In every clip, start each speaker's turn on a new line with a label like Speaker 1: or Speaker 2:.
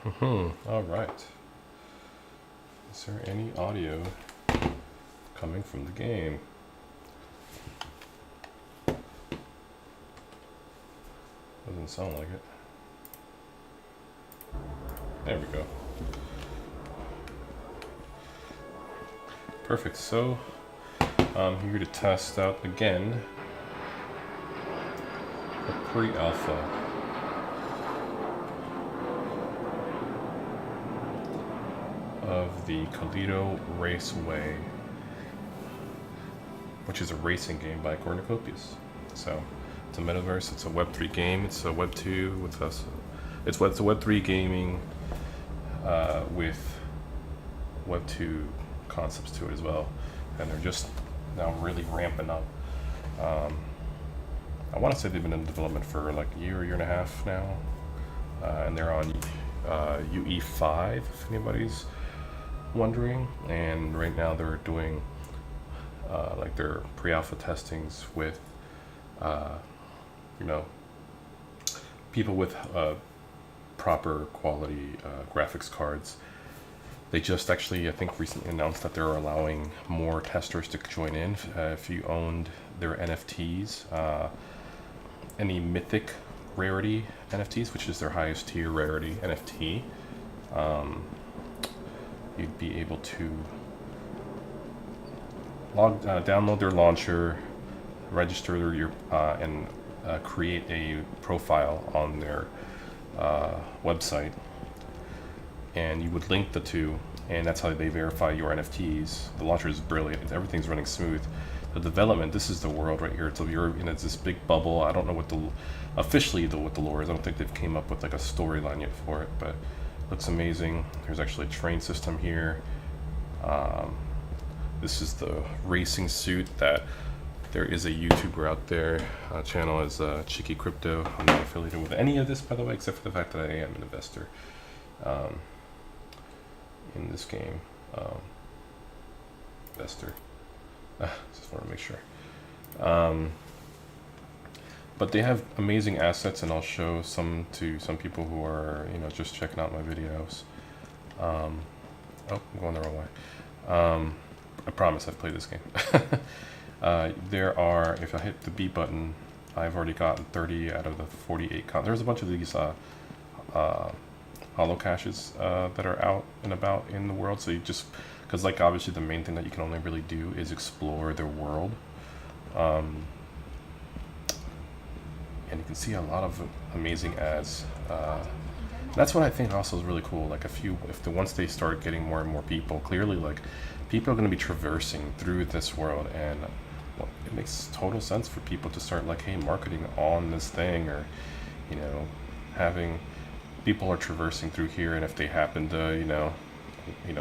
Speaker 1: All right. Is there any audio coming from the game? Doesn't sound like it. There we go. Perfect. So I'm here to test out again a pre-alpha of the Calido Raceway, which is a racing game by Cornucopias. So it's a metaverse, it's a Web3 game, it's a Web2 with us. It's a Web3 gaming with Web2 concepts to it as well, and they're just now really ramping up. I want to say they've been in development for like a year and a half now, and they're on UE5 if anybody's wondering. And right now they're doing like their pre-alpha testings with people with proper quality graphics cards. They just actually, I think, recently announced that they're allowing more testers to join in if you owned their NFTs, any mythic rarity NFTs, which is their highest tier rarity NFT. You'd be able to download their launcher, register your and create a profile on their website, and you would link the two, and that's how they verify your NFTs. The launcher is brilliant. Everything's running smooth. The development, this is the world right here. So you're in this big bubble. I don't know what what the lore is. I don't think they've came up with like a storyline yet for it, but it looks amazing. There's actually a train system here. This is the racing suit that there is a YouTuber out there. Channel is Cheeky Crypto. I'm not affiliated with any of this, by the way, except for the fact that I am an investor in this game. Investor. Just want to make sure. But they have amazing assets, and I'll show some to some people who are, just checking out my videos. Oh, I'm going the wrong way. I promise I've played this game. There are, if I hit the B button, I've already gotten 30 out of the 48. There's a bunch of these holo caches that are out and about in the world. So you just, because like obviously the main thing that you can only really do is explore their world. And you can see a lot of amazing ads. That's what I think also is really cool. Like once they start getting more and more people, clearly like people are going to be traversing through this world, and it makes total sense for people to start like, hey, marketing on this thing, or having people are traversing through here, and if they happen to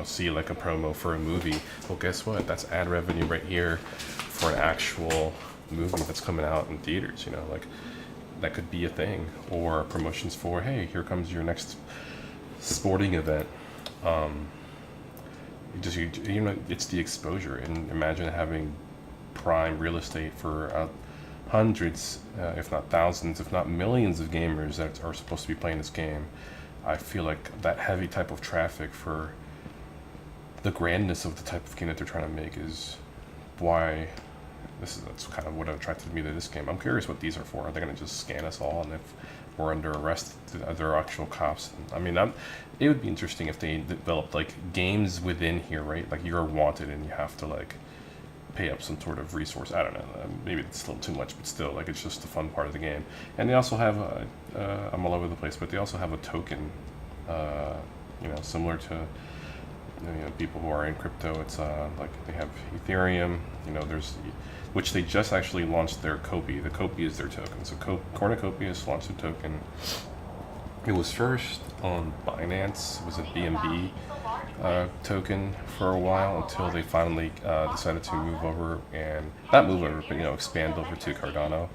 Speaker 1: see like a promo for a movie, well, guess what? That's ad revenue right here for an actual movie that's coming out in theaters. Like that could be a thing, or promotions for, hey, here comes your next sporting event. It's the exposure, and imagine having prime real estate for hundreds, if not thousands, if not millions of gamers that are supposed to be playing this game. I feel like that heavy type of traffic for the grandness of the type of game that they're trying to make is why that's kind of what attracted me to this game. I'm curious what these are for. Are they going to just scan us all, and if we're under arrest, are there actual cops? I mean, it would be interesting if they developed like games within here, right? Like you're wanted and you have to like pay up some sort of resource. I don't know. Maybe it's still too much, but still, like it's just the fun part of the game. And they also have I'm all over the place, but they also have a token, similar to people who are in crypto. It's like they have Ethereum. Which they just actually launched their Copy. The Copy is their token. So Cornucopias launched a token. It was first on Binance. It was a BNB token for a while, until they finally decided to move over, and not move over, but expand over to Cardano,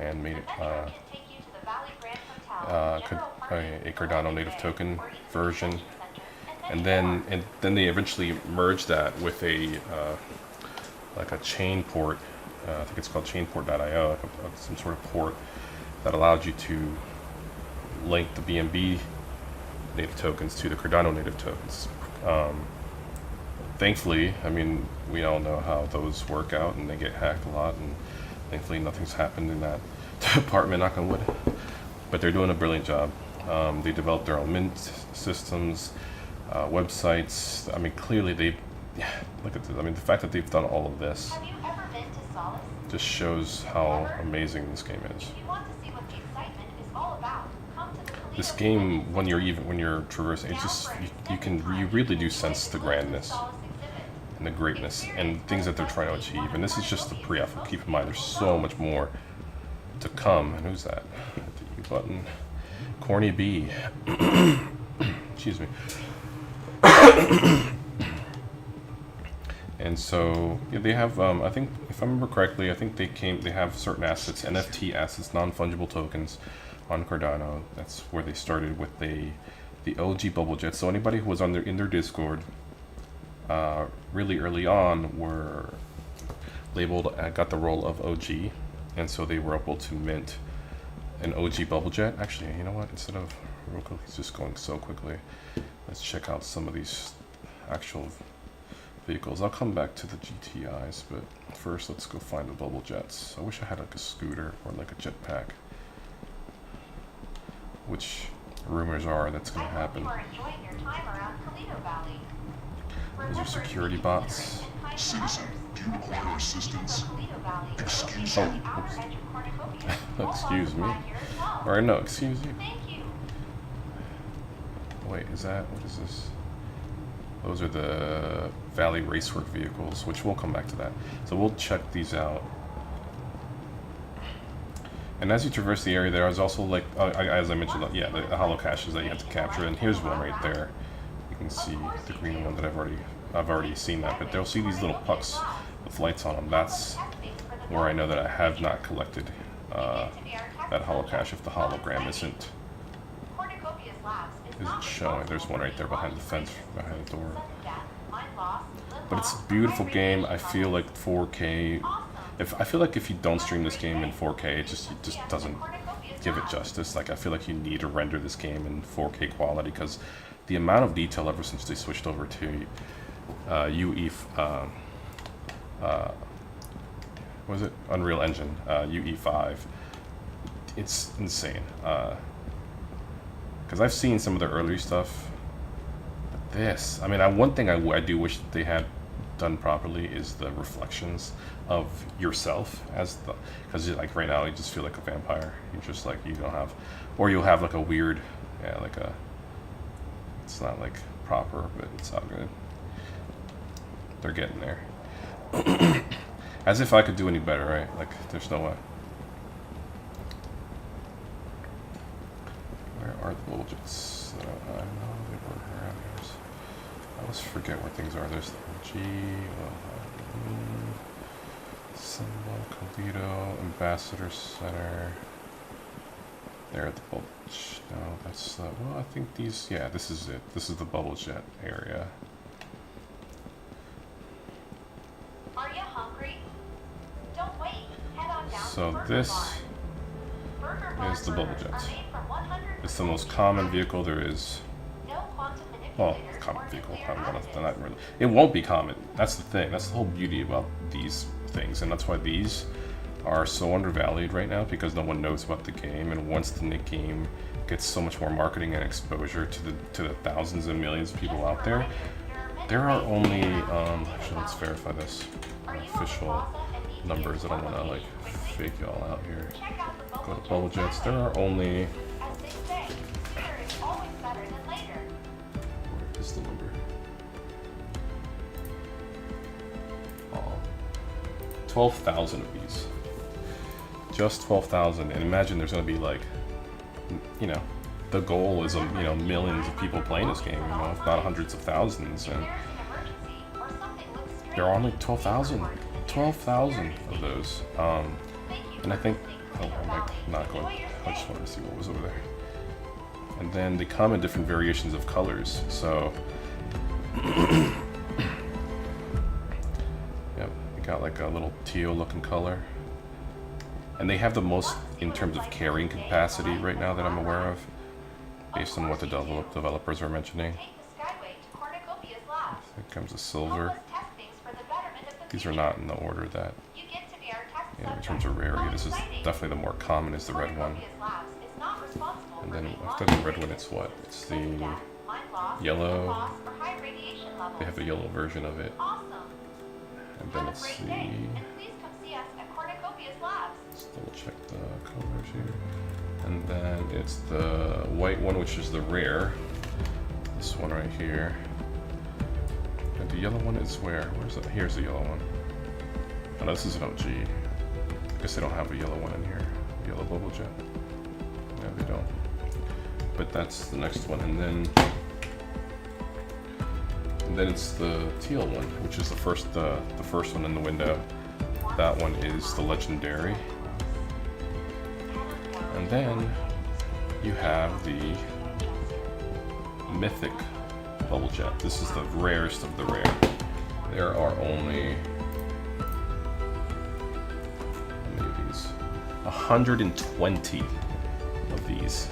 Speaker 1: and made it a Cardano native token version. And then they eventually merged that with a chain port. I think it's called chainport.io, some sort of port that allowed you to link the BNB native tokens to the Cardano native tokens. Thankfully, I mean, we all know how those work out, and they get hacked a lot, and thankfully nothing's happened in that department, knock on wood. But they're doing a brilliant job. They developed their own mint systems, websites. I mean, clearly they, look at this. I mean, the fact that they've done all of this
Speaker 2: Have you ever been to Solace?
Speaker 1: just shows how amazing this game is.
Speaker 2: If you want to see what the excitement is all about, come to the Calido
Speaker 1: This game, when you're traversing, it's just you really do sense the grandness
Speaker 2: Solace exhibit.
Speaker 1: and the greatness and things that they're trying to achieve. And this is just the pre-alpha. Keep in mind, there's so much more to come. And who's that? Hit the U button. Corny B. Excuse me. And so yeah, they have. I think, if I remember correctly, I think they have certain assets, NFT assets, non-fungible tokens, on Cardano. That's where they started with the OG bubble jet. So anybody who was in their Discord, really early on, were labeled, got the role of OG, and so they were able to mint an OG bubble jet. Actually, you know what? Instead of real quick, it's just going so quickly. Let's check out some of these actual vehicles. I'll come back to the GTIs, but first let's go find the bubble jets. I wish I had like a scooter or like a jetpack, which rumors are that's going to happen.
Speaker 2: You are enjoying your time around Calido Valley.
Speaker 1: These are security bots.
Speaker 3: Citizen, do you require assistance? Excuse
Speaker 1: Oh,
Speaker 3: me.
Speaker 1: oops. Excuse me. Or no, excuse you.
Speaker 2: Thank you.
Speaker 1: Wait, is that, what is this? Those are the Valley Racework vehicles, which we'll come back to that. So we'll check these out. And as you traverse the area, there is also, like, as I mentioned, yeah, the hollow caches that you have to capture. And here's one right there. You can see the green one that I've already seen that. But they'll see these little pucks with lights on them. That's where I know that I have not collected that hollow cache if the hologram isn't
Speaker 2: Cornucopias Labs is
Speaker 1: showing. There's one right there behind the fence, behind the door. But it's a beautiful game. I feel like 4K. I feel like if you don't stream this game in 4K, it just doesn't give it justice. Like, I feel like you need to render this game in 4K quality, because the amount of detail ever since they switched over to was it Unreal Engine UE5? It's insane. Because I've seen some of their earlier stuff. But this, I mean, one thing I do wish that they had done properly is the reflections of yourself as the, because like right now you just feel like a vampire. You're just like, you don't have, or you'll have like a weird, yeah, like a, it's not like proper, but it's not good. They're getting there. As if I could do any better, right? Like, there's no way. Where are the bubble jets? I know they were around here. I always forget where things are. There's the G, symbol, Calido, Ambassador Center. There at the bubble. No, that's well, I think these. Yeah, this is it. This is the bubble jet area.
Speaker 2: Are you hungry? Don't wait. Head on down
Speaker 1: So
Speaker 2: to Burger
Speaker 1: this
Speaker 2: Barn. Burger
Speaker 1: is
Speaker 2: Barn
Speaker 1: the bubble
Speaker 2: burgers
Speaker 1: jets.
Speaker 2: are made from 100%
Speaker 1: It's the most common vehicle there is.
Speaker 2: No quantum
Speaker 1: Well,
Speaker 2: manipulators
Speaker 1: common
Speaker 2: or
Speaker 1: vehicle.
Speaker 2: nuclear
Speaker 1: Not
Speaker 2: additives.
Speaker 1: really. It won't be common. That's the thing. That's the whole beauty about these things, and that's why these are so undervalued right now, because no one knows about the game. And once the game gets so much more marketing and exposure to the thousands and millions of people out there, there are only actually, let's verify this official numbers. I don't want to like fake y'all out here. Go to Bubble Jets. There are only,
Speaker 2: As they say, sooner is always better than later.
Speaker 1: where is the number? Oh, 12,000 of these. Just 12,000, and imagine there's going to be like, you know, the goal is millions of people playing this game, if not hundreds of thousands, and there are only 12,000 of those. And I think, oh, I might not go. I just wanted to see what was over there. And then they come in different variations of colors. So, yep, they got like a little teal-looking color. And they have the most in terms of carrying capacity right now that I'm aware of. based on what the developers were mentioning.
Speaker 2: Take the Skyway to Cornucopias labs.
Speaker 1: Here comes the silver.
Speaker 2: Help us test things for the betterment of the
Speaker 1: These are
Speaker 2: future.
Speaker 1: not in the order that,
Speaker 2: You get to be our test
Speaker 1: in
Speaker 2: subject.
Speaker 1: terms of rarity,
Speaker 2: How
Speaker 1: this is
Speaker 2: exciting.
Speaker 1: definitely the more common is the red one.
Speaker 2: Cornucopias labs is not responsible
Speaker 1: And
Speaker 2: for
Speaker 1: then
Speaker 2: being
Speaker 1: after
Speaker 2: launched
Speaker 1: the red one,
Speaker 2: for
Speaker 1: it's what?
Speaker 2: incidents
Speaker 1: It's
Speaker 2: of
Speaker 1: the
Speaker 2: sudden death, mind loss,
Speaker 1: yellow.
Speaker 2: limb loss, or high radiation levels.
Speaker 1: They have a yellow version of it.
Speaker 2: Awesome.
Speaker 1: And then
Speaker 2: Have a
Speaker 1: let's
Speaker 2: great
Speaker 1: see.
Speaker 2: day, and please come see us at Cornucopias Labs.
Speaker 1: Let's double check the colors here. And then it's the white one, which is the rare. This one right here. And the yellow one is where? Where's it? Here's the yellow one. Oh, no, this is an OG. I guess they don't have a yellow one in here. Yellow bubble jet. No, they don't. But that's the next one. And then it's the teal one, which is the first one in the window. That one is the legendary. And then you have the mythic bubble jet. This is the rarest of the rare. There are only, how many of these? 120 of these.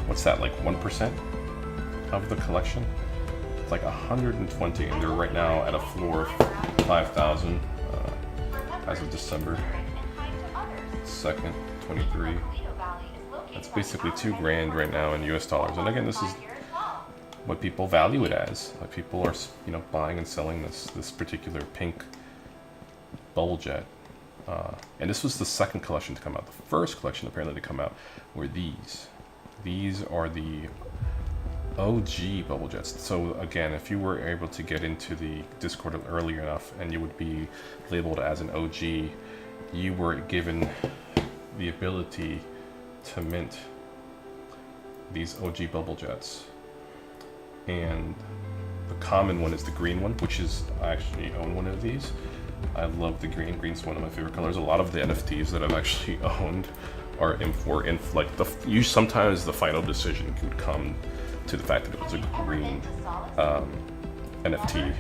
Speaker 1: What's that, like 1% of the collection? It's like 120, and they're right now at a floor of 5,000 as of December 2nd, 23. That's basically $2,000 right now in US dollars. And again, this is what people value it as. Like people are, you know, buying and selling this particular pink bubble jet. And this was the second collection to come out. The first collection apparently to come out were these. These are the OG bubble jets. So again, if you were able to get into the Discord early enough and you would be labeled as an OG, you were given the ability to mint these OG bubble jets. And the common one is the green one, which is, I actually own one of these. I love the green. Green's one of my favorite colors. A lot of the NFTs that I've actually owned are like sometimes the final decision could come to the fact that it was a green NFT.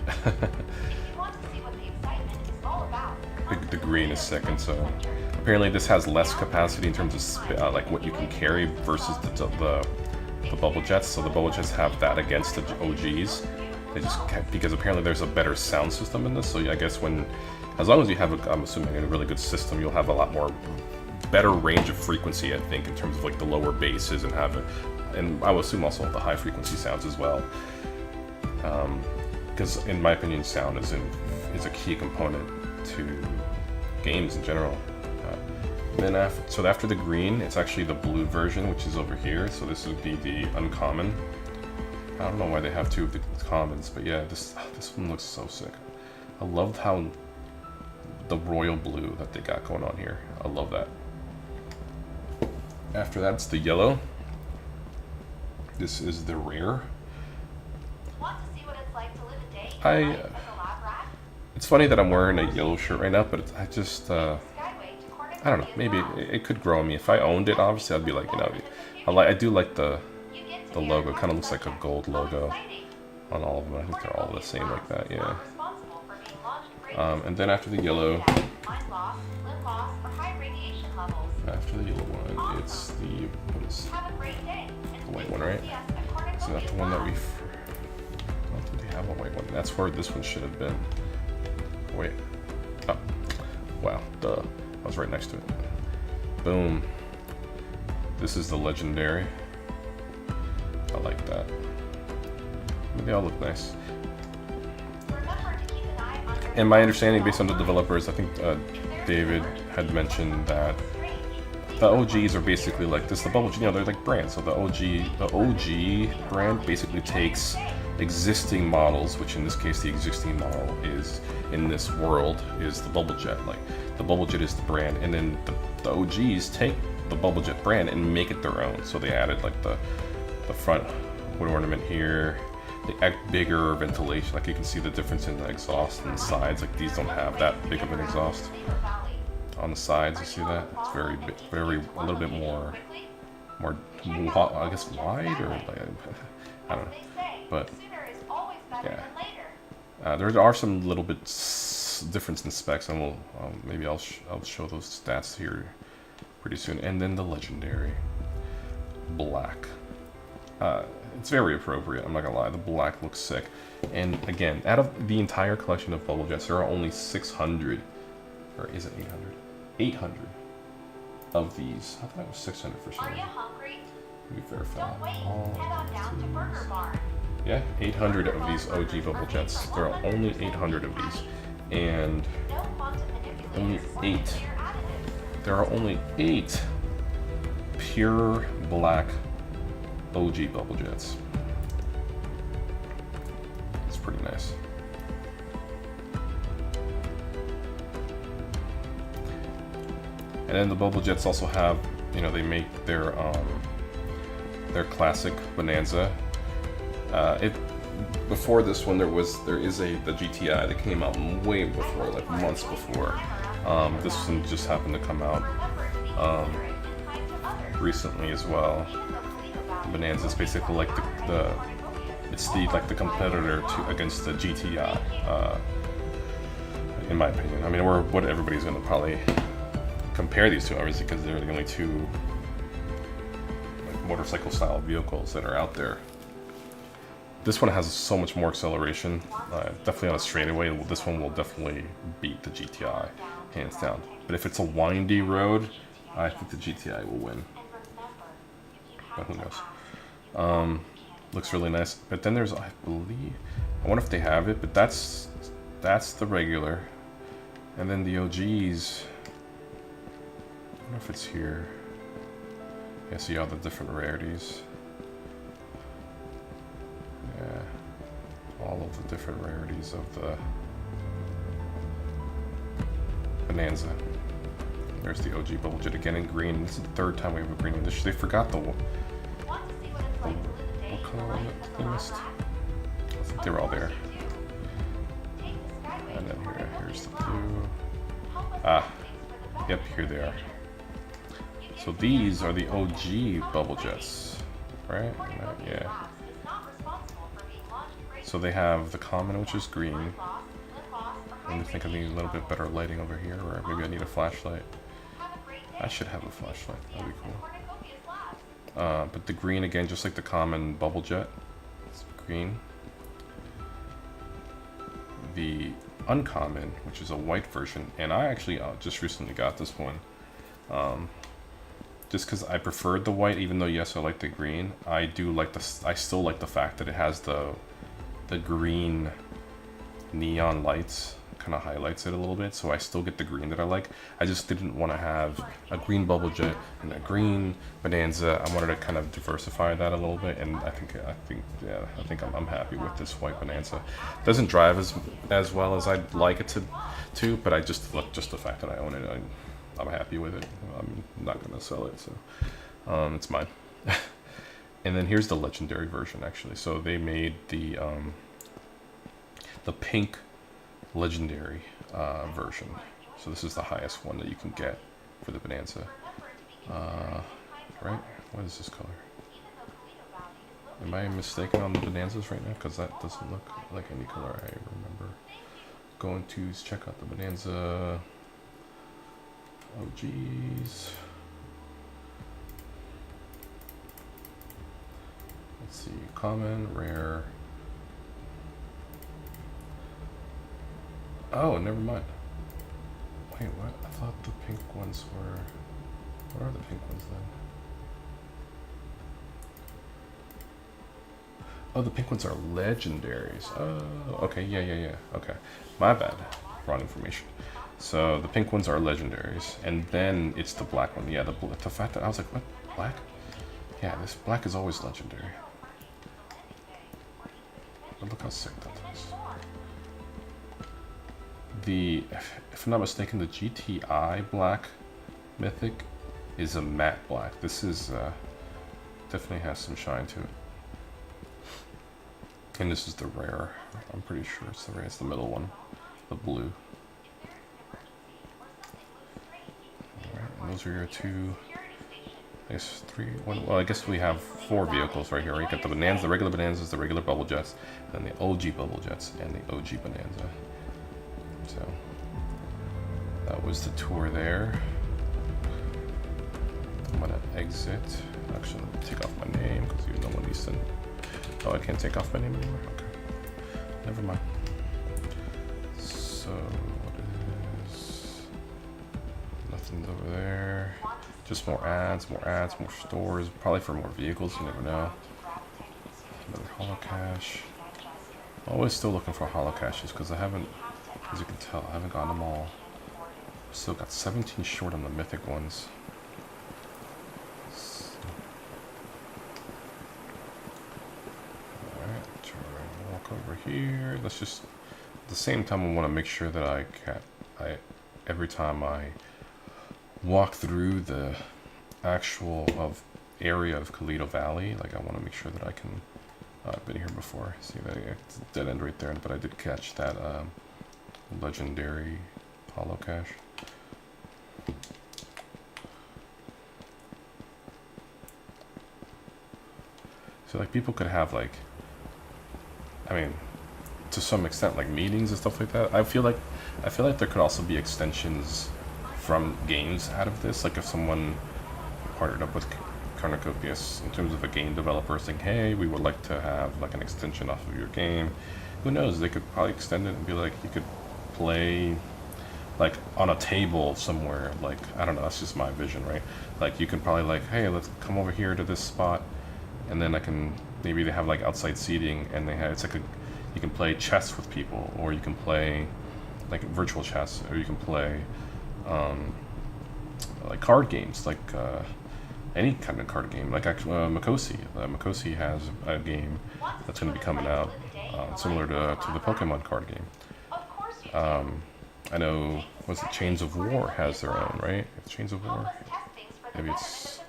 Speaker 1: The green is second, so apparently this has less capacity in terms of like what you can carry versus the bubble jets. So the bubble jets have that against the OGs. They just because apparently there's a better sound system in this. So I guess as long as you have I'm assuming a really good system, you'll have a lot more better range of frequency. I think in terms of like the lower basses and and I would assume also the high frequency sounds as well. Because in my opinion, sound is a key component to games in general. Then after the green, it's actually the blue version, which is over here. So this would be the uncommon. I don't know why they have two of the commons, but yeah, this one looks so sick. I loved how the royal blue that they got going on here. I love that. After that, it's the yellow. This is the rare.
Speaker 2: Want to see what it's like to live a day in life as a lab rat?
Speaker 1: It's funny that I'm wearing a yellow shirt right now, but I just
Speaker 2: Skyway to Cornucopias
Speaker 1: I don't know. Maybe
Speaker 2: Labs.
Speaker 1: it could grow on me. If I owned it, obviously, I'd be like, you know, I do like the
Speaker 2: You get to
Speaker 1: the
Speaker 2: be
Speaker 1: logo.
Speaker 2: our
Speaker 1: It kind of
Speaker 2: test
Speaker 1: looks like a
Speaker 2: subject.
Speaker 1: gold
Speaker 2: How
Speaker 1: logo
Speaker 2: exciting.
Speaker 1: on all of them. I think they're all the same like that. Yeah.
Speaker 2: Not responsible for being launched for
Speaker 1: And then after the yellow,
Speaker 2: mind loss, limb loss, or high radiation levels.
Speaker 1: after the yellow one, it's the what is
Speaker 2: Have a great day. And
Speaker 1: the white
Speaker 2: please
Speaker 1: one,
Speaker 2: come
Speaker 1: right?
Speaker 2: see us at
Speaker 1: So that's the
Speaker 2: Cornucopias
Speaker 1: one that
Speaker 2: Labs.
Speaker 1: I don't think they have a white one. That's where this one should have been. Wait. Oh. Wow. Duh. I was right next to it. Boom. This is the legendary. I like that. They all look nice.
Speaker 2: Remember to keep an eye on your
Speaker 1: And my understanding, based on the developers, I think David had mentioned that the OGs are basically like this. The bubble, you know, they're like brands. So the OG brand basically takes existing models, which in this case, the existing model is in this world is the bubble jet. Like the bubble jet is the brand, and then the OGs take the bubble jet brand and make it their own. So they added like the front wood ornament here. They add bigger ventilation. Like you can see the difference in the exhaust and the sides. Like these don't have that big of an exhaust. On the sides, you see that? It's a little bit more, I guess, wide or like, I don't know. But yeah, there are some little bit difference in specs, and maybe I'll show those stats here pretty soon. And then the legendary black. It's very appropriate, I'm not gonna lie. The black looks sick. And again, out of the entire collection of bubble jets, there are only 600, or is it 800? 800 of these. I thought it was 600 for some
Speaker 2: Are you
Speaker 1: reason.
Speaker 2: hungry?
Speaker 1: Let me verify.
Speaker 2: Don't wait.
Speaker 1: All
Speaker 2: Head on down to
Speaker 1: of
Speaker 2: Burger
Speaker 1: these.
Speaker 2: Bar.
Speaker 1: Yeah, 800 of these OG bubble jets. There are only 800 of these. And
Speaker 2: No quantum
Speaker 1: only
Speaker 2: manipulators or
Speaker 1: 8.
Speaker 2: nuclear additives.
Speaker 1: There are only 8 pure black OG bubble jets. It's pretty nice. And then the bubble jets also have, you know, they make their classic Bonanza. Before this one, there is the GTI that came out way before, like months before. This one just happened to come out recently as well. Bonanza is basically like the competitor against the GTI, in my opinion. I mean, what everybody's gonna probably compare these two, obviously, because they're the only two like motorcycle style vehicles that are out there. This one has so much more acceleration, definitely on a straightaway. This one will definitely beat the GTI, hands down. But if it's a windy road, I think the GTI will win. But who knows? Looks really nice. But then there's, I wonder if they have it, but that's the regular. And then the OGs, I wonder if it's here. Yeah, see all the different rarities. Yeah, all of the different rarities of the Bonanza. There's the OG bubble jet again in green. This is the third time we have a green edition. They forgot what color was it they missed? I think they were all there. And then here's the blue. Ah, yep, here they are. So these are the OG bubble jets, right? Yeah. So they have the common, which is green. I think I need a little bit better lighting over here, or maybe I need a flashlight. I should have a flashlight, that'd be cool. But the green, again, just like the common bubble jet, it's green. The uncommon, which is a white version, and I actually just recently got this one. Just because I preferred the white, even though yes, I like the green. I still like the fact that it has the green neon lights, kind of highlights it a little bit, so I still get the green that I like. I just didn't want to have a green bubble jet and a green Bonanza. I wanted to kind of diversify that a little bit, and I think I'm happy with this white Bonanza. Doesn't drive as well as I'd like it to, but I just the fact that I own it, I'm happy with it. I'm not gonna sell it, so it's mine. And then here's the legendary version, actually. So they made the pink legendary version. So this is the highest one that you can get for the Bonanza. Right? What is this color? Am I mistaken on the Bonanzas right now? Because that doesn't look like any color I remember. Going to check out the Bonanza OGs. Let's see, common, rare. Oh, never mind. Wait, what? I thought the pink ones were... What are the pink ones then? Oh, the pink ones are legendaries. Oh, okay, yeah. Okay, my bad. Wrong information. So the pink ones are legendaries, and then it's the black one. Yeah, the fact that I was like, what? Black? Yeah, this black is always legendary. But look how sick that is. If I'm not mistaken, the GTI black mythic is a matte black. This is definitely has some shine to it. And this is the rare. I'm pretty sure it's the rare. It's the middle one, the blue. Alright, and those are your two. I guess well, I guess we have 4 vehicles right here. Right? You got the Bonanza, the regular Bonanzas, the regular bubble jets, then the OG bubble jets, and the OG Bonanza. So that was the tour there. I'm gonna exit. Actually, let me take off my name because you know what these things. Oh, I can't take off my name anymore? Okay. Never mind. So, what is... Nothing's over there. Just more ads, more stores. Probably for more vehicles, you never know. Another holocache. Always still looking for holocaches because I haven't, as you can tell, I haven't gotten them all. Still got 17 short on the mythic ones. Alright, try to walk over here. Let's just, at the same time, I want to make sure that every time I walk through the actual area of Calido Valley, like I want to make sure that I can, I've been here before. See that it's a dead end right there, but I did catch that legendary holocache. So like people could have like, I mean, to some extent like meetings and stuff like that. I feel like there could also be extensions from games out of this. Like if someone partnered up with Cornucopias in terms of a game developer saying, hey, we would like to have like an extension off of your game. Who knows? They could probably extend it and be like, you could play like on a table somewhere. Like, I don't know, that's just my vision, right? Like you can probably like, hey, let's come over here to this spot. And then I can, maybe they have like outside seating and they have, it's like you can play chess with people, or you can play like virtual chess, or you can play like card games, like any kind of card game, like Mikosi. Mikosi has a game that's going to be coming out similar to the Pokemon card game. I know, was it Chains of War has their own, right? It's Chains of War. Maybe it's, I'm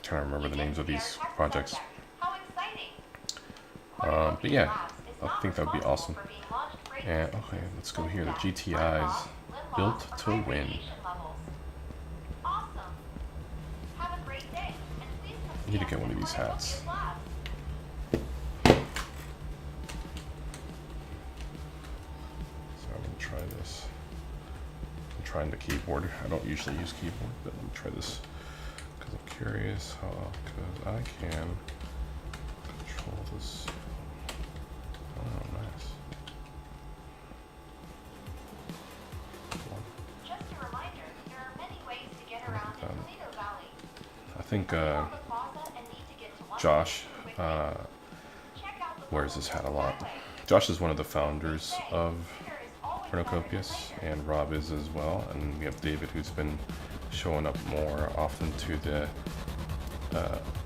Speaker 1: trying to remember the names of these projects. But yeah, I think that would be awesome. And okay, let's go here. The GTI's built to win. I need to get one of these hats. So I'm gonna try this. I'm trying the keyboard. I don't usually use keyboard, but let me try this because I'm curious how, because I can control this. Oh, nice.
Speaker 2: Just a reminder, there are many ways to get around in Calido Valley.
Speaker 1: I think Josh wears his hat a lot. Josh is one of the founders of Cornucopias, and Rob is as well. And we have David, who's been showing up more often to the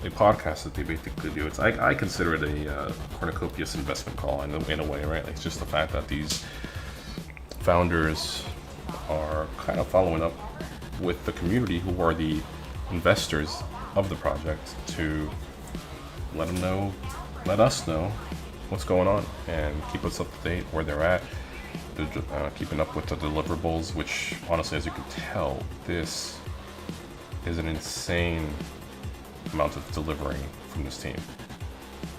Speaker 1: podcast that they basically do. It's I consider it a Cornucopias investment call in a way, right? Like, it's just the fact that these founders are kind of following up with the community, who are the investors of the project, to let us know what's going on and keep us up to date where they're at. They're keeping up with the deliverables, which honestly, as you can tell, this is an insane amount of delivering from this team.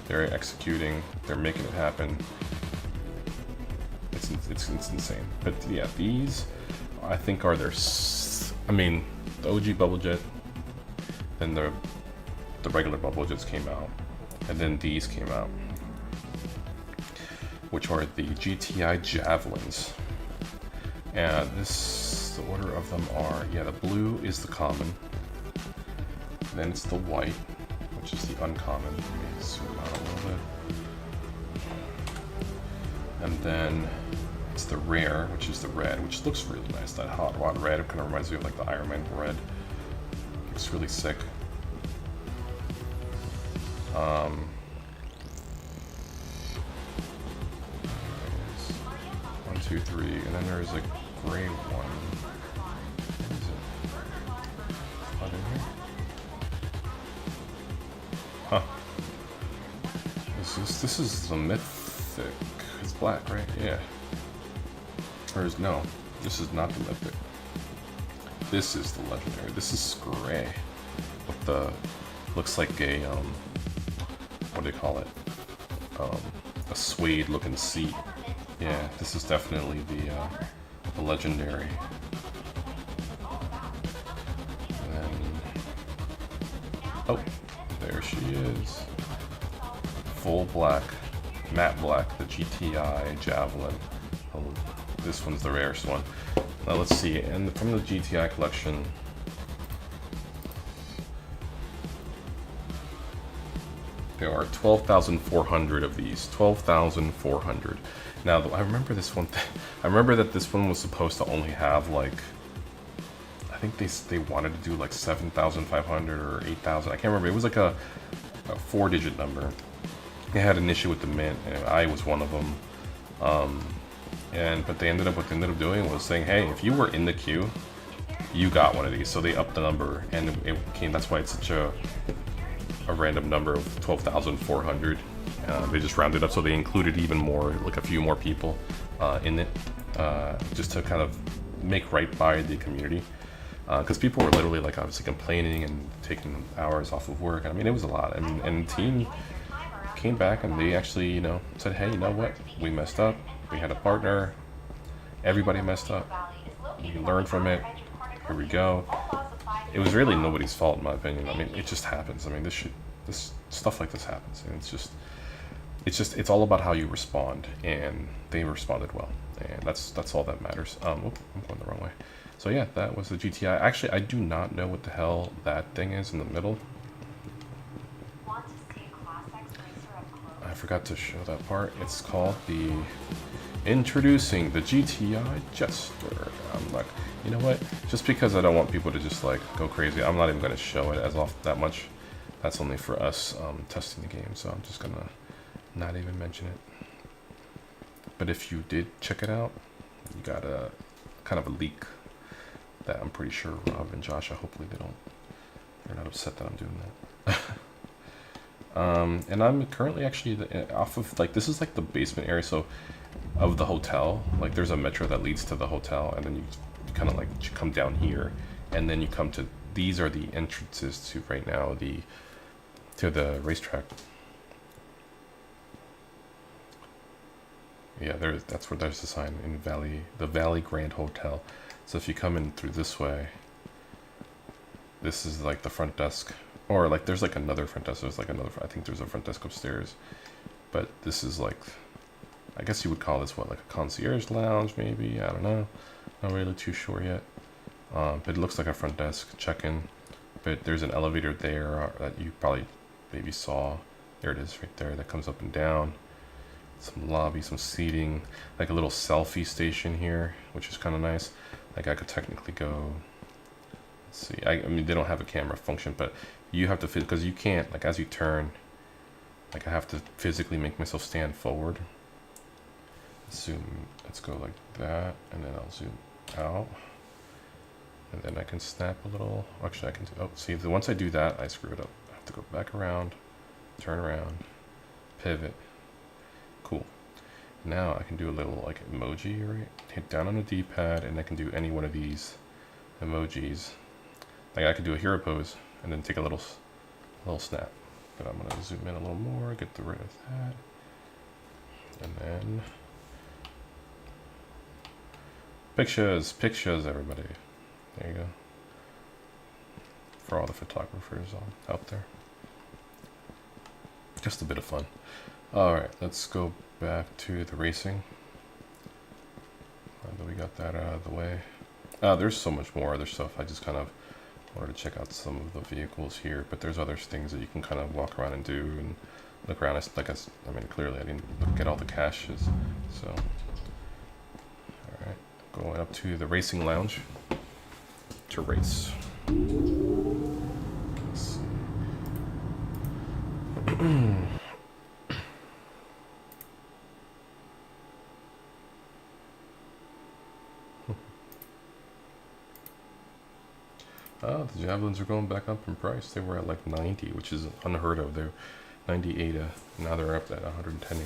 Speaker 1: They're executing, they're making it happen. It's insane. But yeah, these I think are their, I mean, the OG Bubble Jet, then the regular Bubble Jets came out, and then these came out, which are the GTI Javelins. And this, the order of them are, yeah, the blue is the common, then it's the white, which is the uncommon. Let me zoom out a little bit. And then it's the rare, which is the red, which looks really nice. That hot rod red, it kind of reminds me of like the Iron Man red. Looks really sick. 1, 2, 3, and then there's a gray one. What is it? Not in here? Huh. This is the mythic. It's black, right? Yeah. Or is, no, this is not the mythic. This is the legendary. This is gray with the, looks like a what do they call it? A suede looking seat. Yeah, this is definitely the legendary. And then, Oh, there she is. Full black, matte black, the GTI Javelin. Oh, this one's the rarest one. Now let's see, and from the GTI collection, there are 12,400 of these. 12,400. Now, I remember this one. I remember that this one was supposed to only have like, I think they wanted to do like 7,500 or 8,000. I can't remember. It was like a 4-digit number. They had an issue with the mint, and I was one of them. But what they ended up doing was saying, hey, if you were in the queue, you got one of these. So they upped the number, and it became. That's why it's such a random number of 12,400. They just rounded up, so they included even more, like a few more people in it, just to kind of make right by the community. Because people were literally like obviously complaining and taking hours off of work. I mean, it was a lot. And the team came back and they actually, you know, said, hey, you know what? We messed up. We had a partner. Everybody messed up. We learned from it. Here we go. It was really nobody's fault, in my opinion. I mean, it just happens. I mean, this stuff like this happens, and it's all about how you respond, and they responded well, and that's all that matters. Oh, I'm going the wrong way. So yeah, that was the GTI. Actually, I do not know what the hell that thing is in the middle. I forgot to show that part. It's called the introducing the GTI Jester. I'm like, you know what? Just because I don't want people to just like go crazy, I'm not even going to show it as often that much. That's only for us testing the game, so I'm just gonna not even mention it. But if you did check it out, you got a kind of a leak that I'm pretty sure Rob and Josh, hopefully they're not upset that I'm doing that. And I'm currently actually off of, like, this is like the basement area, so of the hotel. Like, there's a metro that leads to the hotel, and then you kind of like come down here, and then you come to, these are the entrances to right now to the racetrack. Yeah, that's where there's the sign in the Valley Grand Hotel. So if you come in through this way, this is like the front desk, or like there's like another front desk. There's like another. I think there's a front desk upstairs, but this is like, I guess you would call this what, like a concierge lounge, maybe. I don't know. Not really too sure yet. But it looks like a front desk check-in. But there's an elevator there that you probably maybe saw. There it is right there. That comes up and down. Some lobby, some seating, like a little selfie station here, which is kind of nice. Like I could technically go, let's see, I mean, they don't have a camera function, but you have to fit, because you can't, like as you turn, like I have to physically make myself stand forward. Zoom, let's go like that, and then I'll zoom out. And then I can snap a little, actually I can do, oh, see, once I do that, I screw it up. I have to go back around, turn around, pivot. Cool. Now I can do a little like emoji, right? Hit down on the D-pad, and I can do any one of these emojis. Like I could do a hero pose, and then take a little snap. But I'm gonna zoom in a little more, get rid of that. And then pictures, everybody. There you go. For all the photographers out there. Just a bit of fun. Alright, let's go back to the racing. Now that we got that out of the way. There's so much more other stuff. I just kind of wanted to check out some of the vehicles here, but there's other things that you can kind of walk around and do and look around. I mean, clearly I didn't look at all the caches, so. Alright, going up to the racing lounge to race. Let's see. Oh, the Javelins are going back up in price. They were at like 90, which is unheard of. They're 98, now they're up at 110.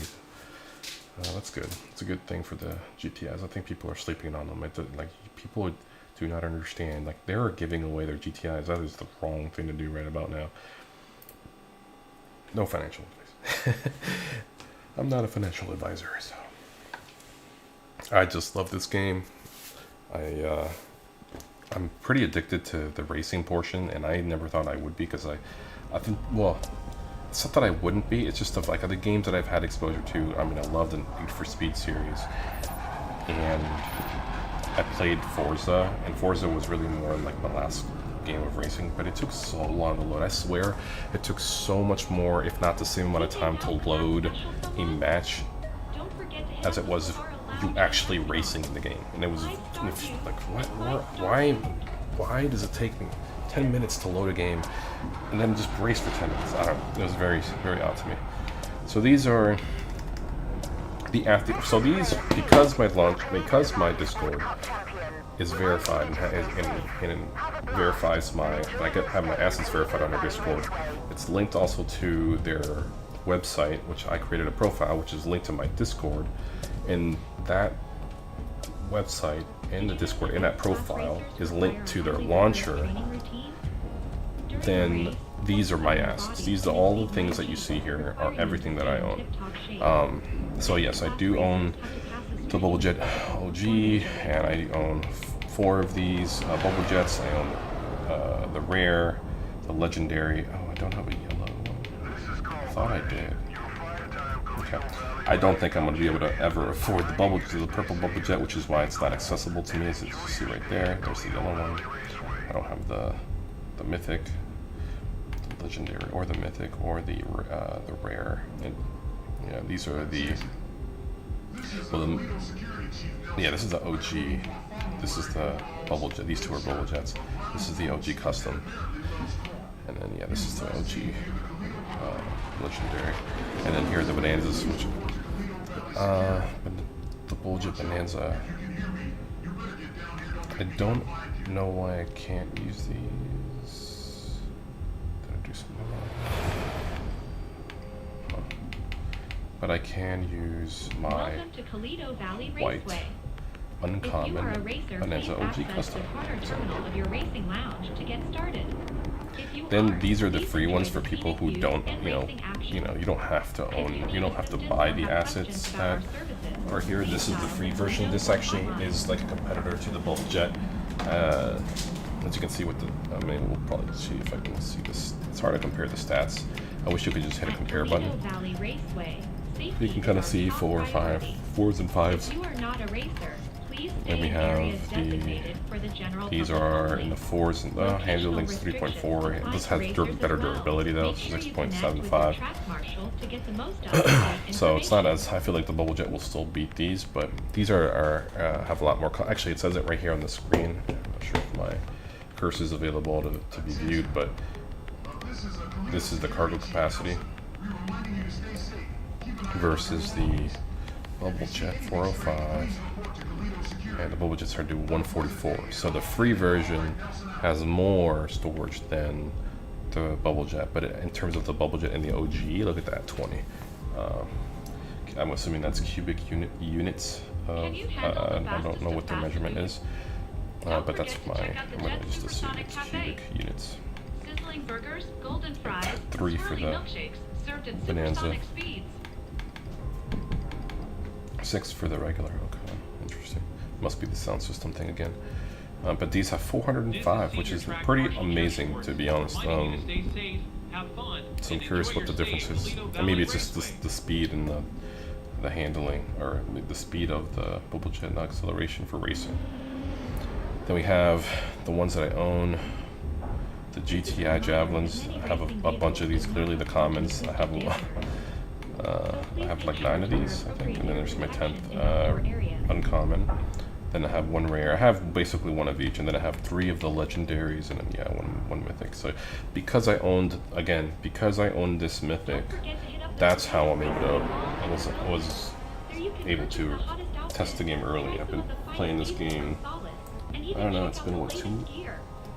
Speaker 1: That's good. It's a good thing for the GTIs. I think people are sleeping on them. Like, people do not understand. Like, they're giving away their GTIs. That is the wrong thing to do right about now. No financial advice. I'm not a financial advisor, so. I just love this game. I'm pretty addicted to the racing portion, and I never thought I would be, because I think, well, it's not that I wouldn't be, it's just of like the games that I've had exposure to. I mean, I loved the Need for Speed series, and I played Forza, and Forza was really more like my last game of racing, but it took so long to load. I swear it took so much more, if not the same amount of time, to load a match as it was you actually racing in the game. And it was like, why does it take me 10 minutes to load a game and then just race for 10 minutes? I don't know. It was very, very odd to me. So these are the active. So these, because my Discord is verified and verifies my, I have my assets verified on their Discord. It's linked also to their website, which I created a profile, which is linked to my Discord, and that website and the Discord in that profile is linked to their launcher. Then these are my assets. These are all the things that you see here are everything that I own. So yes, I do own the Bubble Jet OG, and I own 4 of these Bubble Jets. I own the rare, the legendary. Oh, I don't have a yellow one. I thought I did. Okay. I don't think I'm going to be able to ever afford the purple Bubble Jet, which is why it's not accessible to me. As you see right there, there's the yellow one. I don't have the mythic, the legendary, or the mythic, or the rare. And yeah, these are the. Well, yeah, this is the OG. This is the Bubble Jet. These 2 are Bubble Jets. This is the OG custom. And then, yeah, this is the OG legendary. And then here are the Bonanzas, which, the Bubble Jet Bonanza. I don't know why I can't use these. Did I do something wrong? But I can use my white uncommon Bonanza OG custom. Then these are the free ones for people who don't, you don't have to own, you don't have to buy the assets that are here. This is the free version. This actually is like a competitor to the Bubble Jet. As you can see with the, I mean, we'll probably see if I can see this. It's hard to compare the stats. I wish you could just hit a compare button. You can kind of see 4 or 5, 4s and 5s. And we have these are in the 4s, and the handling's 3.4. This has better durability though, 6.75. So it's not as, I feel like the Bubble Jet will still beat these, but these are have a lot more, actually it says it right here on the screen. I'm not sure if my cursor is available to be viewed, but this is the cargo capacity versus the Bubble Jet 405, and the Bubble Jets are due 144. So the free version has more storage than the Bubble Jet, but in terms of the Bubble Jet and the OG, look at that, 20. I'm assuming that's cubic units of, I don't know what their measurement is, but that's I'm going to just assume it's cubic units. 3 for the Bonanza. 6 for the regular. Okay, interesting. Must be the sound system thing again. But these have 405, which is pretty amazing, to be honest. So I'm curious what the difference is. And maybe it's just the speed and the handling, or the speed of the Bubble Jet and acceleration for racing. Then we have the ones that I own. The GTI Javelins. I have a bunch of these. Clearly the commons. I have a lot. I have like 9 of these, I think, and then there's my 10th uncommon. Then I have 1 rare. I have basically 1 of each, and then I have 3 of the legendaries, and then yeah, one mythic. So because I owned this mythic, that's how I'm able to. I was able to test the game early. I've been playing this game. I don't know. It's been what, 2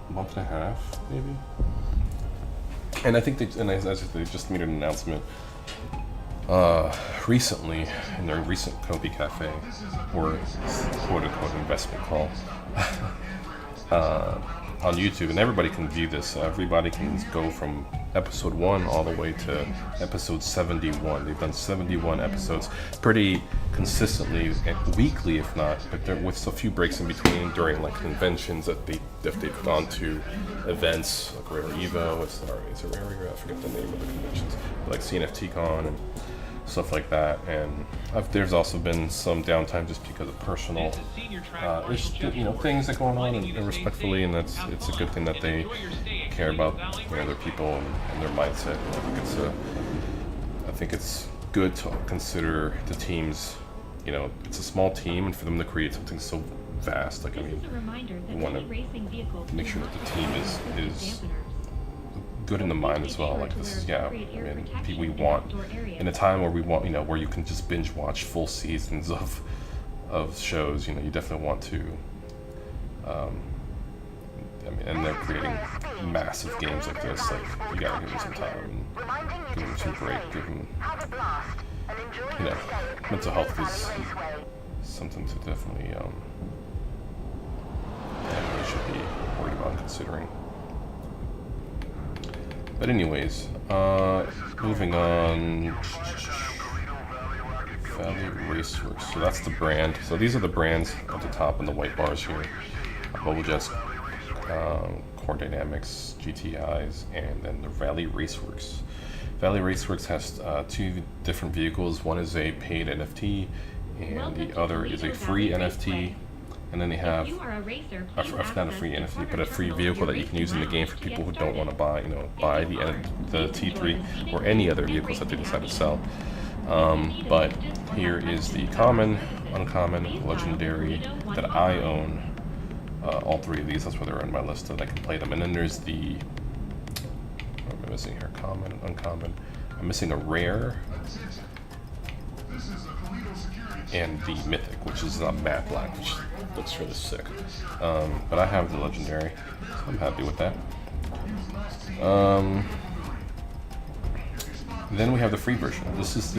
Speaker 1: months and a half, maybe. And I think they just made an announcement recently in their recent Kobe Cafe, or quote-unquote investment call, on YouTube, and everybody can view this. Everybody can go from episode 1 all the way to episode 71. They've done 71 episodes pretty consistently, weekly if not, but there with a few breaks in between during like conventions that they've gone to events like Rare Evo. Is it Rare Evo? I forget the name of the conventions, like CNFT Con and stuff like that. And there's also been some downtime just because of personal things that go on, and respectfully, and it's a good thing that they care about their people and their mindset. I think it's good to consider the teams. It's a small team, and for them to create something so vast, like, I mean, we want to make sure that the team is good in the mind as well. Like, this is, we want, in a time where we want, where you can just binge watch full seasons of shows, you definitely want to, and they're creating massive games like this. Like, you gotta give them some time and give them some break, give them, mental health is something to definitely, everybody should be worried about and considering. But anyways, moving on, Valley Raceworks. So that's the brand. So these are the brands at the top in the white bars here. Bubble Jets, Core Dynamics, GTIs, and then the Valley Raceworks. Valley Raceworks has 2 different vehicles. One is a paid NFT, and the other is a free NFT. And then they have, not a free NFT, but a free vehicle that you can use in the game for people who don't want to buy the T3 or any other vehicles that they decide to sell. But here is the common, uncommon, legendary that I own. All 3 of these, that's why they're on my list, so that I can play them. And then there's the, what am I missing here? Common, uncommon. I'm missing a rare. And the mythic, which is matte black, which looks really sick. But I have the legendary, so I'm happy with that. Then we have the free version. This is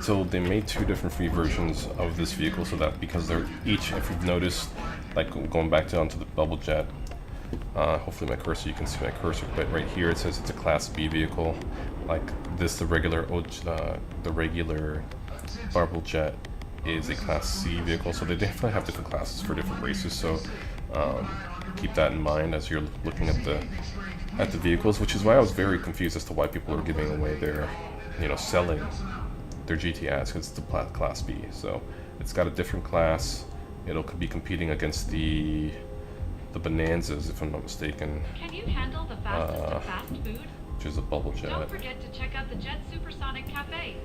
Speaker 1: so they made 2 different free versions of this vehicle, so that because they're each, if you've noticed, like going back down to the bubble jet, hopefully my cursor, you can see my cursor, but right here it says it's a Class B vehicle. Like this, the regular bubble jet is a Class C vehicle, so they definitely have different classes for different races. So keep that in mind as you're looking at the vehicles, which is why I was very confused as to why people are giving away their, selling their GTIs, because it's the Class B. So it's got a different class. It'll be competing against the Bonanzas, if I'm not mistaken.
Speaker 4: Can you handle the fastest of fast food?
Speaker 1: Which is a bubble jet.
Speaker 4: Don't forget to check out the Jet Supersonic Cafe.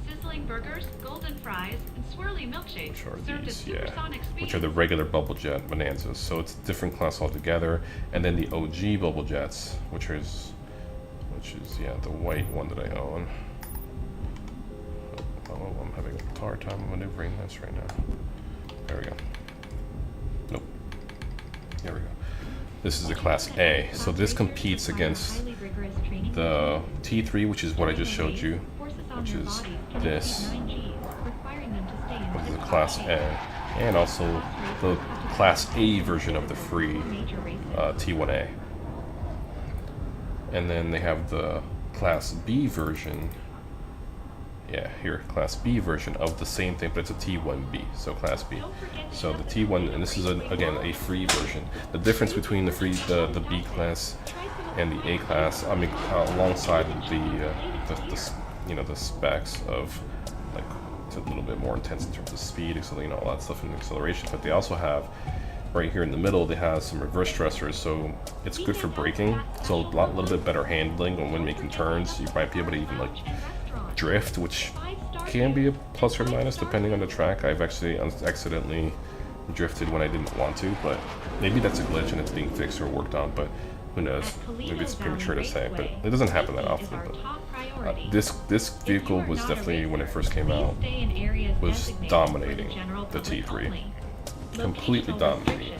Speaker 4: Sizzling burgers, golden fries, and swirly milkshakes served at supersonic speed.
Speaker 1: Which are the regular bubble jet Bonanzas. So it's a different class altogether. And then the OG bubble jets, which is the white one that I own. Oh, I'm having a hard time maneuvering this right now. There we go. Nope. There we go. This is a Class A. So this competes against the T3, which is what I just showed you, which is this, which is a Class A, and also the Class A version of the free T1A. And then they have the Class B version. Yeah, here, Class B version of the same thing, but it's a T1B, so Class B. So the T1, and this is again a free version. The difference between the B class and the A class, I mean, alongside the specs of, like, it's a little bit more intense in terms of speed, so all that stuff in acceleration. But they also have, right here in the middle, they have some reverse stressors, so it's good for braking. So a little bit better handling when making turns. You might be able to even drift, which can be a plus or minus depending on the track. I've actually accidentally drifted when I didn't want to, but maybe that's a glitch and it's being fixed or worked on, but who knows. Maybe it's premature to say, but it doesn't happen that often. But this vehicle was definitely, when it first came out, was dominating the T3. Completely dominating.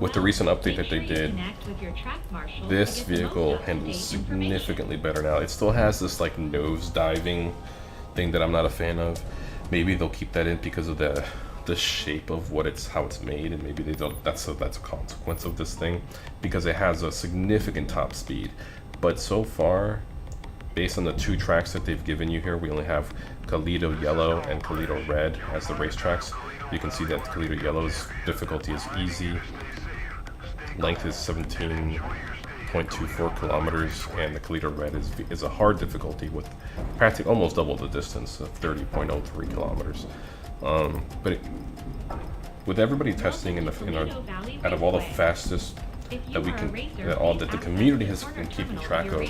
Speaker 1: With the recent update that they did, this vehicle handles significantly better now. It still has this nose diving thing that I'm not a fan of. Maybe they'll keep that in because of the the shape of how it's made, and maybe they don't. That's a consequence of this thing, because it has a significant top speed. But so far, based on the 2 tracks that they've given you here, we only have Calido Yellow and Calido Red as the race tracks. You can see that Calido Yellow's difficulty is easy, length is 17.24 kilometers, and the Calido Red is a hard difficulty with practically almost double the distance of 30.03 kilometers. But with everybody testing out of all the fastest that we can, that the community has been keeping track of,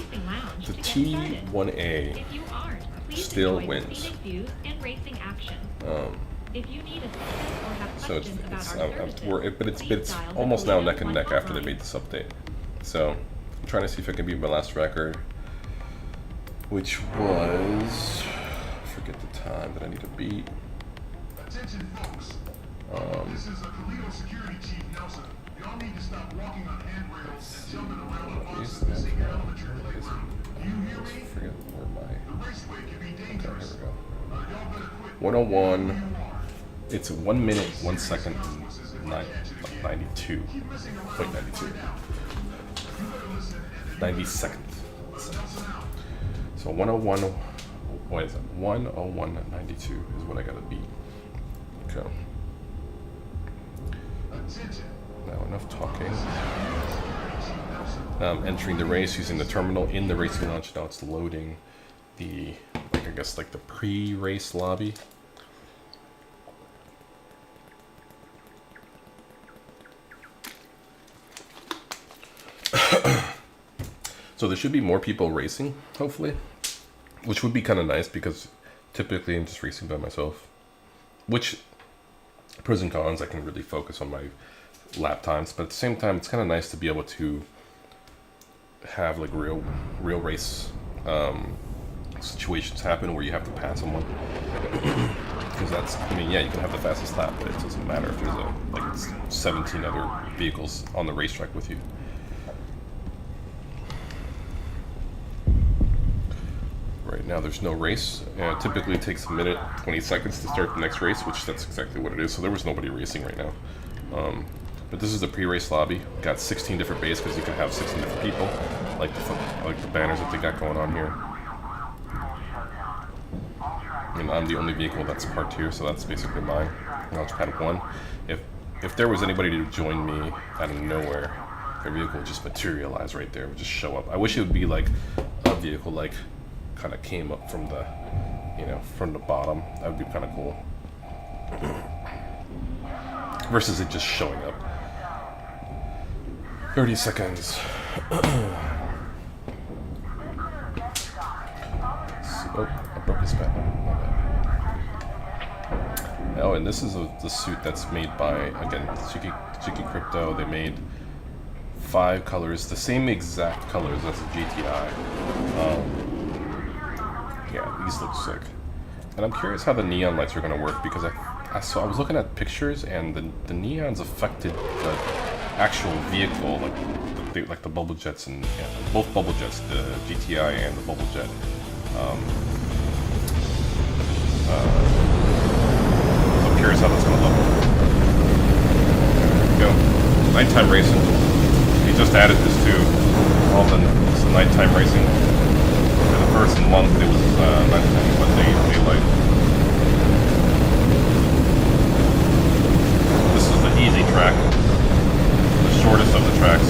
Speaker 1: the T1A still wins. So it's almost now neck and neck after they made this update. So I'm trying to see if I can beat my last record, which was, I forget the time that I need to beat.
Speaker 3: Attention, folks. This is a Calido security chief Nelson. Y'all need to stop walking on handrails and jumping around on boxes missing your elementary playground. Do you hear me?
Speaker 1: Forget where my
Speaker 3: The raceway can be dangerous.
Speaker 1: here we go.
Speaker 3: Y'all better quit.
Speaker 1: 101. It's 1 minute, 1 second, 92. Wait, 92. 90 seconds. So 101. What is it? 101.92 is what I gotta beat. Okay. Now enough talking. Entering the race using the terminal in the racing launch. Now it's loading the, I guess, the pre-race lobby. So there should be more people racing, hopefully, which would be kind of nice, because typically I'm just racing by myself. Which, pros and cons, I can really focus on my lap times, but at the same time, it's kind of nice to be able to have real race situations happen where you have to pass someone. Because that's, I mean, yeah, you can have the fastest lap, but it doesn't matter if there's 17 other vehicles on the racetrack with you. Right now there's no race. Typically it takes a minute, 20 seconds to start the next race, which that's exactly what it is. So there was nobody racing right now. But this is the pre-race lobby. Got 16 different bays because you can have 16 different people, like the banners that they got going on here. And I'm the only vehicle that's parked here, so that's basically mine. Launchpad 1. If there was anybody to join me out of nowhere, their vehicle would just materialize right there, would just show up. I wish it would be like a vehicle kind of came up from the, from the bottom. That would be kind of cool. Versus it just showing up. 30 seconds. Oh, I broke his pen. Oh, and this is the suit that's made by, again, Jiki Crypto. They made 5 colors, the same exact colors as the GTI. Yeah, these look sick. And I'm curious how the neon lights are going to work, because I was looking at pictures, and the neons affected the actual vehicle, like the bubble jets, and both bubble jets, the GTI and the bubble jet. So I'm curious how that's going to look. There we go. Nighttime racing. He just added this to all the nighttime racing. For the first month, it was nighttime, but daylight. This is the easy track, the shortest of the tracks.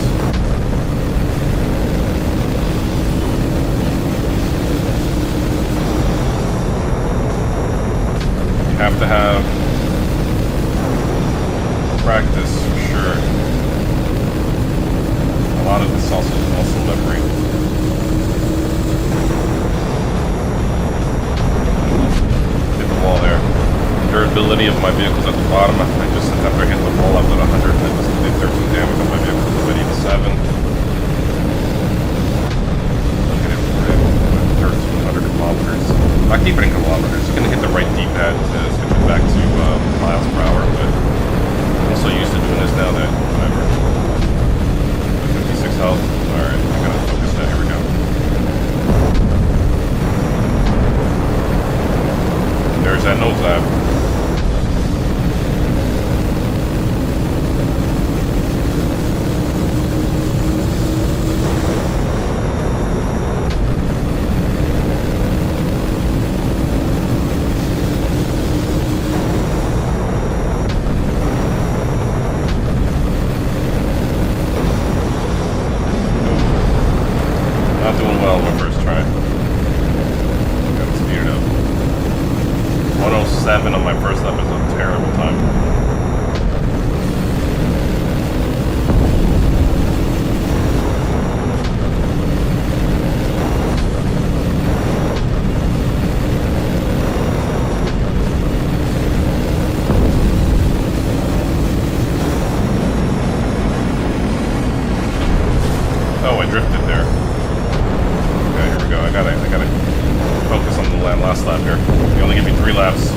Speaker 1: You have to have practice for sure. A lot of this also memory. Hit the wall there. Durability of my vehicles at the bottom. I just, after I hit the wall, I was at 100. I just did 13 damage on my vehicle. But even 7. Look at it, 1,300 kilometers. I keep it in kilometers. It's going to hit the right D-pad to switch it back to miles per hour. But I'm so used to doing this now that whatever. 56 health. Alright, I gotta focus now. Here we go. There's that nose lap. 7 on my first lap is a terrible time. Oh, I drifted there. Okay, here we go. I gotta focus on the last lap here. You only give me 3 laps.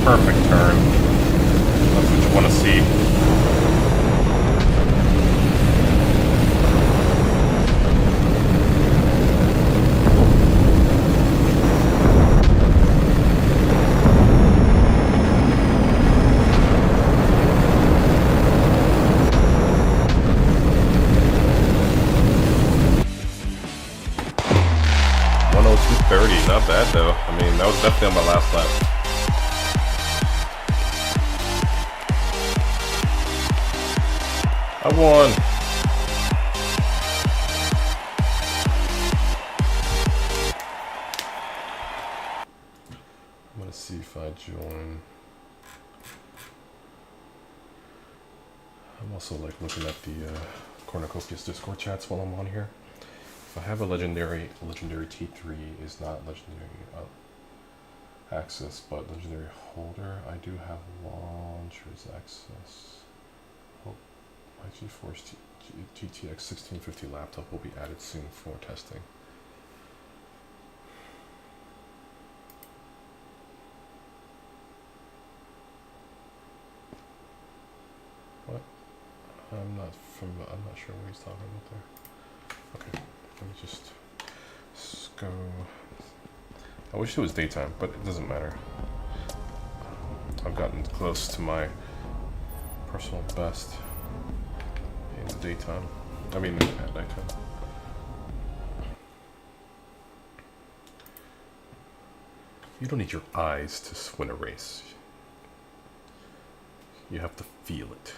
Speaker 1: Perfect turn. That's what you want to see. Not bad though. I mean, that was definitely on my last lap. I won. I'm gonna see if I join. I'm also like looking at the Cornucopias Discord chats while I'm on here. If I have a legendary T3 is not legendary access, but legendary holder, I do have launchers access. Oh, my GeForce GTX 1650 laptop will be added soon for testing. What? I'm not sure what he's talking about there. Okay. Let me just go. I wish it was daytime, but it doesn't matter. I've gotten close to my personal best in the daytime. I mean, at nighttime. You don't need your eyes to win a race. You have to feel it.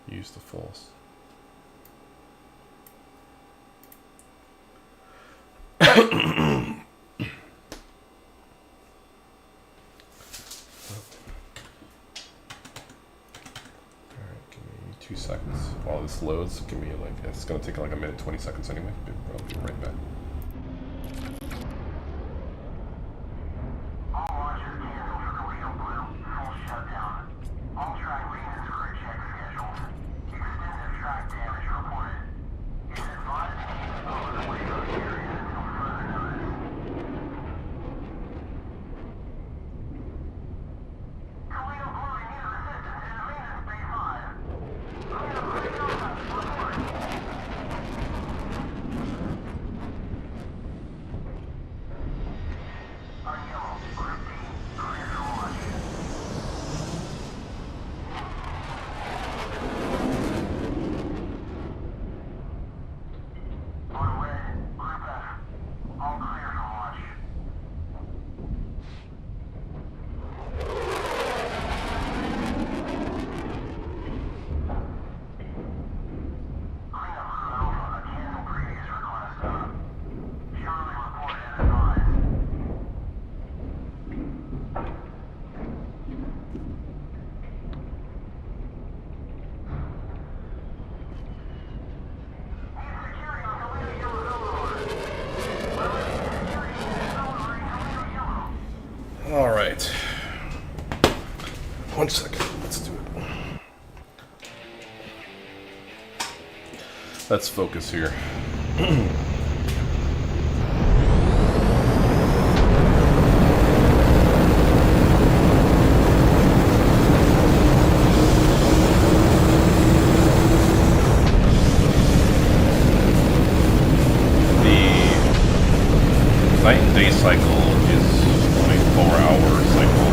Speaker 1: Use the force. Alright, give me 2 seconds while this loads. Give me like, it's gonna take like a minute 20 seconds anyway. I'll be right back.
Speaker 3: All launches canceled for Calido Blue. Full shutdown. All track maintenance crew check scheduled. Extensive track damage reported. It's advised to keep over the way to the area until further notice. Calido Blue, you need assistance in the maintenance bay 5. Calido Blue, report. On yellow, Group D, clear for launch. On red, Group F, all clear for launch. Cleanup Crew Alpha, cancel previous request. Charlie reported and advised. Need security on Calido Yellow Zone Road. We're ready for security in zone over in Calido Yellow.
Speaker 1: All right. 1 second. Let's do it. Let's focus here. day cycle is a 4-hour cycle.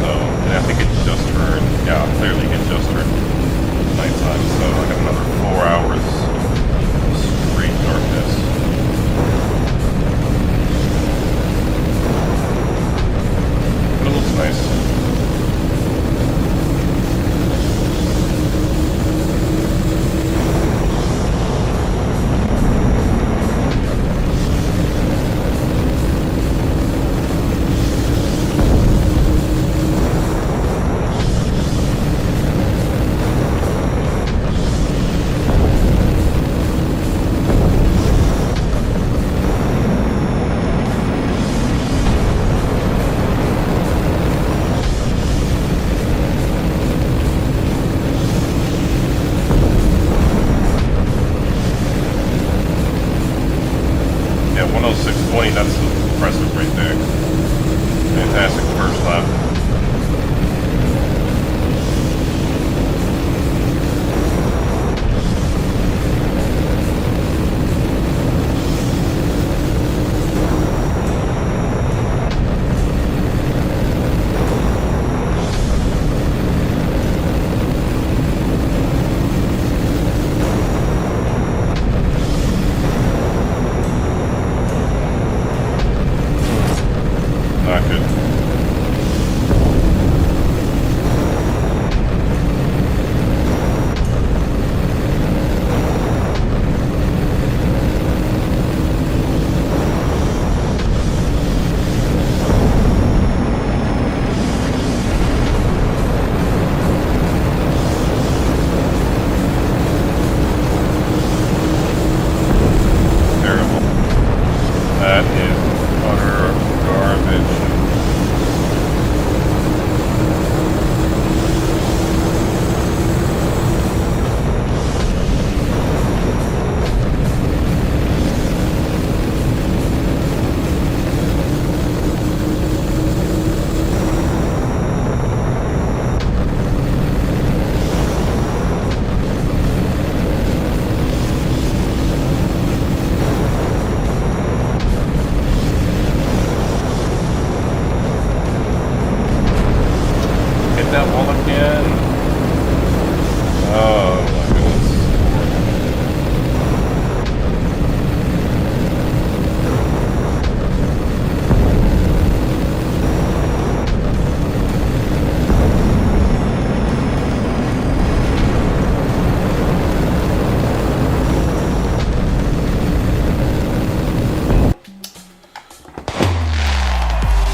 Speaker 1: So, and I think it just turned, yeah, clearly it just turned nighttime. So I got another 4 hours of straight darkness. But it looks nice. Yeah, 106.20, that's impressive right there. Fantastic first lap. Not good. Terrible. That is utter garbage. Hit that wall again. Oh my goodness.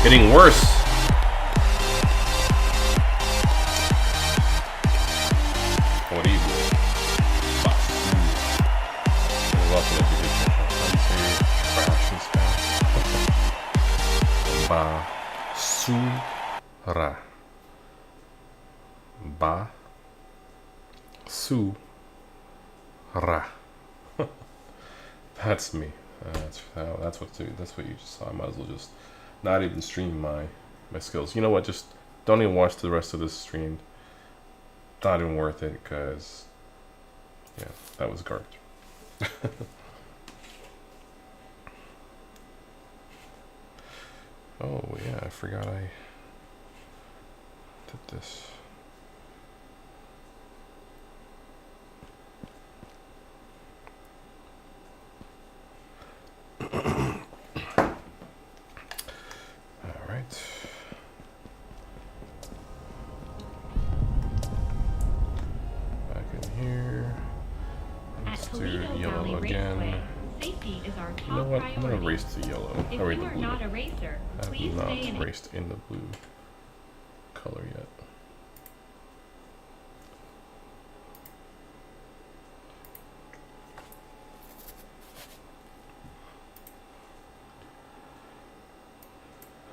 Speaker 1: Getting worse. What evening? Welcome education. Trash and stuff. Basura. Basura. That's me. That's what you just saw. I might as well just not even stream my skills. You know what? Just don't even watch the rest of this stream. Not even worth it, because yeah, that was garbage. Oh yeah, I forgot I did this. All right. Back in here. Let's
Speaker 4: At
Speaker 1: do
Speaker 4: Calido
Speaker 1: yellow
Speaker 4: Valley
Speaker 1: again.
Speaker 4: Raceway, safety is our top
Speaker 1: You know what? I'm gonna
Speaker 4: priority.
Speaker 1: race to yellow.
Speaker 4: If
Speaker 1: Or
Speaker 4: you
Speaker 1: the
Speaker 4: are
Speaker 1: blue.
Speaker 4: not a racer,
Speaker 1: I
Speaker 4: please
Speaker 1: have
Speaker 4: stay in
Speaker 1: not raced in the blue color yet.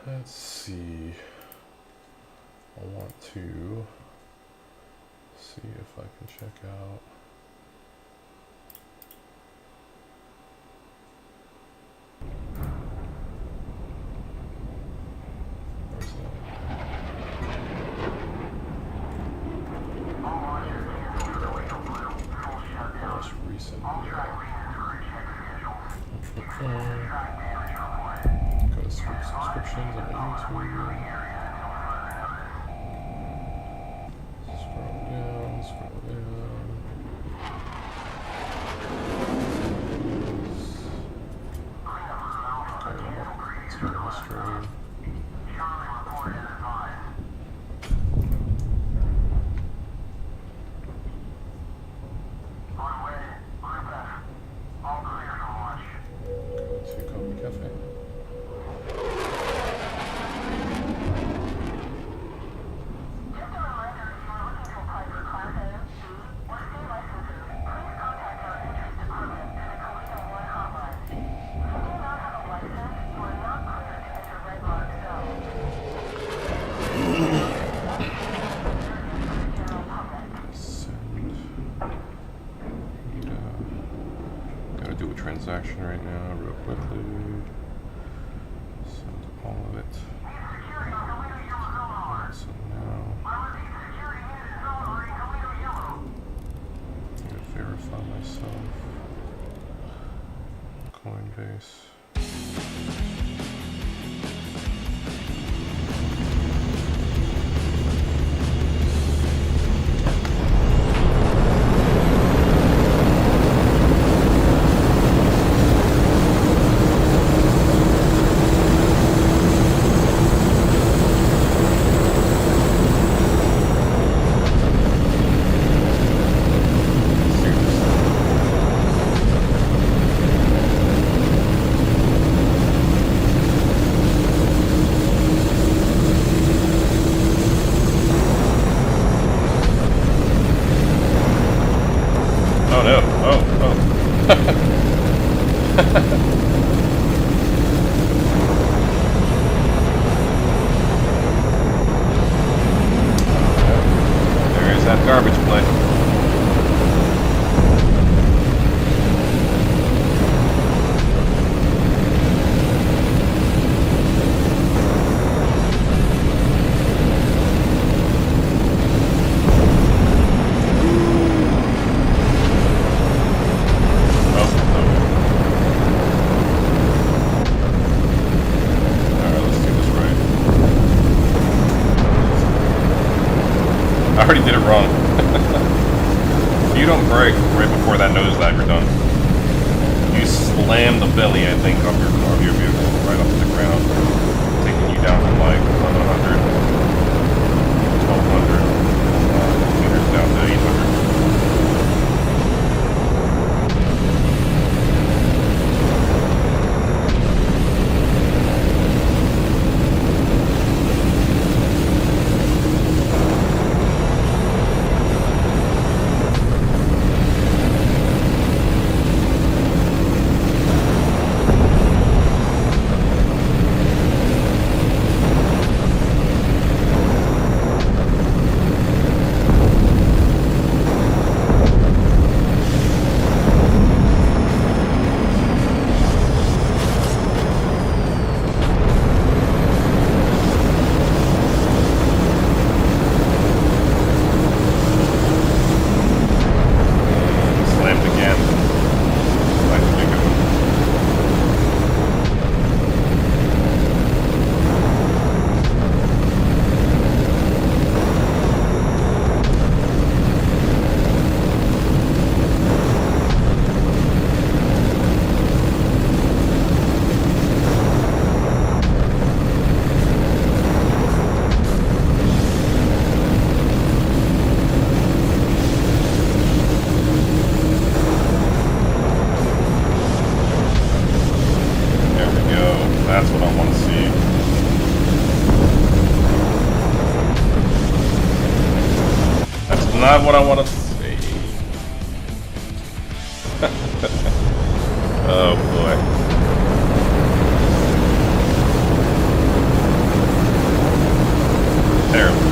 Speaker 1: Let's see. I want to see if I can check out. Where's that? Most recent.
Speaker 3: All track readings for check schedule. Extensive track damage reported.
Speaker 1: subscriptions on YouTube. Scroll down, scroll down. Start history. Cafe.
Speaker 3: Just a reminder, if you are looking to apply for Class A, B, or C licenses, please contact our entries department through the Calido 1 hotline. If you do not have a license, you are not cleared to enter Red Lodge Zone.
Speaker 1: Gotta do a transaction right now, real quickly. Send all of it. So now, I'm gonna verify myself. Coinbase. Garbage play. I already did it wrong. If you don't brake right before that nosedive, you're done. You slam the belly, I think, of your vehicle right up to the ground, taking you down from like 1,100, 1,200 meters down to 800. That's what I want to see. That's not what I want to see. Oh boy. Terrible.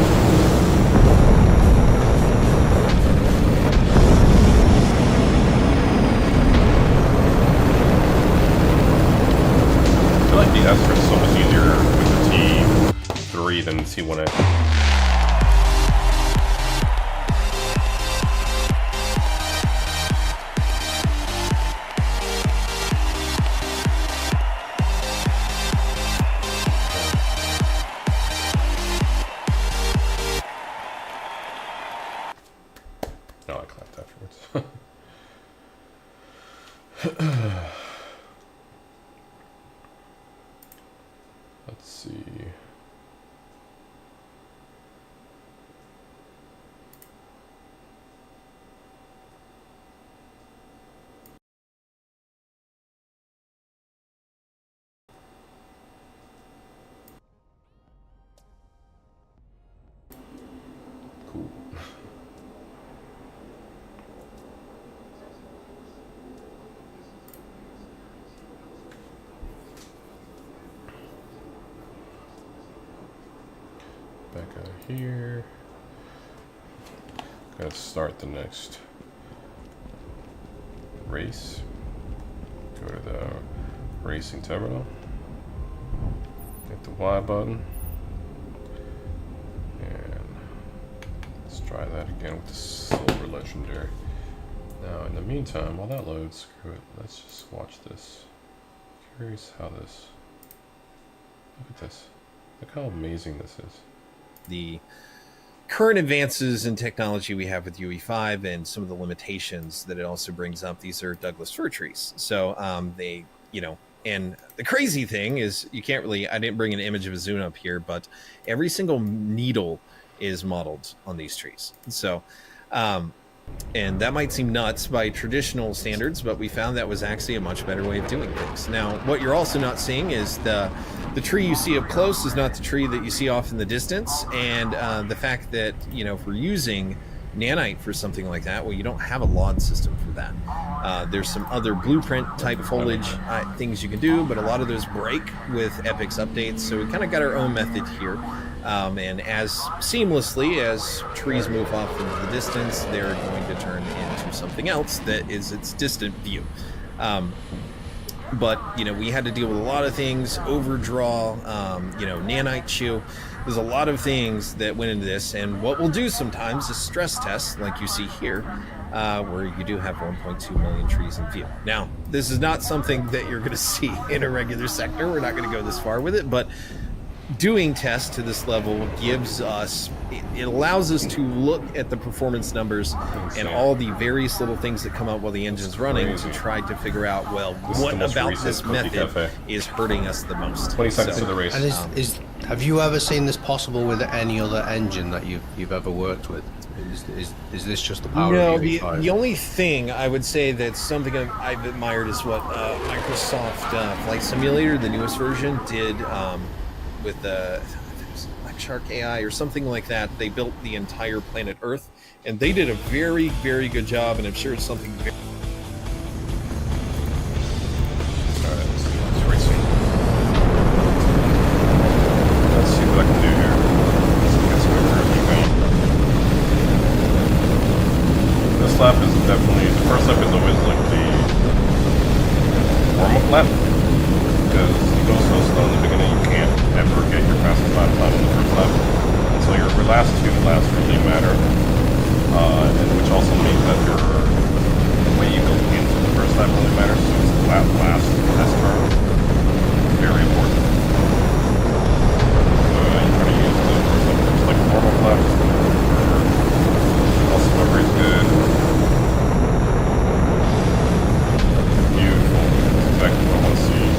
Speaker 1: I feel like the S is so much easier with the T3 than the T1A. left afterwards. Let's see. Cool. Back out of here. Gotta start the next race. Go to the racing terminal. Hit the Y button. And let's try that again with the silver legendary. Now, in the meantime, while that loads, screw it. Let's just watch this. Curious how this. Look at this. Look how amazing this is.
Speaker 5: The current advances in technology we have with UE5 and some of the limitations that it also brings up. These are Douglas fir trees. So they, you know, and the crazy thing is you can't really, I didn't bring an image of a Zune up here, but every single needle is modeled on these trees. So, and that might seem nuts by traditional standards, but we found that was actually a much better way of doing things. Now, what you're also not seeing is the tree you see up close is not the tree that you see off in the distance. And the fact that, you know, if we're using nanite for something like that, well, you don't have a LOD system for that. There's some other blueprint type foliage things you can do, but a lot of those break with Epic's updates. So we kind of got our own method here. And as seamlessly as trees move off into the distance, they're going to turn into something else that is its distant view. But, you know, we had to deal with a lot of things, overdraw, you know, nanite chew. There's a lot of things that went into this. And what we'll do sometimes is stress tests, like you see here, where you do have 1.2 million trees in view. Now, this is not something that you're going to see in a regular sector. We're not going to go this far with it, but doing tests to this level gives us, it allows us to look at the performance numbers and all the various little things that come up while the engine's running to try to figure out, well, what about this method is hurting us the most.
Speaker 1: 20 seconds to the race.
Speaker 6: And have you ever seen this possible with any other engine that you've ever worked with? Is this just the power of UE5?
Speaker 5: The only thing I would say that's something I've admired is what Microsoft Flight Simulator, the newest version, did with the Black Shark AI or something like that. They built the entire planet Earth, and they did a very, very good job, and I'm sure it's something very...
Speaker 1: Alright, let's race it. Let's see what I can do here. Let's get some early going. This lap is definitely, the first lap is always like the warm-up lap, because you go so slow in the beginning you can't ever get your fastest lap time in the first lap. And so your last two laps really matter, and which also means that the way you go into the first lap really matters. So it's the last test turn, very important. So you try to use the first lap just like a normal lap, also whoever is good. Beautiful, that's exactly what I want to see.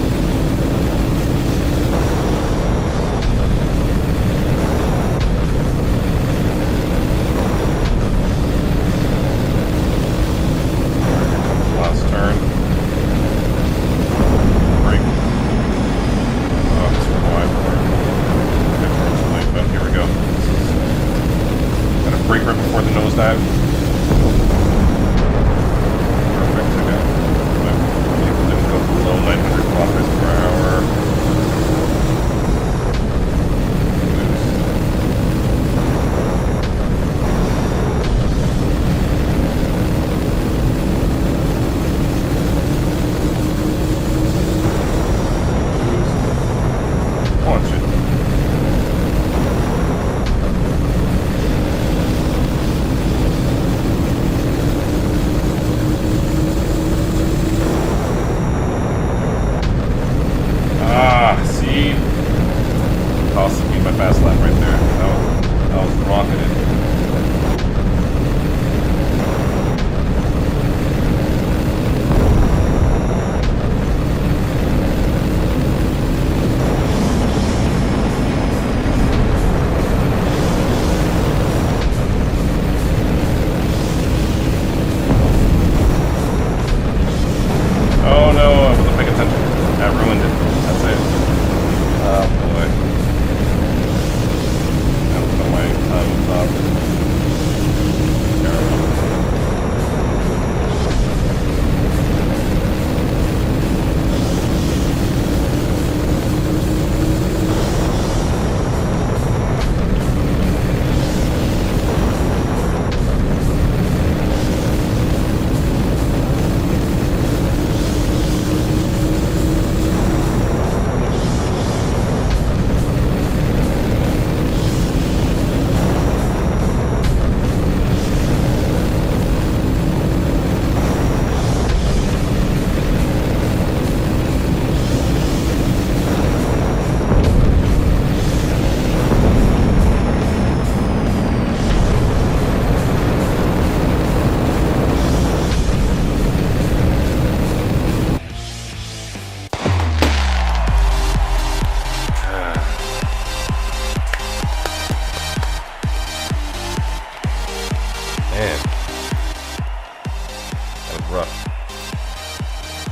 Speaker 1: rough.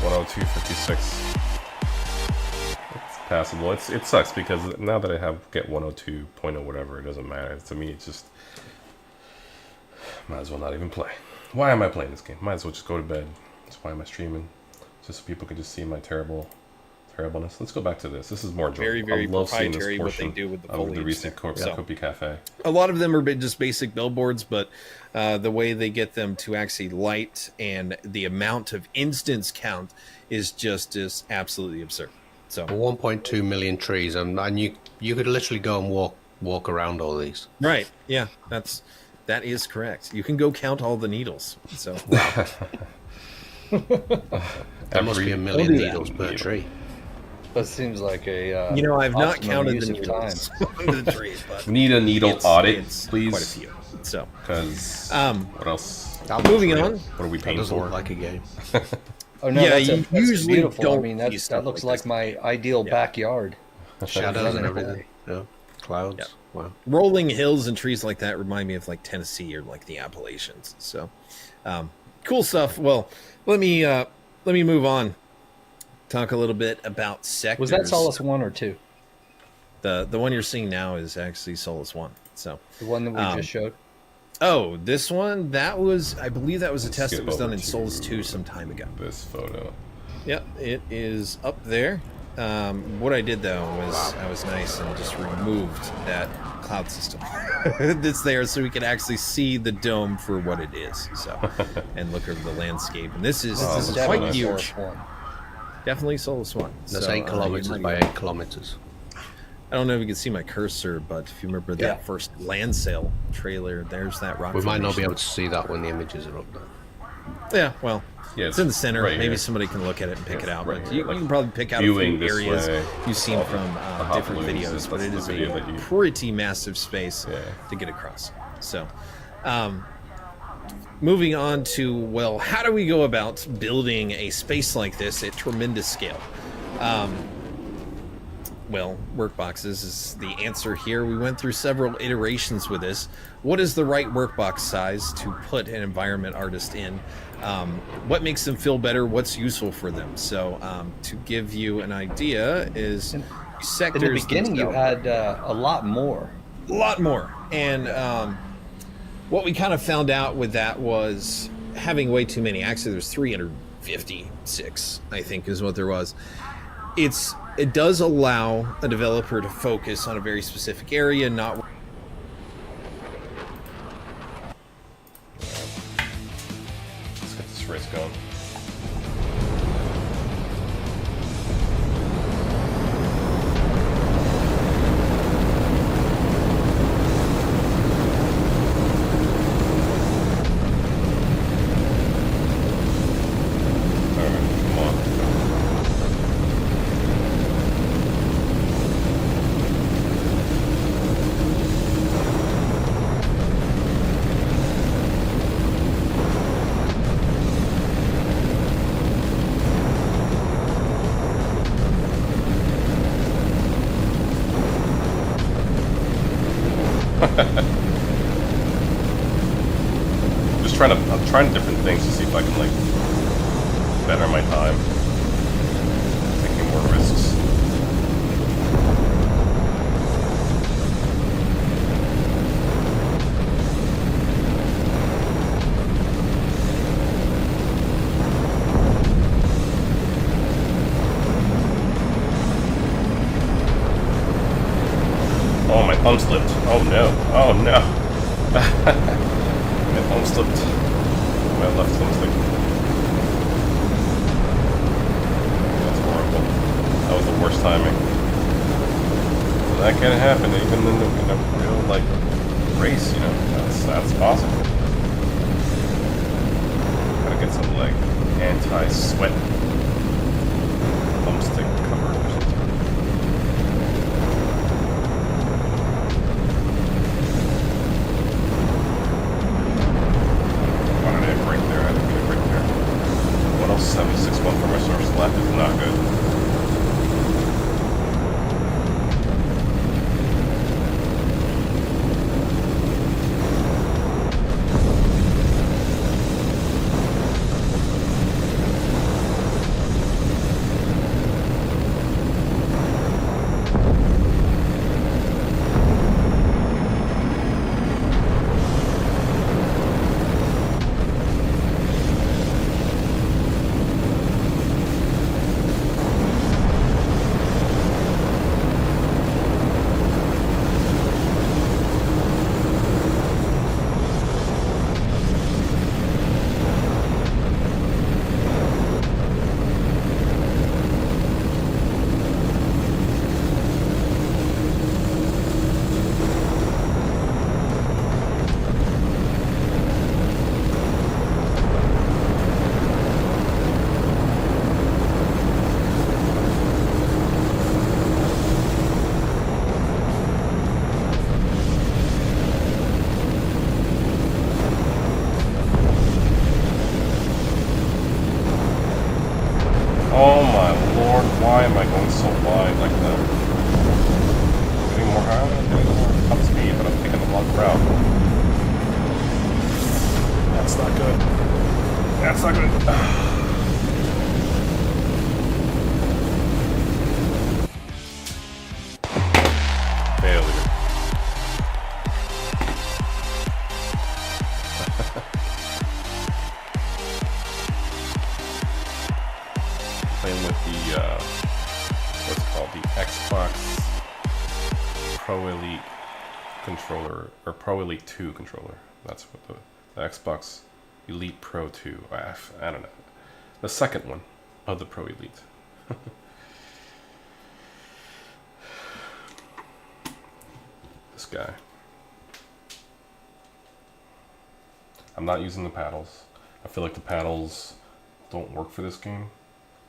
Speaker 1: 102.56. It's passable. It sucks because now that I get 102.0 whatever, it doesn't matter. To me, it's just might as well not even play. Why am I playing this game? Might as well just go to bed. That's why am I streaming? Just so people can just see my terribleness. Let's go back to this. This is more enjoyable.
Speaker 5: Very, very
Speaker 1: I love seeing this
Speaker 5: proprietary what they
Speaker 1: portion
Speaker 5: do with the
Speaker 1: of
Speaker 5: foliage
Speaker 1: the recent
Speaker 5: there.
Speaker 1: Cornucopia Cafe.
Speaker 5: A lot of them are just basic billboards, but the way they get them to actually light and the amount of instance count is just absolutely absurd. So
Speaker 6: 1.2 million trees, and you could literally go and walk around all these.
Speaker 5: right, yeah, that is correct. You can go count all the needles. So
Speaker 6: There must be a million needles per tree.
Speaker 7: That seems like a.
Speaker 5: I've not
Speaker 7: optimum
Speaker 5: counted
Speaker 7: use
Speaker 5: the
Speaker 7: of time.
Speaker 5: needles on the trees, but
Speaker 1: We need a needle audit, please.
Speaker 5: quite a few. So
Speaker 1: Because what else?
Speaker 6: That looks
Speaker 5: moving
Speaker 6: real.
Speaker 5: on.
Speaker 1: What are we
Speaker 6: That
Speaker 1: paying
Speaker 6: doesn't
Speaker 1: for?
Speaker 6: look like a game.
Speaker 7: Oh no,
Speaker 5: Yeah,
Speaker 7: that's,
Speaker 5: you
Speaker 7: that's
Speaker 5: usually
Speaker 7: beautiful. I
Speaker 5: don't
Speaker 7: mean,
Speaker 5: use
Speaker 7: that
Speaker 5: stuff
Speaker 7: looks
Speaker 5: like
Speaker 7: like
Speaker 5: this.
Speaker 7: my ideal backyard.
Speaker 6: Shadows and everything. Yeah. Clouds.
Speaker 5: Yeah.
Speaker 6: Wow.
Speaker 5: Rolling hills and trees like that remind me of like Tennessee or like the Appalachians. So cool stuff. Well, let me move on. Talk a little bit about sectors.
Speaker 7: Was that Solace 1 or 2?
Speaker 5: The one you're seeing now is actually Solus 1. So
Speaker 7: The one that we just showed?
Speaker 5: oh, this one, I believe that was a test that
Speaker 1: Skip
Speaker 5: was done
Speaker 1: over
Speaker 5: in
Speaker 1: to
Speaker 5: Solus 2 some time ago.
Speaker 1: This photo.
Speaker 5: Yep, it is up there. What I did though was I was nice and just removed that cloud system that's there so we can actually see the dome for what it is. So and look over the landscape. And this is quite
Speaker 7: Definitely
Speaker 5: huge.
Speaker 7: Solace 1.
Speaker 5: Definitely Solus 1.
Speaker 6: That's
Speaker 5: So,
Speaker 6: 8 kilometers
Speaker 5: you might
Speaker 6: by
Speaker 5: be-
Speaker 6: 8 kilometers.
Speaker 5: I don't know if you can see my cursor, but if you remember that
Speaker 7: Yeah.
Speaker 5: first land sale trailer, there's that rock.
Speaker 6: We might not be
Speaker 5: formation.
Speaker 6: able to see that when the images are up there.
Speaker 5: Yeah, well,
Speaker 1: Yeah,
Speaker 5: it's in the center.
Speaker 1: right
Speaker 5: Maybe
Speaker 1: here.
Speaker 5: somebody can look at it and pick it out.
Speaker 1: right
Speaker 5: But
Speaker 1: here,
Speaker 5: you
Speaker 1: like
Speaker 5: can probably pick out a few
Speaker 1: viewing this
Speaker 5: areas
Speaker 1: way.
Speaker 5: you've seen
Speaker 1: Oh,
Speaker 5: from
Speaker 1: the hot
Speaker 5: different
Speaker 1: balloons,
Speaker 5: videos, but
Speaker 1: that's
Speaker 5: it
Speaker 1: the
Speaker 5: is
Speaker 1: video
Speaker 5: a
Speaker 1: that you-
Speaker 5: pretty massive space
Speaker 1: Yeah.
Speaker 5: to get across. So, moving on to, well, how do we go about building a space like this at tremendous scale? Well, workboxes is the answer here. We went through several iterations with this. What is the right workbox size to put an environment artist in? What makes them feel better? What's useful for them? So to give you an idea is sectors.
Speaker 7: In the beginning, you
Speaker 5: themselves-
Speaker 7: had a lot more.
Speaker 5: a lot more. And what we kind of found out with that was having way too many. Actually, there's 356, I think, is what there was. It does allow a developer to focus on a very specific area, not.
Speaker 1: Let's get this race going. Alright, come on. I'm trying different things to see if I can like better my time. Taking more risks. Oh, my thumb slipped. Oh no. Oh no. My thumb slipped. My left thumb slipped. That's horrible. That was the worst timing. That can happen even in a real like race, you know. That's possible. Gotta get some like anti-sweat thumbstick cover or something. Why did I break there? I didn't mean to break there. 107.61 for my source left is not good. Oh my lord, why am I going so wide like that? Getting more high, getting more top speed, but I'm taking the long route. That's not good. That's not good. Failure. Playing with the what's it called, the Xbox Pro Elite controller, or Pro Elite 2 controller. That's what the Xbox Elite Pro 2. I don't know. The second one of the Pro Elite. This guy. I'm not using the paddles. I feel like the paddles don't work for this game.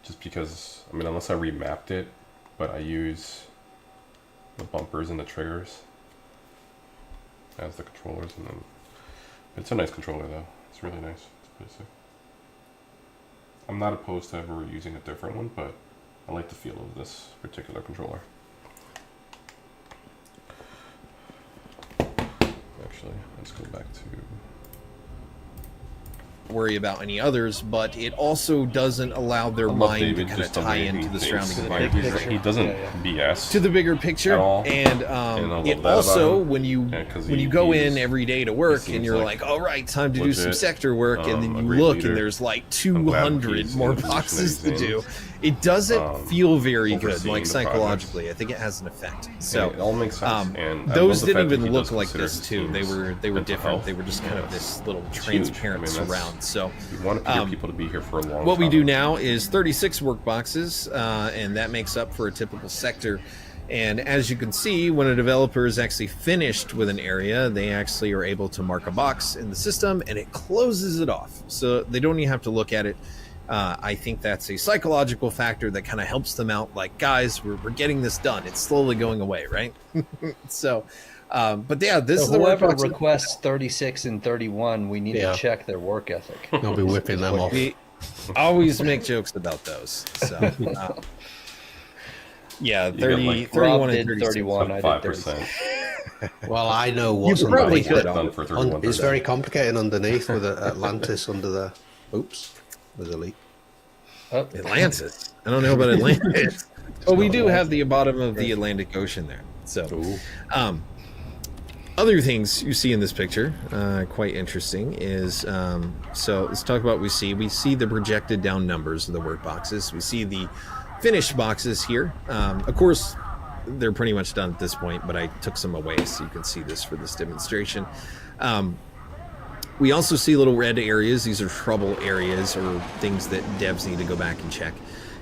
Speaker 1: Just because, I mean, unless I remapped it, but I use the bumpers and the triggers as the controllers, and then it's a nice controller though. It's really nice. It's pretty sick. I'm not opposed to ever using a different one, but I like the feel of this particular controller. Actually, let's go back to
Speaker 5: worry about any others, but it also doesn't allow their mind to kind of tie into the surrounding environment.
Speaker 1: He doesn't BS
Speaker 5: to the bigger picture,
Speaker 1: at all.
Speaker 5: and it also when you go in every day to work and you're like, all right, time to do some sector work, and then you look and there's like 200 more boxes to do. It doesn't feel very good, like psychologically. I think it has an effect. So
Speaker 1: it all makes sense. And
Speaker 5: those didn't even look like this too. They were different. They were just kind of this little transparent surround. So
Speaker 1: we want people to be here for a long time.
Speaker 5: What we do now is 36 work boxes, and that makes up for a typical sector. And as you can see, when a developer is actually finished with an area, they actually are able to mark a box in the system, and it closes it off. So they don't even have to look at it. I think that's a psychological factor that kind of helps them out. Like, guys, we're getting this done. It's slowly going away, right? So, but yeah, this is the
Speaker 7: whoever
Speaker 5: work box.
Speaker 7: requests 36 and 31, we need to check their work ethic.
Speaker 6: I'll be whipping them off.
Speaker 5: We always make jokes about those. So, yeah, 30,
Speaker 1: like,
Speaker 5: 31
Speaker 7: Rob
Speaker 5: and
Speaker 7: did
Speaker 5: 36.
Speaker 7: 31, I did
Speaker 1: 5%.
Speaker 7: 36.
Speaker 6: Well, I know what's
Speaker 5: You probably
Speaker 6: underneath.
Speaker 5: could.
Speaker 1: Done for 31%.
Speaker 6: It's very complicated underneath with Atlantis under the. Oops, there's a leak.
Speaker 7: Oh,
Speaker 5: Atlantis. I don't know about Atlantis. But we do have the bottom of the Atlantic Ocean there. So, other things you see in this picture, quite interesting, is so let's talk about what we see. We see the projected down numbers of the work boxes. We see the finished boxes here. Of course, they're pretty much done at this point, but I took some away so you can see this for this demonstration. We also see little red areas. These are trouble areas or things that devs need to go back and check.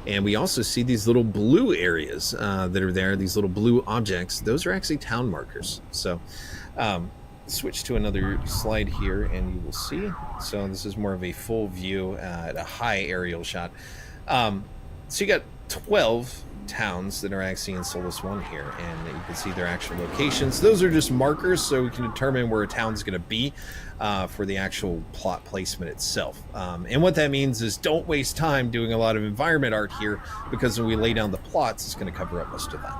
Speaker 5: And we also see these little blue areas that are there, these little blue objects. Those are actually town markers. So switch to another slide here and you will see. So this is more of a full view at a high aerial shot. So you got 12 towns that are actually in Solus 1 here, and you can see their actual locations. Those are just markers so we can determine where a town's going to be for the actual plot placement itself. And what that means is don't waste time doing a lot of environment art here, because when we lay down the plots, it's going to cover up most of that.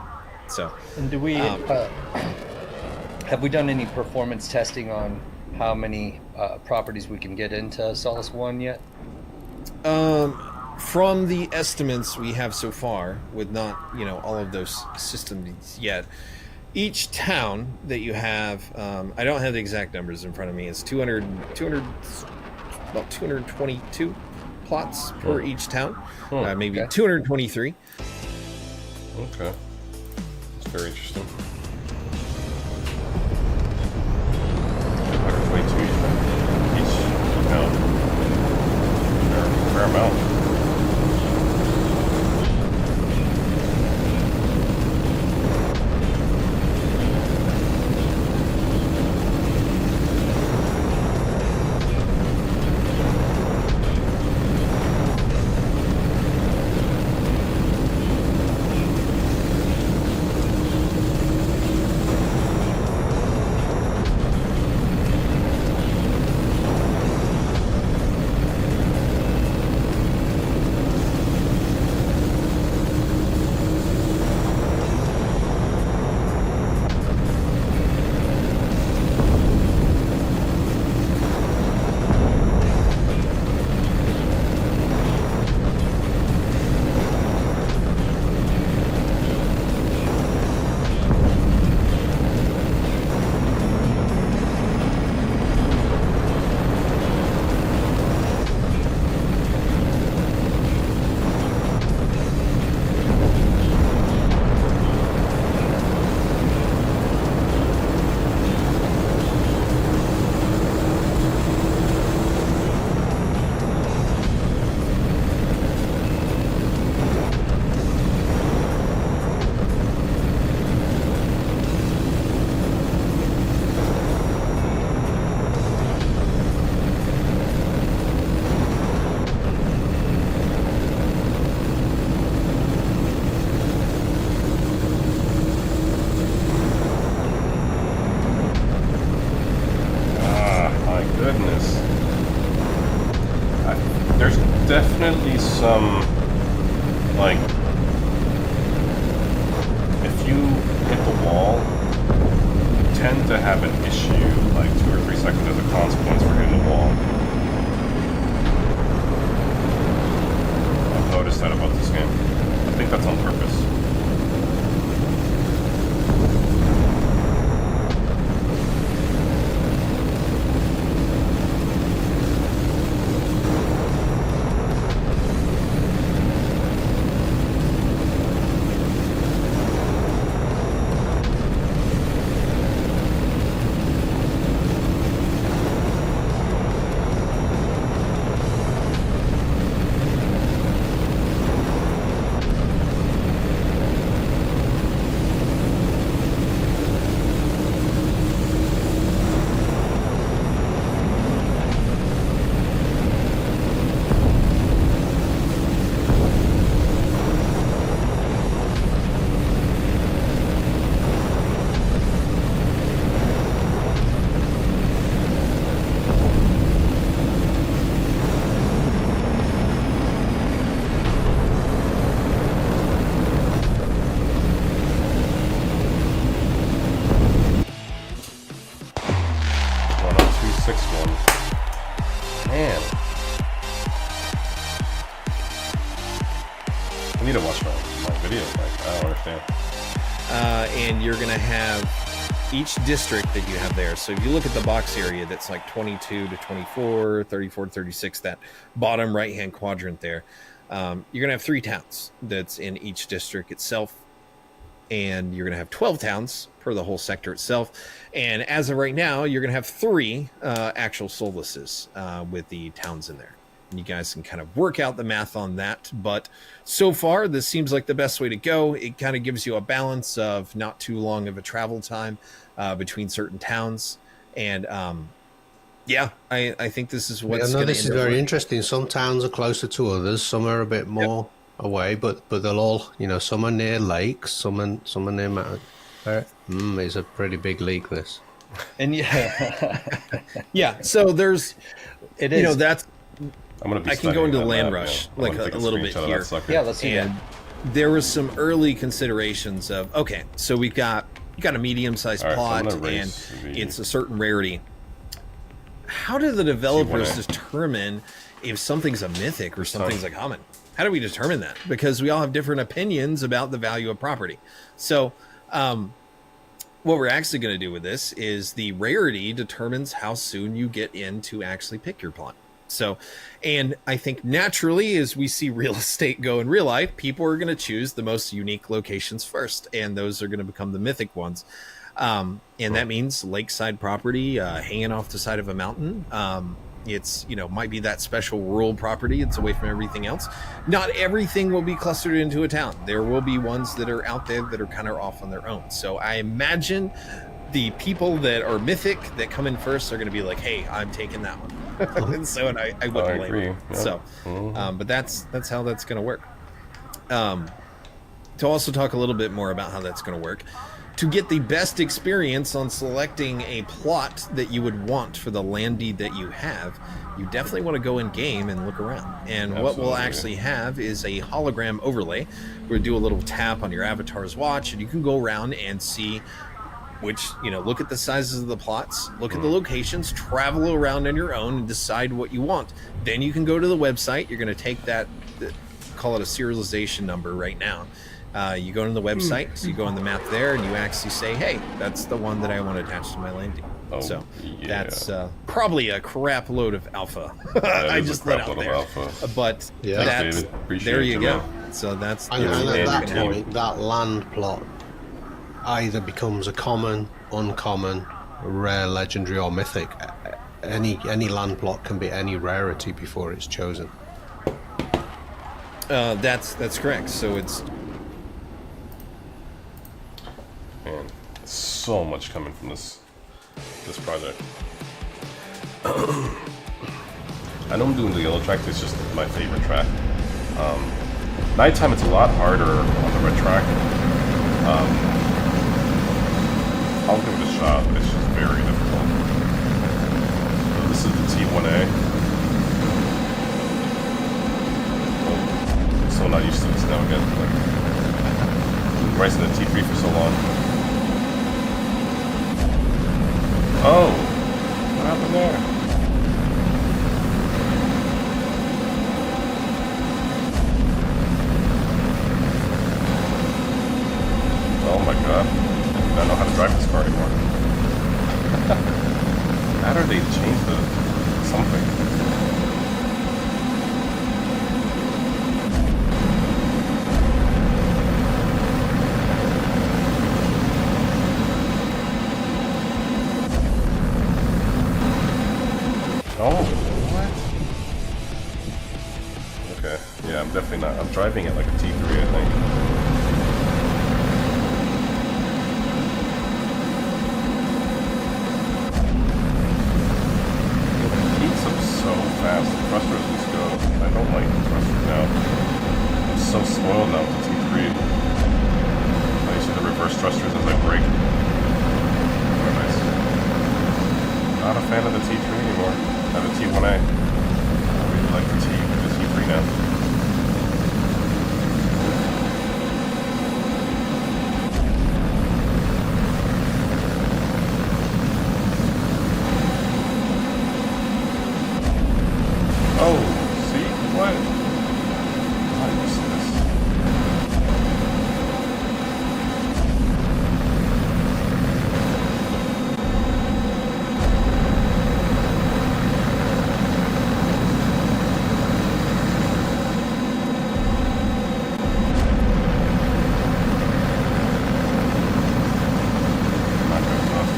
Speaker 5: So,
Speaker 7: and do we have we done any performance testing on how many properties we can get into Solus 1 yet?
Speaker 5: From the estimates we have so far, with not, all of those systems yet, each town that you have, I don't have the exact numbers in front of me, it's 200 about 222 plots per each town, maybe 223.
Speaker 1: Okay. That's very interesting. 122 each town. Fair amount. There's definitely some, like, if you hit the wall, you tend to have an issue like 2 or 3 seconds as a consequence for hitting the wall. I've noticed that about this game. I think that's on purpose. Man. I need to watch my video. Like, I don't understand.
Speaker 5: And you're going to have each district that you have there. So if you look at the box area, that's like 22 to 24, 34 to 36, that bottom right-hand quadrant there. You're going to have 3 towns that's in each district itself. And you're going to have 12 towns per the whole sector itself. And as of right now, you're going to have 3 actual solaces with the towns in there. And you guys can kind of work out the math on that. But so far, this seems like the best way to go. It kind of gives you a balance of not too long of a travel time between certain towns. And yeah, I think this is what's going to
Speaker 6: this is very interesting. Some towns are closer to others. Some are a bit more away, but they'll all, some are near lakes, some are near mountains. It's a pretty big leak, this.
Speaker 7: And
Speaker 5: yeah, so there's,
Speaker 7: it is.
Speaker 5: that's,
Speaker 1: I'm gonna be
Speaker 5: I can go into the land
Speaker 1: map,
Speaker 5: rush
Speaker 1: yeah.
Speaker 5: like a little bit here.
Speaker 7: Yeah, let's see
Speaker 5: and
Speaker 7: that.
Speaker 5: There was some early considerations of, okay, so we got a medium-sized
Speaker 1: All right,
Speaker 5: plot,
Speaker 1: so I'm gonna
Speaker 5: and
Speaker 1: race
Speaker 5: it's a certain rarity. How do the developers
Speaker 1: C1A.
Speaker 5: determine if something's a mythic or something's a common? How do we determine that? Because we all have different opinions about the value of property. So what we're actually going to do with this is the rarity determines how soon you get in to actually pick your plot. So, and I think naturally, as we see real estate go in real life, people are going to choose the most unique locations first, and those are going to become the mythic ones. And that means lakeside property, hanging off the side of a mountain. It's, might be that special rural property. It's away from everything else. Not everything will be clustered into a town. There will be ones that are out there that are kind of off on their own. So I imagine the people that are mythic that come in first are going to be like, hey, I'm taking that one. And so, and I wouldn't blame
Speaker 1: agree.
Speaker 5: them.
Speaker 1: Yeah.
Speaker 5: So, but that's how that's going to work. To also talk a little bit more about how that's going to work, to get the best experience on selecting a plot that you would want for the land deed that you have, you definitely want to go in game and look around. And what we'll actually have is a hologram overlay. We'll do a little tap on your avatar's watch, and you can go around and see which, look at the sizes of the plots, look at the locations, travel around on your own and decide what you want. Then you can go to the website. You're going to take that, call it a serialization number right now. You go to the website, so you go on the map there, and you actually say, hey, that's the one that I want to attach to my land deed. So that's probably a crap load of alpha. I just let out there. But that's, there you go. So that's
Speaker 6: and at that point, that land plot either becomes a common, uncommon, rare, legendary, or mythic. Any land plot can be any rarity before it's chosen.
Speaker 5: That's correct. So it's,
Speaker 1: man, so much coming from this project. I know I'm doing the yellow track. It's just my favorite track. Nighttime, it's a lot harder on the red track. I'll give it a shot. It's just very difficult. So this is the T1A. now again. Been racing the T3 for so long. Oh! What happened there? Oh my god. I don't know how to drive this car anymore. How do they change the something? Oh, what? Okay, yeah, I'm definitely not. I'm driving it like a T3, I think. Fast. The thrusters just go. I don't like the thrusters now. I'm so spoiled now with the T3. I see the reverse thrusters as I brake. Very nice. Not a fan of the T3 anymore. I have a T1A. I really like the T3 now. Oh, see? What? I missed this. Not good enough.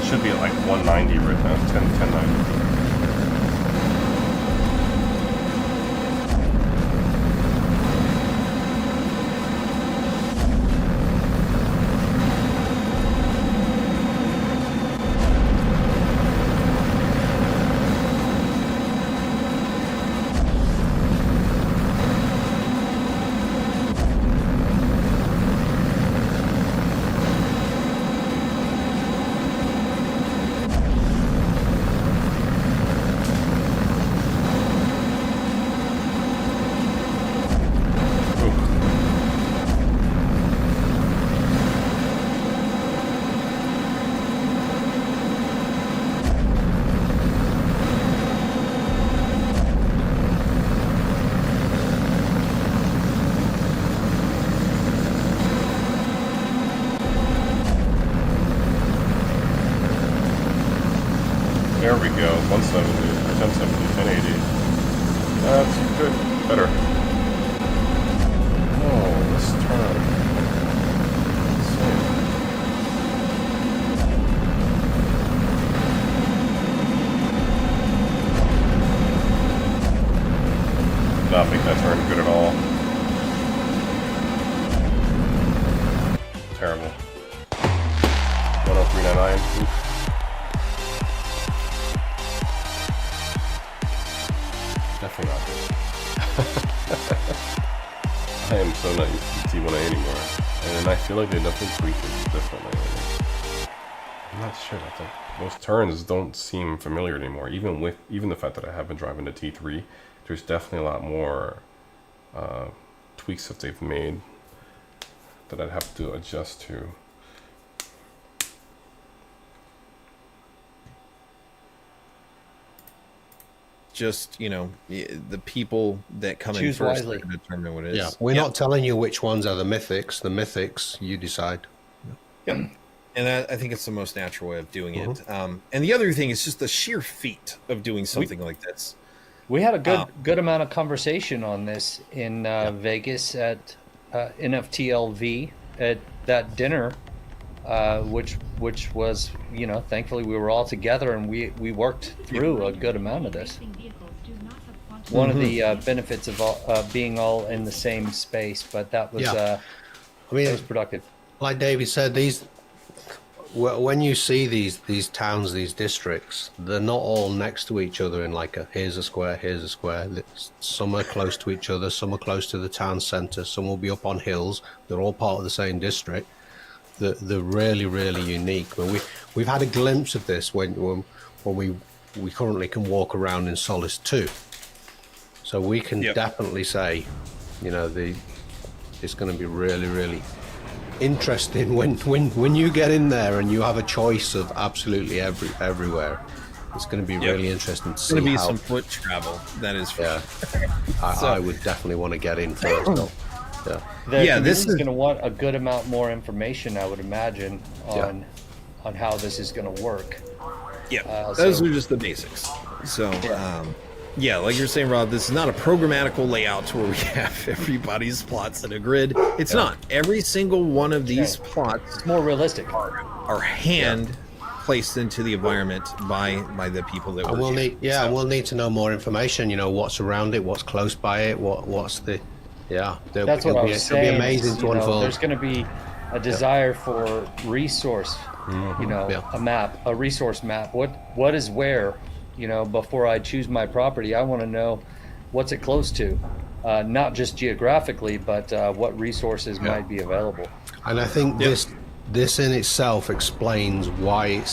Speaker 1: Should be at like 190 right now. 1090. There we go, 170, 1070, 1080. That's good, better. Oh, this turn. Did not make that turn good at all. Terrible. 103.99. Oof. Definitely not good. I am so not used to T1A anymore. And I feel like they definitely tweaked it differently. I'm not sure about that. Those turns don't seem familiar anymore. Even the fact that I have been driving the T3, there's definitely a lot more tweaks that they've made that I'd have to adjust to.
Speaker 5: Just, you know, the people that come in
Speaker 7: Choose
Speaker 5: first
Speaker 7: wisely.
Speaker 5: to determine what it is.
Speaker 6: Yeah, we're not telling you which ones are the mythics. The mythics, you decide.
Speaker 5: And I think it's the most natural way of doing it. And the other thing is just the sheer feat of doing something like this.
Speaker 7: We had a good amount of conversation on this in Vegas at NFTLV at that dinner, which was, you know, thankfully we were all together and we worked through a good amount of this. One of the benefits of being all in the same space, but that was
Speaker 6: I mean,
Speaker 7: that was productive.
Speaker 6: like David said, when you see these towns, these districts, they're not all next to each other in like here's a square. Some are close to each other, some are close to the town centre, some will be up on hills. They're all part of the same district. They're really, really unique. But we've had a glimpse of this when we currently can walk around in Solace 2. So we can definitely say, you know, it's going to be really, really interesting when you get in there and you have a choice of absolutely everywhere. It's going to be really interesting to see.
Speaker 5: It's going to be some foot travel. That is for sure.
Speaker 6: I would definitely want to get in first. Though.
Speaker 7: This is going to want a good amount more information, I would imagine, on how this is going to work.
Speaker 5: Yeah, those are just the basics. So, like you're saying, Rob, this is not a programmatical layout where we have everybody's plots in a grid. It's not. Every single one of these plots
Speaker 7: is more realistic.
Speaker 5: Are hand placed into the environment by the people that
Speaker 6: we'll need. Yeah, so we'll need to know more information. You know, what's around it, what's close by it, what's the. Yeah,
Speaker 7: that's what I was saying.
Speaker 6: It'll be amazing to unfold.
Speaker 7: There's going to be a desire for resource. A map, a resource map. What is where? You know, before I choose my property, I want to know what's it close to, not just geographically, but what resources might be available.
Speaker 6: And I think this in itself explains why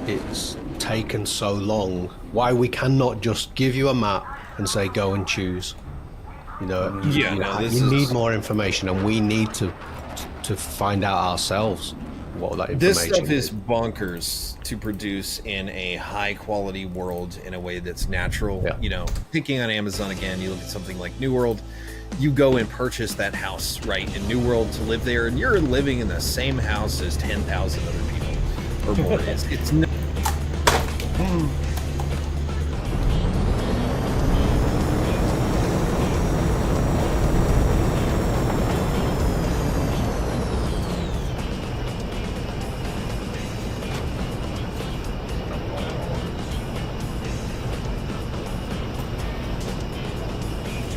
Speaker 6: it's taken so long. Why we cannot just give you a map and say go and choose. You know, you need more information, and we need to find out ourselves what that information
Speaker 5: This stuff is bonkers to produce in a high quality world in a way that's natural. You know, picking on Amazon again, you look at something like New World, you go and purchase that house, right, in New World to live there, and you're living in the same house as 10,000 other people or more. It's no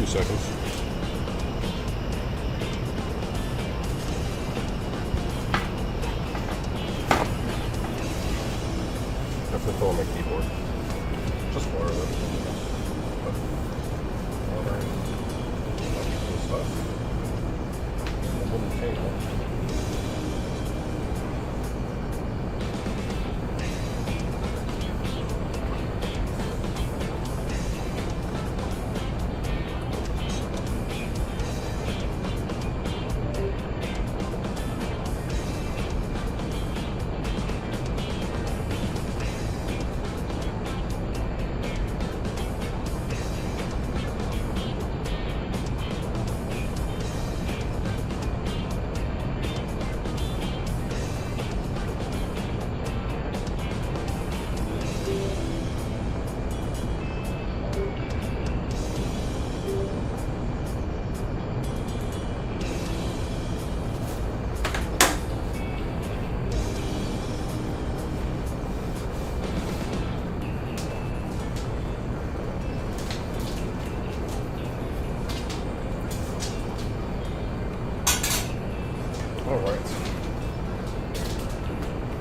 Speaker 1: seconds. I have to throw on my keyboard. Just more of it. Alright. Cool stuff. That wouldn't change much.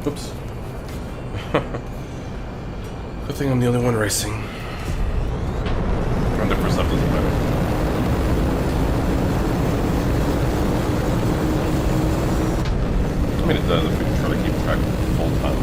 Speaker 1: Oops. Good thing I'm the only one racing. Trying to first up doesn't matter. I mean, it does if we try to keep track full time.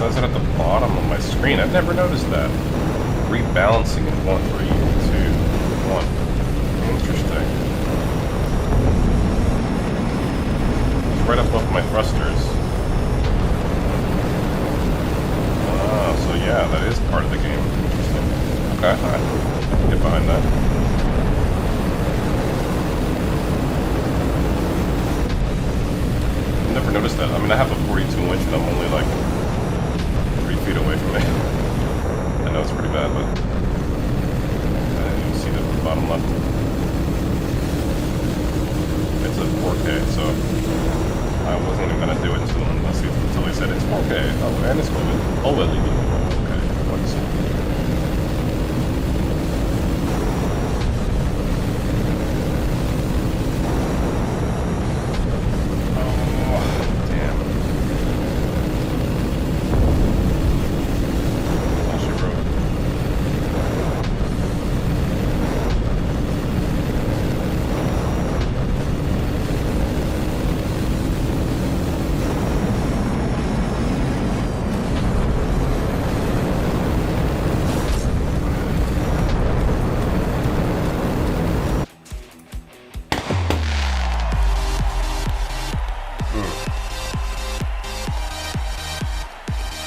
Speaker 1: says it at the bottom of my screen. I've never noticed that. Rebalancing in 1, 3, 2, 1. Interesting. It's right above my thrusters. Ah, so yeah, that is part of the game. Interesting. Okay, I can get behind that. I've never noticed that. I mean, I have a 42-inch and I'm only like 3 feet away from it. I know it's pretty bad, but I didn't even see the bottom left. It's a 4K, so I wasn't even gonna do it until they said it's 4K. Oh, and it's OLED. Okay, what's it?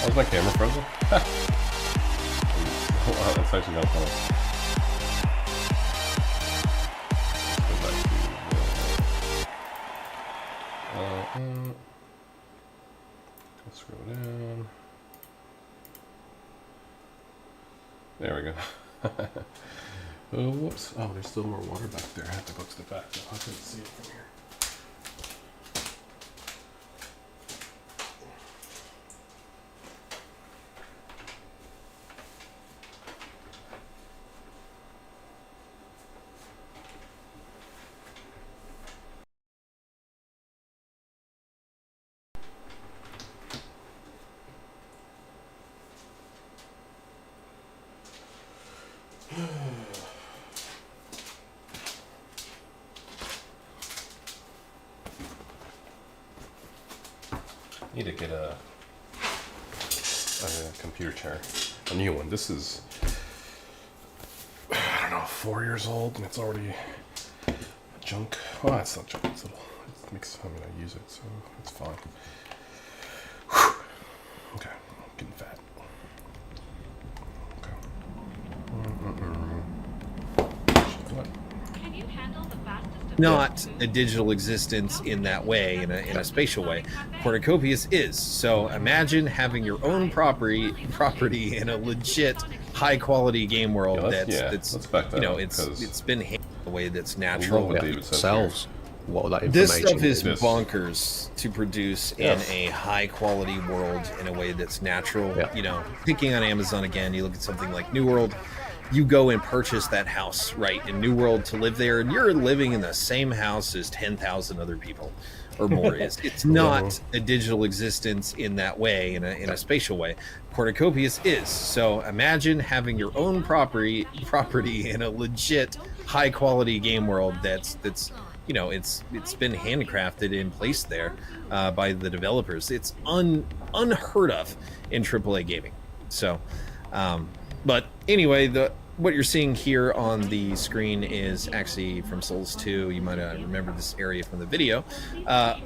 Speaker 1: Was my camera frozen? Wow, that's actually not funny. Let's go back to let's scroll down. There we go. Oh, whoops. Oh, there's still more water back there. I have to go to the back. I couldn't see it from here. Need to get a computer chair, a new one. This is, I don't know, 4 years old, and it's already junk. Well, it's not junk. It's little. It makes. I mean, I use it, so it's fine. Whew. Okay, I'm getting fat. Okay. What?
Speaker 4: Can you handle the fastest of
Speaker 5: Not a digital existence in that way, in a spatial way. Cornucopias is. So imagine having your own property in a legit high quality game world that's
Speaker 1: back
Speaker 5: you know,
Speaker 1: up,
Speaker 5: it's been handled in a way that's
Speaker 1: I love
Speaker 5: natural.
Speaker 1: what David says
Speaker 6: Selves. What that
Speaker 5: This
Speaker 6: information
Speaker 5: stuff is
Speaker 1: This.
Speaker 5: bonkers to produce
Speaker 1: Yes.
Speaker 5: in a high quality world in a way that's natural.
Speaker 6: Yeah.
Speaker 5: You know, picking on Amazon again, you look at something like New World, you go and purchase that house, right, in New World to live there, and you're living in the same house as 10,000 other people or more. It's not a digital existence in that way, in a spatial way. Cornucopias is. So imagine having your own property in a legit high quality game world that's you know, it's been handcrafted and placed there by the developers. It's unheard of in AAA gaming. So, but anyway, what you're seeing here on the screen is actually from Souls 2. You might remember this area from the video.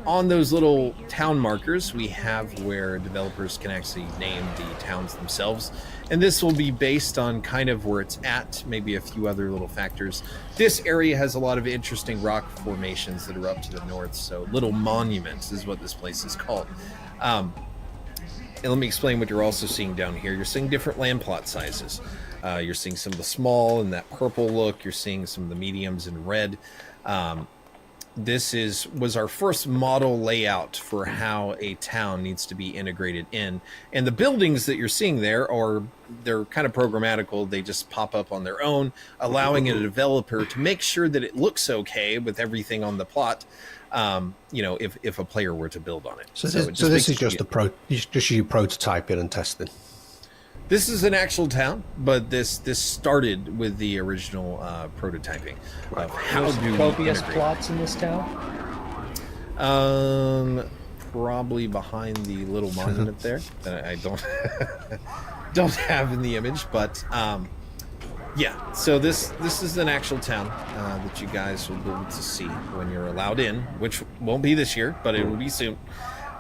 Speaker 5: On those little town markers, we have where developers can actually name the towns themselves. And this will be based on kind of where it's at, maybe a few other little factors. This area has a lot of interesting rock formations that are up to the north, so little monuments is what this place is called. And let me explain what you're also seeing down here. You're seeing different land plot sizes. You're seeing some of the small and that purple look. You're seeing some of the mediums in red. This was our first model layout for how a town needs to be integrated in. And the buildings that you're seeing there they're kind of programmatical. They just pop up on their own, allowing a developer to make sure that it looks okay with everything on the plot. You know, if a player were to build on it.
Speaker 6: So this is just just you prototyping and testing.
Speaker 5: This is an actual town, but this started with the original prototyping of how
Speaker 7: There's
Speaker 5: do we
Speaker 7: copious
Speaker 5: integrate.
Speaker 7: plots in this town.
Speaker 5: probably behind the little monument there that I don't don't have in the image, but yeah. So this is an actual town that you guys will be able to see when you're allowed in, which won't be this year, but it will be soon.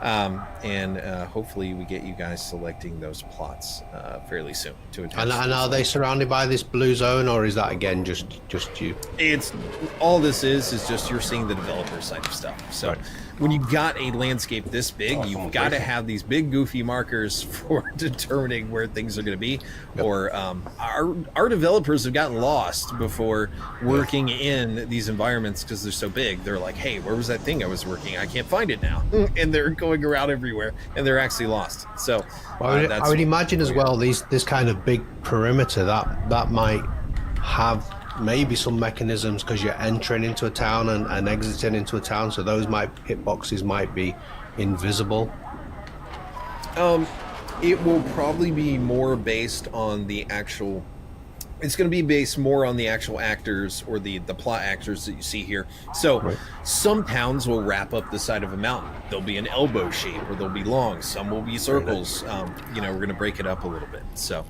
Speaker 5: And hopefully we get you guys selecting those plots fairly soon to attach.
Speaker 6: And are they surrounded by this blue zone, or is that again just you?
Speaker 5: It's all this is just you're seeing the developer side of stuff. So when you got a landscape this big, you've got to have these big goofy markers for determining where things are going to be. Yep. Or our developers have gotten lost before working in these environments because they're so big. They're like, hey, where was that thing I was working? I can't find it now. And they're going around everywhere and they're actually lost. So
Speaker 6: I would imagine as well this kind of big perimeter that might have maybe some mechanisms because you're entering into a town and exiting into a town, so those hitboxes might be invisible.
Speaker 5: It will probably be more based on the actual. It's going to be based more on the actual actors or the plot actors that you see here. So some towns will wrap up the side of a mountain. There'll be an elbow shape or they'll be long. Some will be circles. We're going to break it up a little bit. So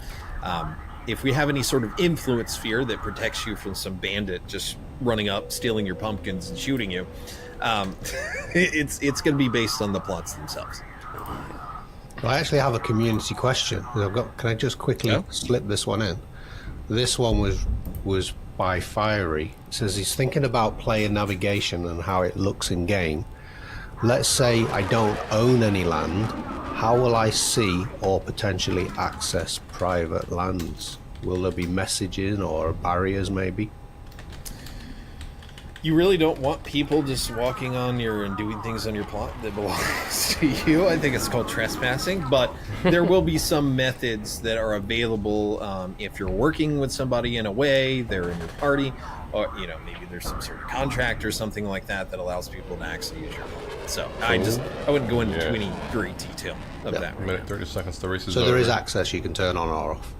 Speaker 5: if we have any sort of influence sphere that protects you from some bandit just running up, stealing your pumpkins and shooting you, it's going to be based on the plots themselves.
Speaker 6: I actually have a community question. Can I just quickly slip this one in? This one was by Fiery. It says he's thinking about player navigation and how it looks in game. Let's say I don't own any land. How will I see or potentially access private lands? Will there be messaging or barriers maybe?
Speaker 5: You really don't want people just walking on your and doing things on your plot that belongs to you. I think it's called trespassing, but there will be some methods that are available if you're working with somebody in a way, they're in your party, or maybe there's some sort of contract or something like that that allows people to actually use your plot. So I wouldn't go into any great detail of that.
Speaker 1: A minute, 30 seconds, the race is
Speaker 6: So
Speaker 1: over.
Speaker 6: there is access you can turn on or off?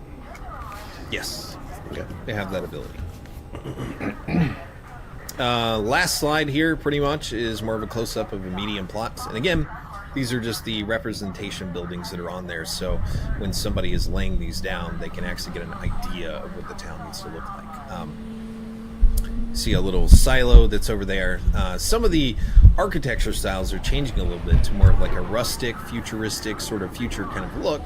Speaker 5: Yes.
Speaker 6: Okay.
Speaker 5: They have that ability. Last slide here pretty much is more of a close-up of a medium plot. And again, these are just the representation buildings that are on there. So when somebody is laying these down, they can actually get an idea of what the town needs to look like. See a little silo that's over there. Some of the architecture styles are changing a little bit to more of like a rustic, futuristic, sort of future kind of look.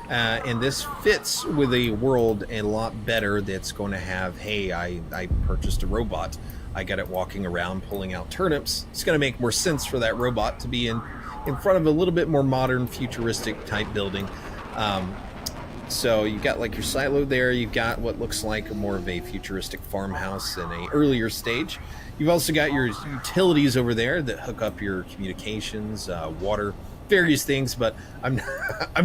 Speaker 5: And this fits with a world a lot better that's going to have, hey, I purchased a robot. I got it walking around pulling out turnips. It's going to make more sense for that robot to be in front of a little bit more modern, futuristic type building. So you've got like your silo there. You've got what looks like more of a futuristic farmhouse in an earlier stage. You've also got your utilities over there that hook up your communications, water, various things, but I'm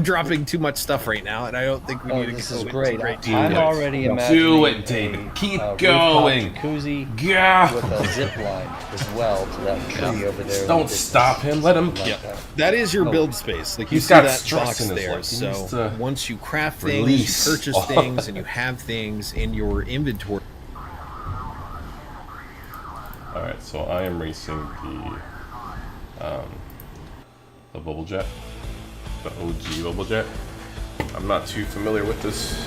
Speaker 5: dropping too much stuff right now, and I don't think we need to.
Speaker 7: This
Speaker 5: go
Speaker 7: is
Speaker 5: into
Speaker 7: great.
Speaker 5: great
Speaker 7: I'm already imagining
Speaker 1: Do it, David. Keep going.
Speaker 7: Jacuzzi
Speaker 1: Yeah.
Speaker 7: with a zip line as well to that tree over there.
Speaker 1: Don't stop him. Let him.
Speaker 7: Like
Speaker 5: That is your build space. Like you
Speaker 1: He's
Speaker 5: see
Speaker 1: got
Speaker 5: that
Speaker 1: stress
Speaker 5: box
Speaker 1: in his
Speaker 5: there.
Speaker 1: life. He needs
Speaker 5: So
Speaker 1: to
Speaker 5: once you craft
Speaker 1: release.
Speaker 5: things, you purchase things, and you have things in your inventory.
Speaker 1: All right, so I am racing the bubble jet, the OG bubble jet. I'm not too familiar with this,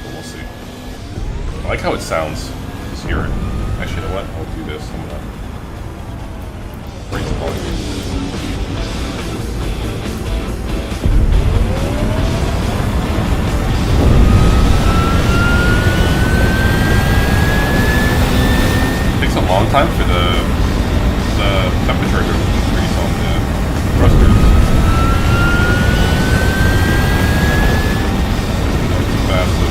Speaker 1: but we'll see. I like how it sounds. Just hear it. Actually, you know what? I'll do this. I'm gonna raise the volume. Takes a long time for the temperature to increase on the thrusters. Not too fast, so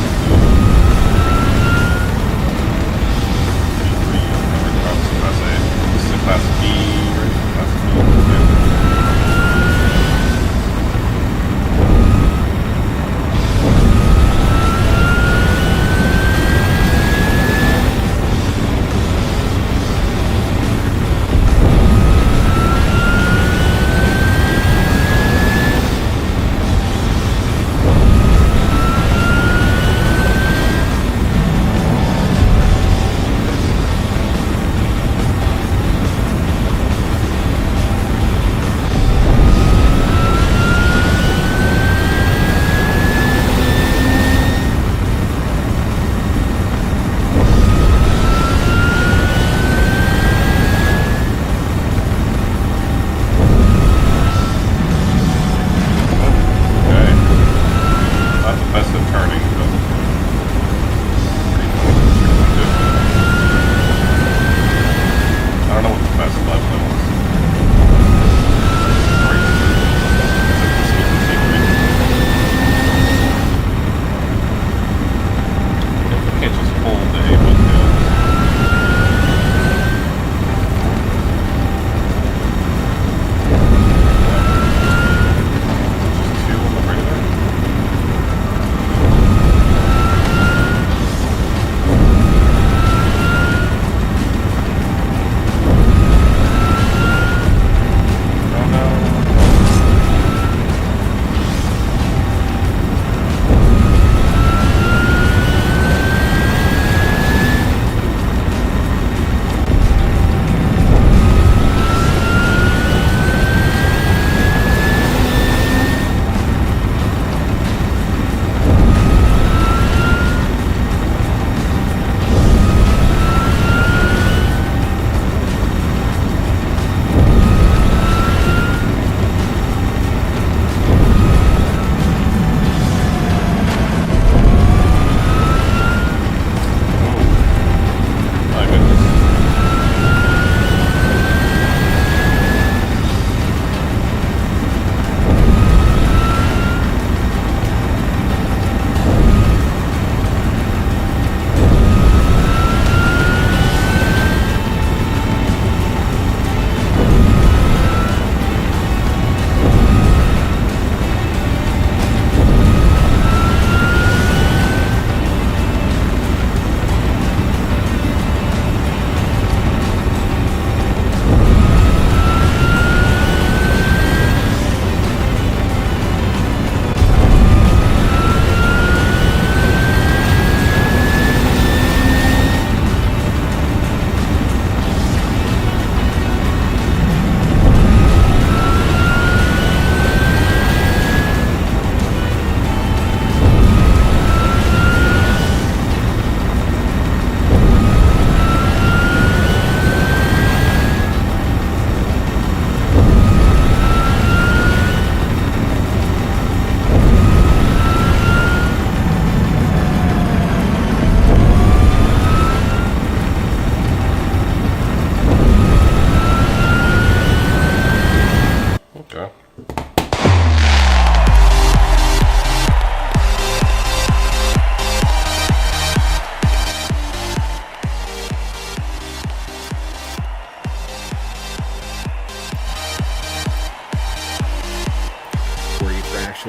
Speaker 1: this is a class B, right? Class B.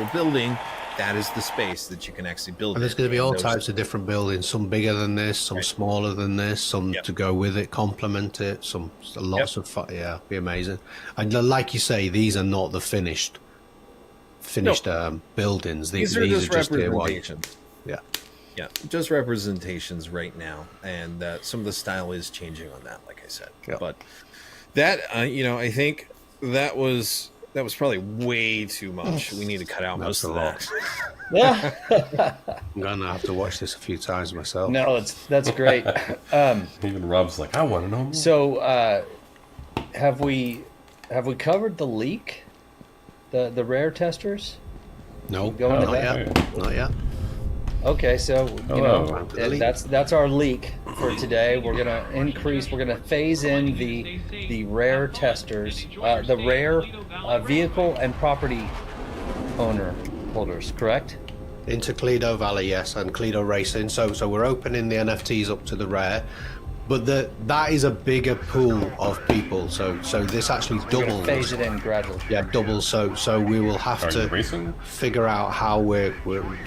Speaker 5: individual building, that is the space that you can actually build.
Speaker 6: And there's
Speaker 5: in.
Speaker 6: going to be all
Speaker 5: Those-
Speaker 6: types of different buildings, some bigger than this, some smaller than this, some
Speaker 5: Yep.
Speaker 6: to go with it, complement it, some lots of fun. Yeah, be amazing. And like you say, these are not the finished buildings.
Speaker 5: These are just
Speaker 6: DIY.
Speaker 5: representations.
Speaker 6: Yeah.
Speaker 5: Yeah, just representations right now, and some of the style is changing on that, like I said.
Speaker 6: Yeah.
Speaker 5: But that, I think that was probably way too much. We need to cut out most
Speaker 6: That's a
Speaker 5: of
Speaker 6: lot.
Speaker 5: that.
Speaker 6: I'm gonna have to watch this a few times myself.
Speaker 7: No, that's great.
Speaker 1: Even Rob's like, I want to know more.
Speaker 7: So, have we covered the leak, the rare testers?
Speaker 6: No,
Speaker 7: Going to
Speaker 6: not
Speaker 7: that?
Speaker 6: yet. Not yet.
Speaker 7: Okay, so
Speaker 1: Oh.
Speaker 7: that's our leak for today. We're gonna phase in the rare testers, the rare vehicle and property holders, correct?
Speaker 6: Into Calido Valley, yes, and Calido Racing. So we're opening the NFTs up to the rare, but that is a bigger pool of people. So this actually
Speaker 7: We're gonna
Speaker 6: doubles.
Speaker 7: phase it in gradually.
Speaker 6: Yeah, doubles. So we will have
Speaker 1: Are you
Speaker 6: to
Speaker 1: racing?
Speaker 6: figure out how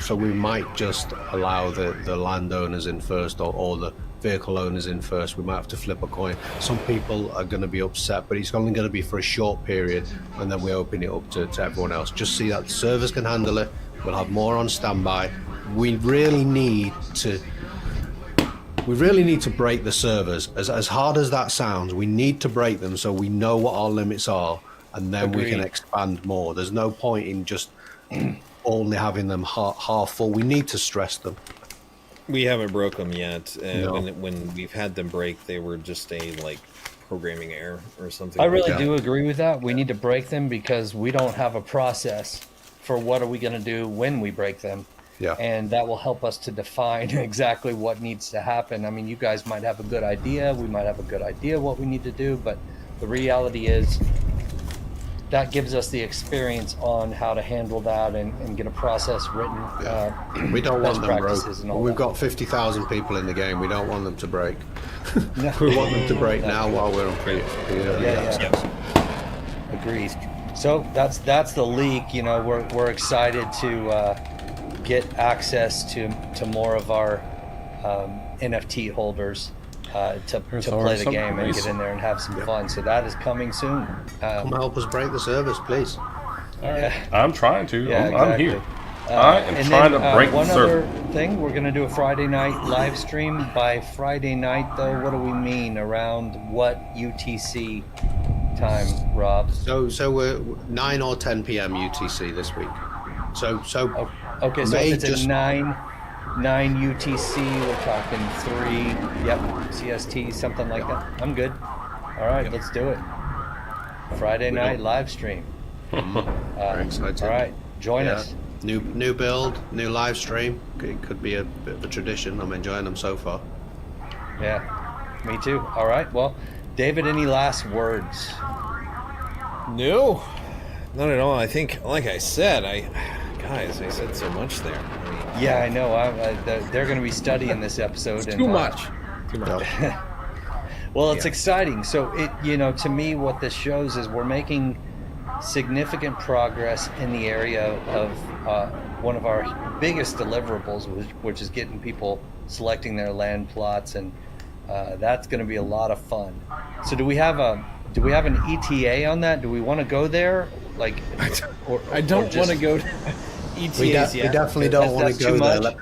Speaker 6: so we might just allow the landowners in first or the vehicle owners in first. We might have to flip a coin. Some people are going to be upset, but it's only going to be for a short period, and then we open it up to everyone else. Just see that the servers can handle it. We'll have more on standby. We really need to break the servers. As hard as that sounds, we need to break them so we know what our limits are, and then we can
Speaker 7: Agreed.
Speaker 6: expand more. There's no point in just only having them half full. We need to stress them.
Speaker 5: We haven't broke them yet.
Speaker 6: No.
Speaker 5: When we've had them break, they were just a programming error or something.
Speaker 7: I really
Speaker 6: Yeah.
Speaker 7: do agree with that. We need to break them because we don't have a process for what are we going to do when we break them.
Speaker 6: Yeah.
Speaker 7: And that will help us to define exactly what needs to happen. I mean, you guys might have a good idea. We might have a good idea what we need to do. But the reality is that gives us the experience on how to handle that and get a process written.
Speaker 6: We don't want
Speaker 7: best
Speaker 6: them
Speaker 7: practices
Speaker 6: broke.
Speaker 7: and all
Speaker 6: We've
Speaker 7: that.
Speaker 6: got 50,000 people in the game. We don't want them to break.
Speaker 7: No.
Speaker 6: We want them to break now while we're on free.
Speaker 7: Yeah. Agreed. So that's the leak. We're excited to get access to more of our NFT holders to
Speaker 1: There's
Speaker 7: play
Speaker 1: already
Speaker 7: the
Speaker 1: some
Speaker 7: game and
Speaker 1: race.
Speaker 7: get in there and have some fun. So that is coming soon.
Speaker 6: Come help us break the servers, please.
Speaker 1: I'm trying to.
Speaker 7: Yeah,
Speaker 1: I'm here.
Speaker 7: exactly.
Speaker 1: I am
Speaker 7: And
Speaker 1: trying
Speaker 7: then,
Speaker 1: to break the
Speaker 7: one
Speaker 1: server.
Speaker 7: other thing, we're going to do a Friday night live stream. By Friday night, though, what do we mean? Around what UTC time, Rob?
Speaker 6: So we're 9 or 10 p.m. UTC this week. So
Speaker 7: Okay, so
Speaker 6: May
Speaker 7: if it's
Speaker 6: just-
Speaker 7: at 9 UTC, we're talking 3, CST, something like that. I'm good. All right, let's do it. Friday night live stream.
Speaker 6: very excited.
Speaker 7: All right, join
Speaker 6: Yeah.
Speaker 7: us.
Speaker 6: New build, new live stream. It could be a bit of a tradition. I'm enjoying them so far.
Speaker 7: Yeah, me too. All right, well, David, any last words?
Speaker 5: No, not at all. I think, like I said, I said so much there.
Speaker 7: Yeah, I know. They're going to be studying this episode.
Speaker 5: Too much.
Speaker 7: Well, it's exciting. So to me, what this shows is we're making significant progress in the area of one of our biggest deliverables, which is getting people selecting their land plots, and that's going to be a lot of fun. So do we have an ETA on that? Do we want to go there?
Speaker 5: I don't want to go to ETAs
Speaker 6: We
Speaker 5: yet.
Speaker 6: definitely don't want
Speaker 7: that's
Speaker 6: to go
Speaker 7: too
Speaker 6: there.
Speaker 7: much.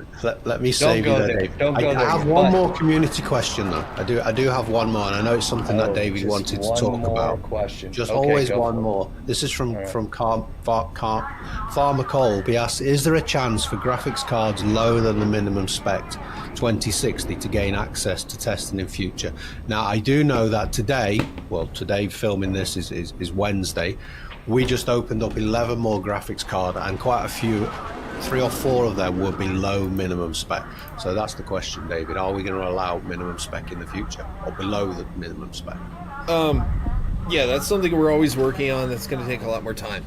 Speaker 6: Let me save
Speaker 7: go
Speaker 6: you there,
Speaker 7: there.
Speaker 6: Dave.
Speaker 7: Don't go
Speaker 6: I
Speaker 7: there
Speaker 6: have
Speaker 7: yet,
Speaker 6: one
Speaker 7: but-
Speaker 6: more community question though. I do have one more, and I know it's something that David
Speaker 7: just
Speaker 6: wanted to
Speaker 7: one
Speaker 6: talk
Speaker 7: more
Speaker 6: about.
Speaker 7: question.
Speaker 6: Just
Speaker 7: Okay,
Speaker 6: always
Speaker 7: go
Speaker 6: one
Speaker 7: for it.
Speaker 6: more. This is from
Speaker 7: right.
Speaker 6: Farmer Cole. He asks, is there a chance for graphics cards lower than the minimum spec 2060 to gain access to testing in future? Now, I do know that today filming this is Wednesday, we just opened up 11 more graphics card, and quite a few, 3 or 4 of them were below minimum spec. So that's the question, David. Are we going to allow minimum spec in the future or below the minimum spec?
Speaker 5: Yeah, that's something we're always working on. That's going to take a lot more time.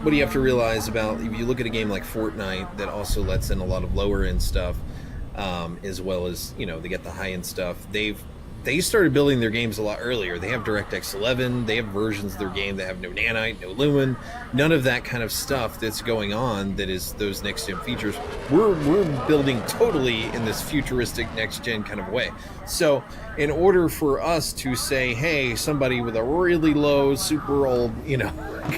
Speaker 5: What do you have to realize about, if you look at a game like Fortnite that also lets in a lot of lower end stuff, as well as, they get the high end stuff. They've they started building their games a lot earlier. They have DirectX 11. They have versions of their game that have no nanite, no lumen, none of that kind of stuff that's going on. That is those next gen features. We're building totally in this futuristic next gen kind of way. So in order for us to say, hey, somebody with a really low, super old,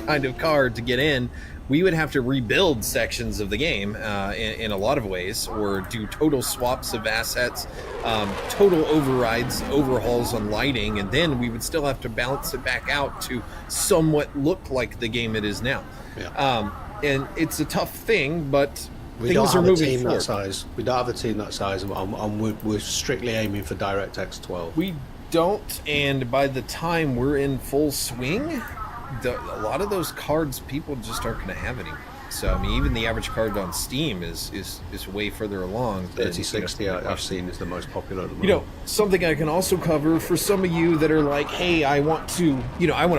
Speaker 5: kind of card to get in, we would have to rebuild sections of the game in a lot of ways, or do total swaps of assets, total overrides, overhauls on lighting, and then we would still have to balance it back out to somewhat look like the game it is now.
Speaker 6: Yeah.
Speaker 5: And it's a tough thing, but
Speaker 6: We don't
Speaker 5: things are
Speaker 6: have a
Speaker 5: moving
Speaker 6: team
Speaker 5: forward.
Speaker 6: that size. We don't have a team that size, and we're strictly aiming for DirectX 12.
Speaker 5: We don't, and by the time we're in full swing, a lot of those cards people just aren't going to have anymore. So I mean, even the average card on Steam is way further along.
Speaker 6: 3060 I've seen is the most popular at the moment.
Speaker 5: Something I can also cover for some of you that are like, hey, I want to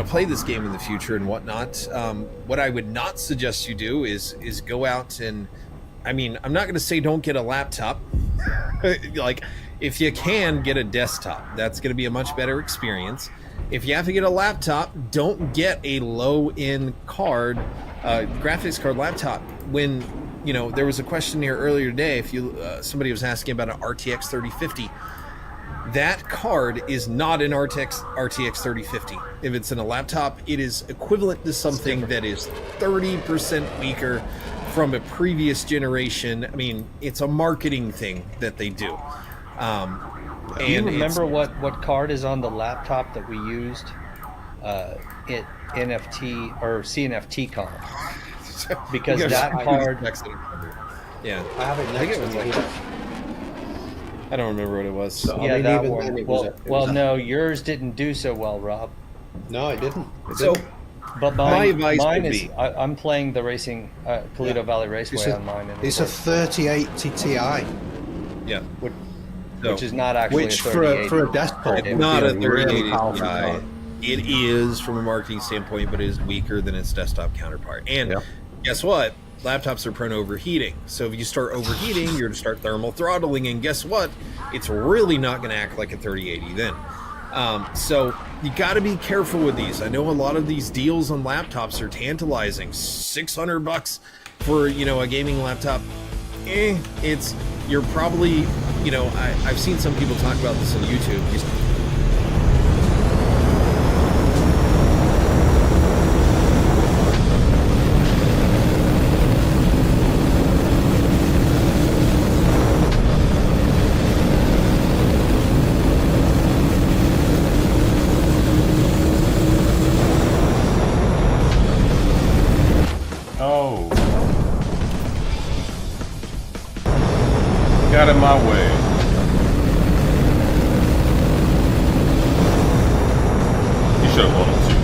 Speaker 5: play this game in the future and whatnot. What I would not suggest you do is go out and, I mean, I'm not going to say don't get a laptop. Like, if you can, get a desktop. That's going to be a much better experience. If you have to get a laptop, don't get a low-end card, graphics card laptop. When, there was a question here earlier today, if somebody was asking about an RTX 3050. That card is not an RTX 3050. If it's in a laptop, it is equivalent to something that is 30% weaker from a previous generation. I mean, it's a marketing thing that they do.
Speaker 7: Do you remember what card is on the laptop that we used at NFT or CNFT Con? Because that card...
Speaker 5: Yeah.
Speaker 6: I have it next to me.
Speaker 5: I don't remember what it was.
Speaker 6: So,
Speaker 7: Yeah,
Speaker 6: I mean,
Speaker 7: that
Speaker 6: even
Speaker 7: one.
Speaker 6: then it was
Speaker 7: No, yours didn't do so well, Rob.
Speaker 6: No, it didn't.
Speaker 5: So,
Speaker 7: But
Speaker 5: my advice
Speaker 7: mine
Speaker 5: would
Speaker 7: is
Speaker 5: be...
Speaker 7: I'm playing the racing Calido Valley Raceway on mine. And
Speaker 6: It's a 3080 Ti,
Speaker 5: Yeah.
Speaker 7: which is not actually
Speaker 6: which
Speaker 7: a
Speaker 6: for
Speaker 7: 3080.
Speaker 6: a desktop would
Speaker 5: Not
Speaker 6: be
Speaker 5: a
Speaker 6: really
Speaker 5: 3080
Speaker 6: powerful
Speaker 5: Ti.
Speaker 6: card.
Speaker 5: It is from a marketing standpoint, but it is weaker than its desktop counterpart. And guess what? Laptops are prone to overheating. So if you start overheating, you're going to start thermal throttling. And guess what? It's really not going to act like a 3080 then. So you got to be careful with these. I know a lot of these deals on laptops are tantalizing. $600 for, a gaming laptop. You're probably, I've seen some people talk about this on YouTube.
Speaker 1: Oh. Got in my way. You should have wanted to.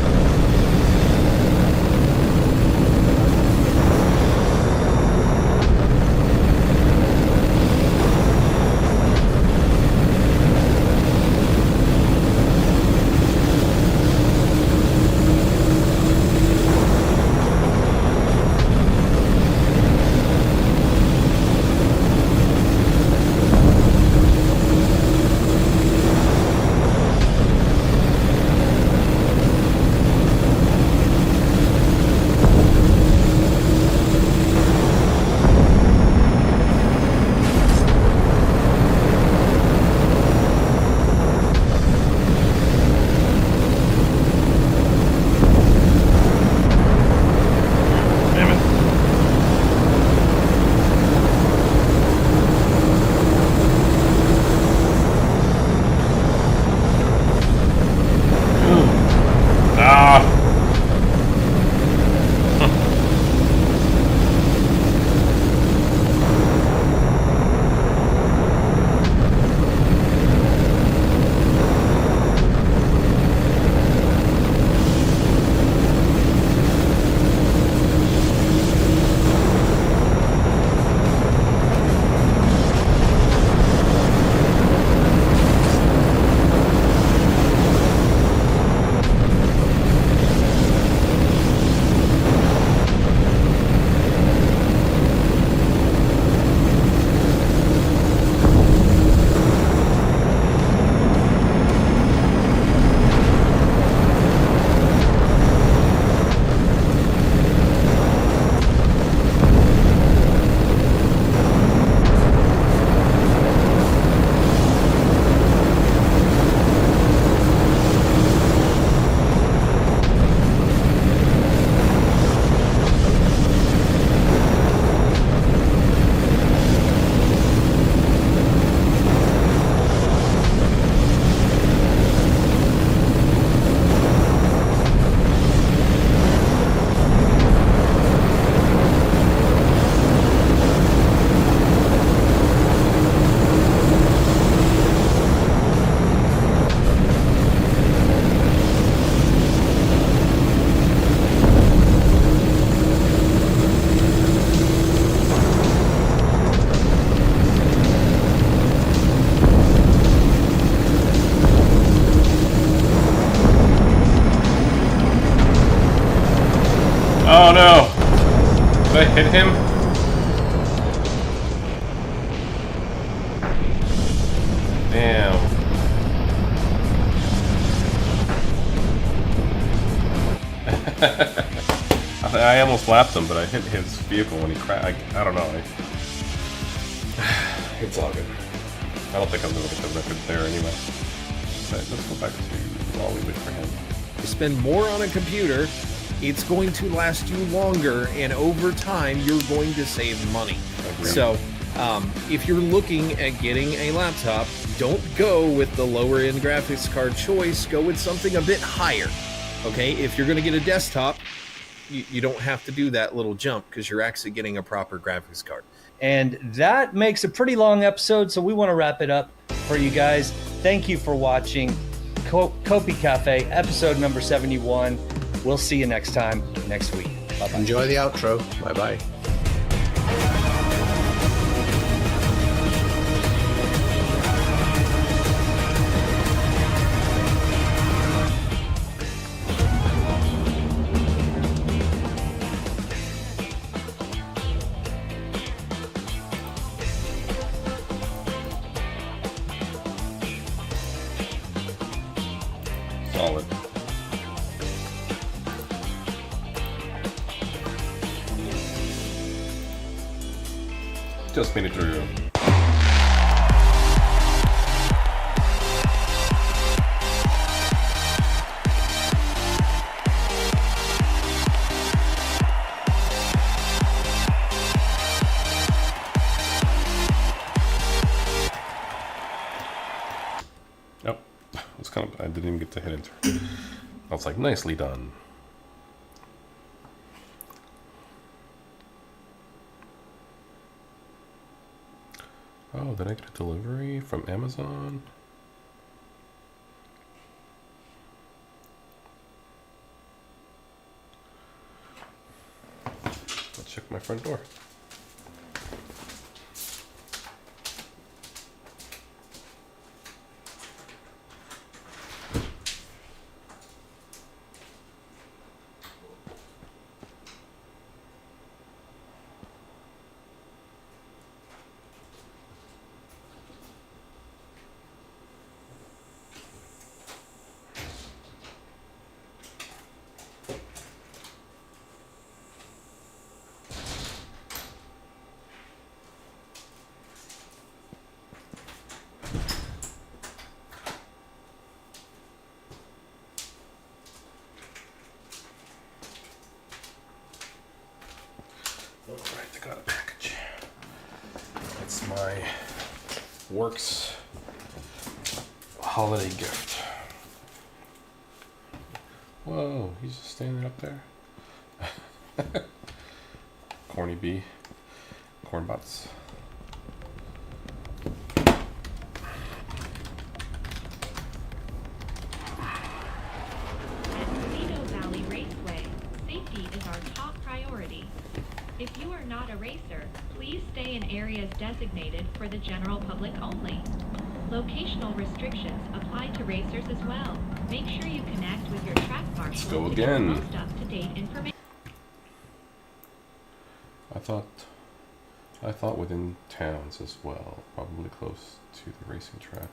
Speaker 1: hit him? Damn. I almost lapped him, but I hit his vehicle when he crashed. I don't know. It's all good. I don't think I'm going to get the record there anyway. But let's go back to while we wait for him.
Speaker 5: You spend more on a computer, it's going to last you longer, and over time, you're going to save money.
Speaker 1: Agreed.
Speaker 5: So, if you're looking at getting a laptop, don't go with the lower end graphics card choice. Go with something a bit higher. Okay, if you're going to get a desktop, you don't have to do that little jump because you're actually getting a proper graphics card.
Speaker 7: And that makes a pretty long episode, so we want to wrap it up for you guys. Thank you for watching Kopi Cafe, episode number 71. We'll see you next time, next week. Bye-bye.
Speaker 6: Enjoy the outro. Bye-bye.
Speaker 1: Solid. Just made it through. Nope. It's kind of, I didn't even get to hit enter. I was like, nicely done. Oh, did I get a delivery from Amazon? Let's check my front door. Alright, I got a package. It's my Works holiday gift. Whoa, he's just standing up there. Corny bee. Corn bots.
Speaker 4: Calido Valley Raceway, safety is our top priority. If you are not a racer, please stay in areas designated for the general public only. Locational restrictions apply to racers as well. Make sure you connect with your track marshal
Speaker 1: go
Speaker 4: to get the
Speaker 1: again.
Speaker 4: most up-to-date information.
Speaker 1: I thought within towns as well, probably close to the racing track.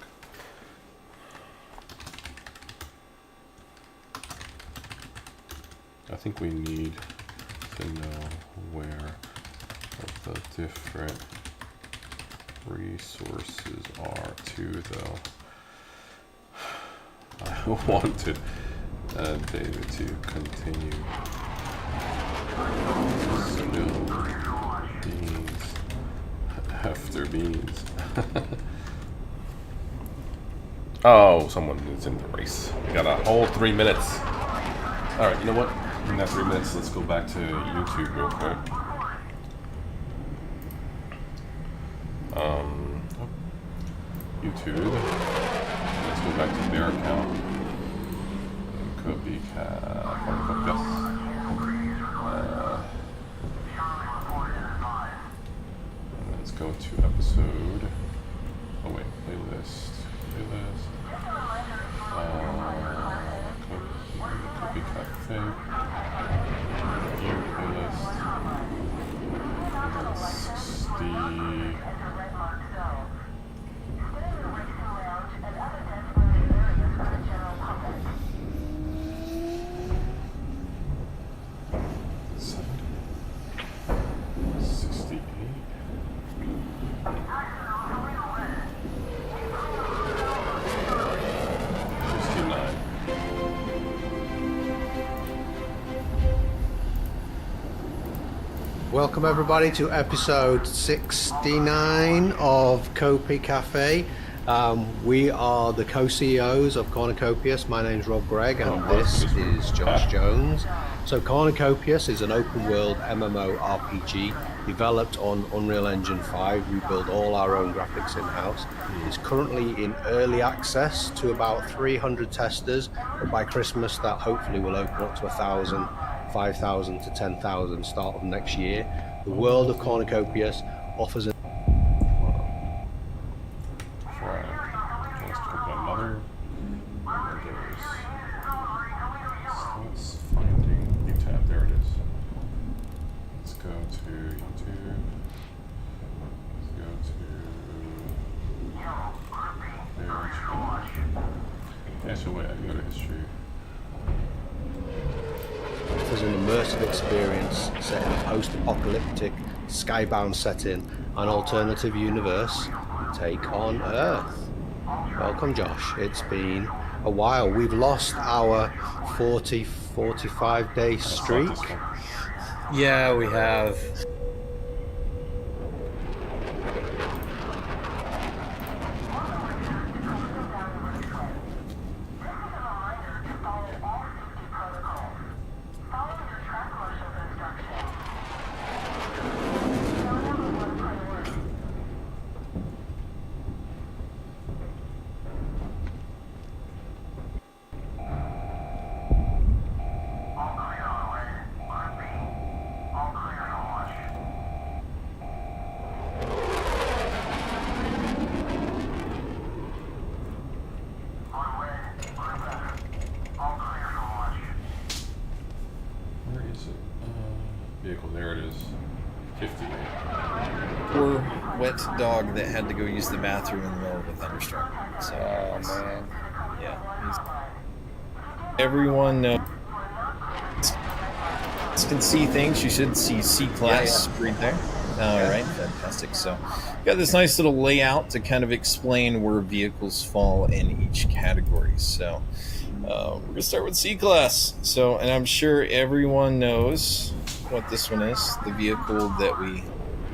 Speaker 1: I think we need to know where the different resources are too, though. I wanted David to continue. Snow, beans, after beans. Oh, someone is in the race. We got a whole 3 minutes. All right, you know what? In that 3 minutes, let's go back to YouTube real quick. YouTube. Let's go back to their account. Cornucopias. Let's go to episode. Oh wait, playlist. Copy cafe. View playlist. 60.
Speaker 3: Enter red mark zone. Stay in the racing lounge and other designated areas for the general public.
Speaker 1: 68. 69.
Speaker 6: Welcome everybody to episode 69 of Copy Cafe. We are the co-CEOs of Cornucopias. My name's Rob Gregg and this is Josh Jones. So Cornucopias is an open world MMORPG developed on Unreal Engine 5. We build all our own graphics in-house. It's currently in early access to about 300 testers, but by Christmas that hopefully will open up to 1,000, 5,000 to 10,000 start of next year. The world of Cornucopias offers
Speaker 1: Before I just open another windows. Starts finding new tab. There it is. Let's go to YouTube. Let's go to yeah, so wait, I can go to history.
Speaker 6: offers an immersive experience set in a post-apocalyptic, skybound setting, an alternative universe. Take on Earth. Welcome, Josh. It's been a while. We've lost our 45-day streak.
Speaker 1: This one.
Speaker 7: Yeah, we have.
Speaker 1: Where is it? Vehicle, there it is. 50.
Speaker 5: Poor wet dog that had to go use the bathroom in the middle of a thunderstorm. So,
Speaker 7: Oh man.
Speaker 5: yeah. Everyone can see things. You should see C-Class right there. All right, fantastic. So, got this nice little layout to kind of explain where vehicles fall in each category. So, we're going to start with C-Class. So, and I'm sure everyone knows what this one is, the vehicle that we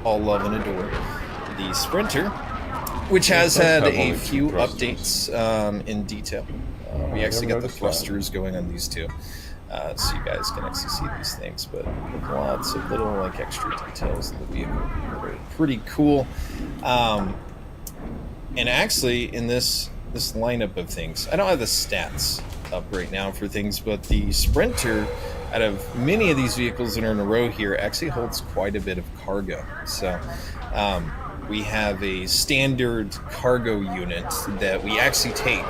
Speaker 5: all love and adore, the Sprinter, which has had a few updates in detail. We actually got the thrusters going on these two, so you guys can actually see these things, but with lots of little like extra details in the vehicle. They're pretty cool. And actually, in this lineup of things, I don't have the stats up right now for things, but the Sprinter, out of many of these vehicles that are in a row here, actually holds quite a bit of cargo. So we have a standard cargo unit that we actually take.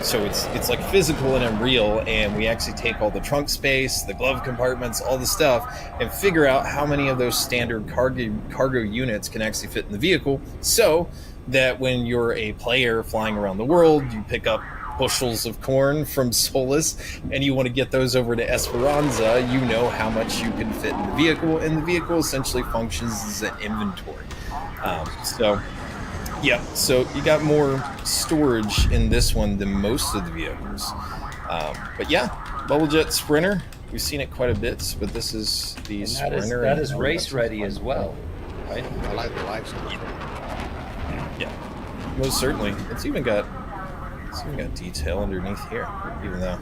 Speaker 5: So it's like physical and unreal, and we actually take all the trunk space, the glove compartments, all the stuff, and figure out how many of those standard cargo units can actually fit in the vehicle, so that when you're a player flying around the world, you pick up bushels of corn from Solus and you want to get those over to Esperanza, you know how much you can fit in the vehicle, and the vehicle essentially functions as an inventory. So you got more storage in this one than most of the vehicles. But yeah, Bubble Jet Sprinter, we've seen it quite a bit, but this is the Sprinter.
Speaker 7: That is race ready as well, right?
Speaker 6: I like the lights on this one.
Speaker 5: Yeah, most certainly. It's even got detail underneath here, even though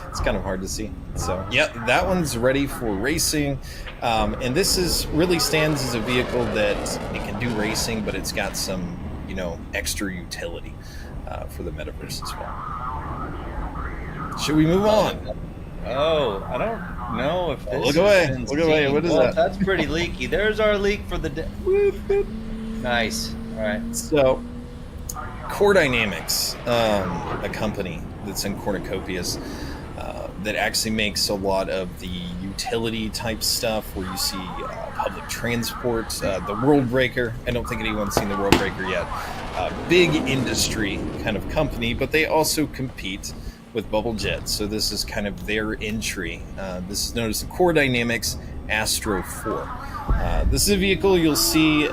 Speaker 5: it's kind of hard to see. So yeah, that one's ready for racing, and this really stands as a vehicle that it can do racing, but it's got some extra utility for the metaverse as well. Should we move on?
Speaker 7: Oh, I don't know if this
Speaker 5: Look away.
Speaker 7: has been
Speaker 5: Look away.
Speaker 7: seen.
Speaker 5: What is
Speaker 7: Well,
Speaker 5: that?
Speaker 7: That's pretty leaky. There's our leak for the day. Nice. All right.
Speaker 5: So, Core Dynamics, a company that's in Cornucopias, that actually makes a lot of the utility type stuff where you see public transport. The World Breaker, I don't think anyone's seen the World Breaker yet. Big industry kind of company, but they also compete with Bubble Jet. So this is kind of their entry. This is known as the Core Dynamics Astro 4. This is a vehicle you'll see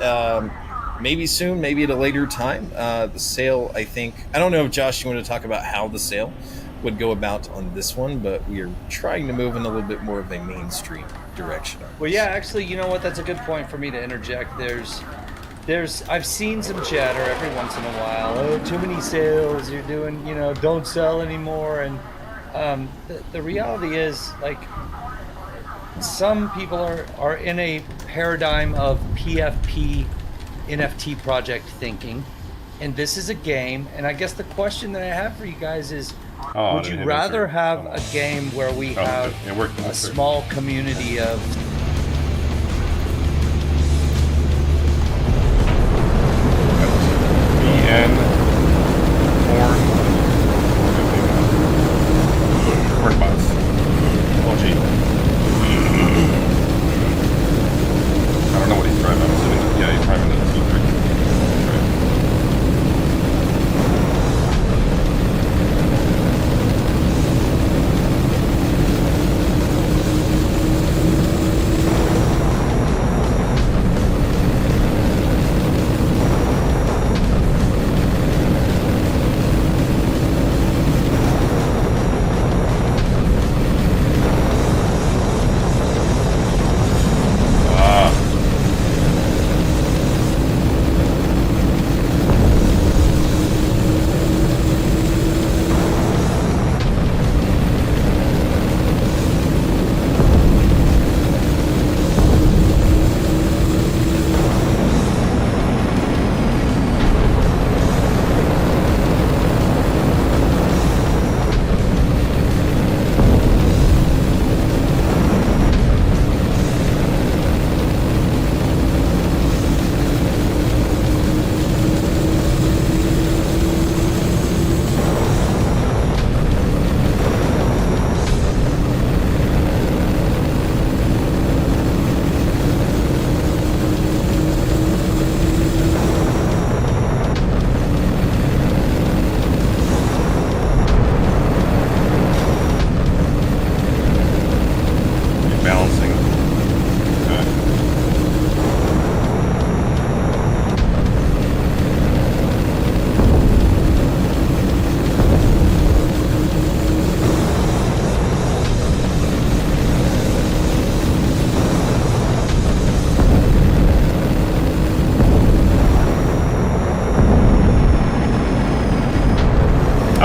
Speaker 5: maybe soon, maybe at a later time. The sale, I think, I don't know if Josh, you want to talk about how the sale would go about on this one, but we are trying to move in a little bit more of a mainstream direction.
Speaker 7: Well, yeah, actually, you know what? That's a good point for me to interject. I've seen some chatter every once in a while. Oh, too many sales. You're doing, don't sell anymore. And the reality is, like, some people are in a paradigm of PFP, NFT project thinking, and this is a game. And I guess the question that I have for you guys is, would you rather have a game where we have a small community of
Speaker 1: corn bots. Oh gee. I don't know what he's driving. I'm assuming, yeah, he's driving the T3.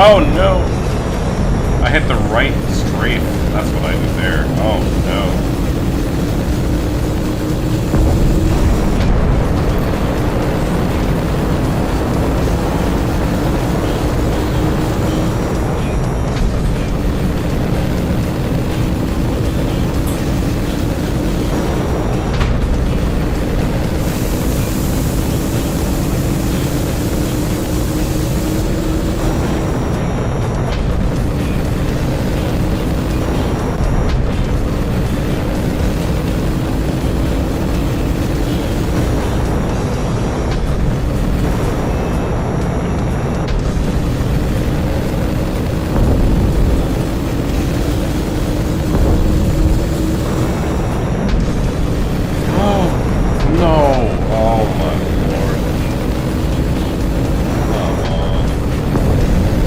Speaker 1: Oh no! I hit the right strafe. That's what I did there. Oh no.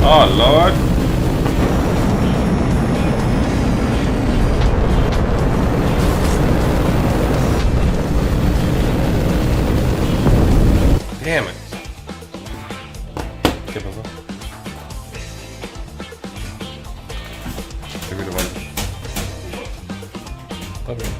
Speaker 1: Oh, Lord. Damn it. ¿Qué pasó? Give me the one. Okay.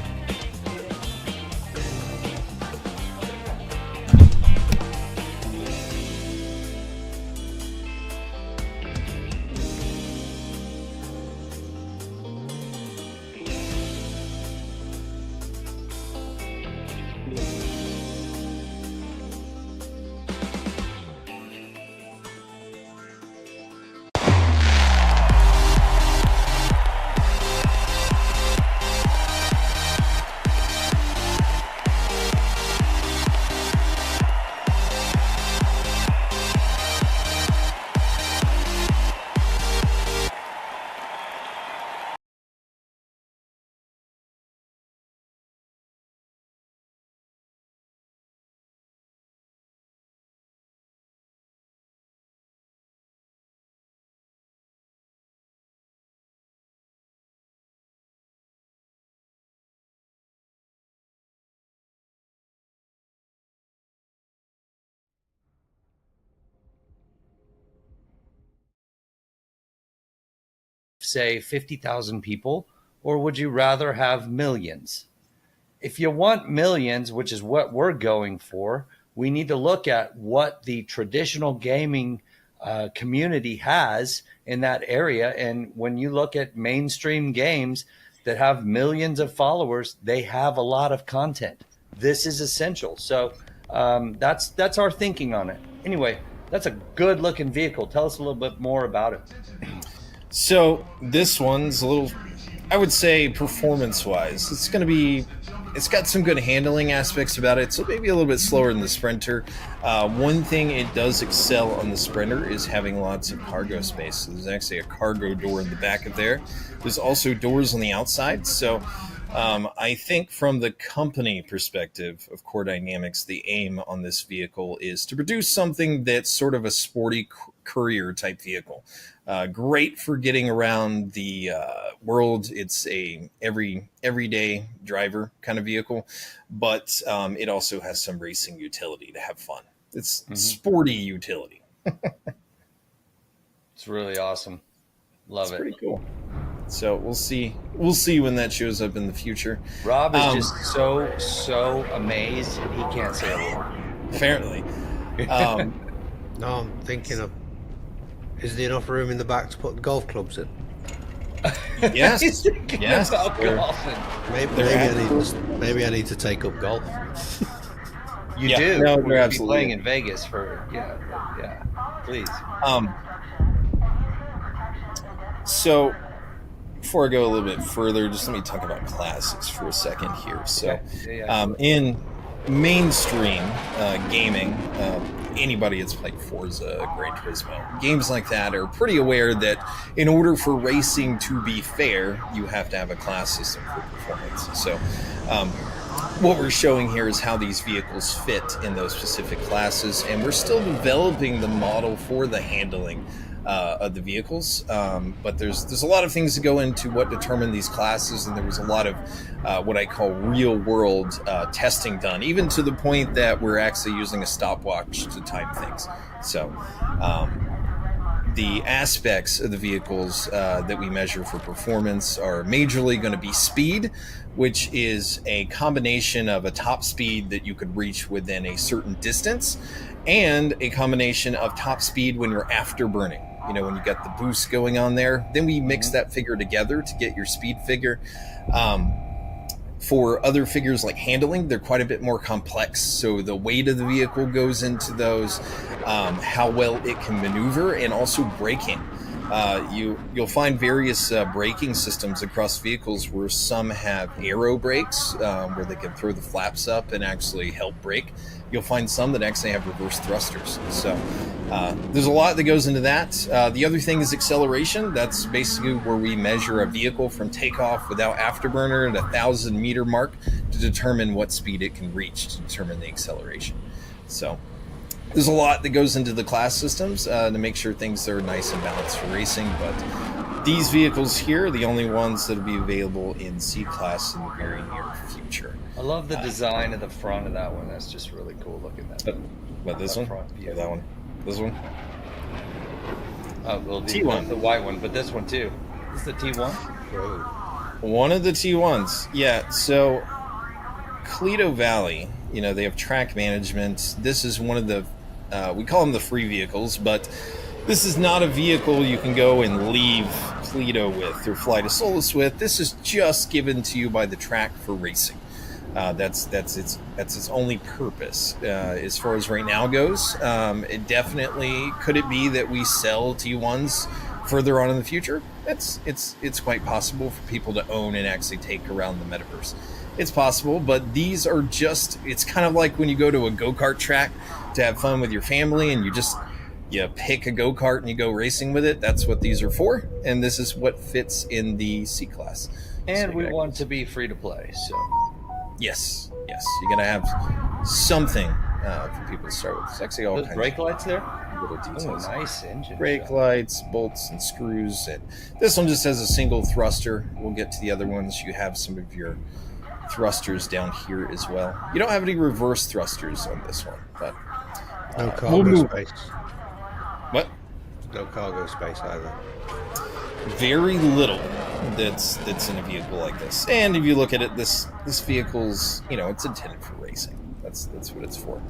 Speaker 7: say 50,000 people, or would you rather have millions? If you want millions, which is what we're going for, we need to look at what the traditional gaming community has in that area. And when you look at mainstream games that have millions of followers, they have a lot of content. This is essential. So that's our thinking on it. Anyway, that's a good looking vehicle. Tell us a little bit more about it.
Speaker 5: So this one's a little, I would say, performance-wise, it's got some good handling aspects about it, so maybe a little bit slower than the Sprinter. One thing it does excel on the Sprinter is having lots of cargo space. So there's actually a cargo door in the back of there. There's also doors on the outside, so I think from the company perspective of Core Dynamics, the aim on this vehicle is to produce something that's sort of a sporty courier type vehicle. Great for getting around the world. It's a everyday driver kind of vehicle, but it also has some racing utility to have fun. It's sporty utility.
Speaker 7: It's really awesome. Love it.
Speaker 5: Pretty cool. So we'll see when that shows up in the future.
Speaker 7: Rob is just so amazed he can't say a word.
Speaker 5: Apparently.
Speaker 6: No, I'm thinking of, is there enough room in the back to put golf clubs in?
Speaker 5: Yes.
Speaker 7: He's thinking
Speaker 5: Yes.
Speaker 7: about golfing.
Speaker 6: Maybe I need to take up golf.
Speaker 7: You
Speaker 5: Yeah,
Speaker 7: do.
Speaker 5: no,
Speaker 7: We'll
Speaker 5: they're
Speaker 7: be
Speaker 5: absolutely-
Speaker 7: playing in Vegas for please.
Speaker 5: So before I go a little bit further, just let me talk about classics for a second here. So
Speaker 7: Okay. Yeah.
Speaker 5: in mainstream gaming, anybody that's played Forza, Gran Turismo, games like that are pretty aware that in order for racing to be fair, you have to have a class system for performance. So what we're showing here is how these vehicles fit in those specific classes, and we're still developing the model for the handling of the vehicles, but there's a lot of things that go into what determine these classes, and there was a lot of what I call real world testing done, even to the point that we're actually using a stopwatch to time things. So the aspects of the vehicles that we measure for performance are majorly going to be speed, which is a combination of a top speed that you could reach within a certain distance, and a combination of top speed when you're afterburning. You know, when you got the boost going on there, then we mix that figure together to get your speed figure. For other figures like handling, they're quite a bit more complex. So the weight of the vehicle goes into those, how well it can maneuver, and also braking. You'll find various braking systems across vehicles where some have aero brakes, where they can throw the flaps up and actually help brake. You'll find some that actually have reverse thrusters. So there's a lot that goes into that. The other thing is acceleration. That's basically where we measure a vehicle from takeoff without afterburner at 1,000 meter mark to determine what speed it can reach to determine the acceleration. So there's a lot that goes into the class systems to make sure things are nice and balanced for racing, but these vehicles here are the only ones that will be available in C-Class in the very near future.
Speaker 7: I love the design of the front of that one. That's just really cool looking at that.
Speaker 5: What, this one?
Speaker 7: Front view.
Speaker 5: Or that one? This one?
Speaker 7: Oh, well,
Speaker 5: T1.
Speaker 7: the white one, but this one too. This is the T1?
Speaker 5: One of the T1s. Yeah, so Calido Valley, you know, they have track management. This is one of the, we call them the free vehicles, but this is not a vehicle you can go and leave Calido with or fly to Solus with. This is just given to you by the track for racing. That's its only purpose as far as right now goes. It definitely, could it be that we sell T1s further on in the future? It's quite possible for people to own and actually take around the metaverse. It's possible, but these are just, it's kind of like when you go to a go-kart track to have fun with your family and you pick a go-kart and you go racing with it. That's what these are for, and this is what fits in the C-Class.
Speaker 7: And
Speaker 5: So
Speaker 7: we
Speaker 5: you gotta-
Speaker 7: want to be free to play, so.
Speaker 5: Yes, you're gonna have something for people to start with. It's actually all
Speaker 7: Those
Speaker 5: kinds
Speaker 7: brake
Speaker 5: of
Speaker 7: lights there?
Speaker 5: little
Speaker 7: Oh,
Speaker 5: details.
Speaker 7: nice engine.
Speaker 5: Brake
Speaker 7: shot.
Speaker 5: lights, bolts, and screws. And this one just has a single thruster. We'll get to the other ones. You have some of your thrusters down here as well. You don't have any reverse thrusters on this one, but
Speaker 6: No
Speaker 5: we'll
Speaker 6: cargo
Speaker 5: move.
Speaker 6: space.
Speaker 5: What?
Speaker 6: No cargo space either.
Speaker 5: very little that's in a vehicle like this. And if you look at it, this vehicle's, it's intended for racing. That's what it's for.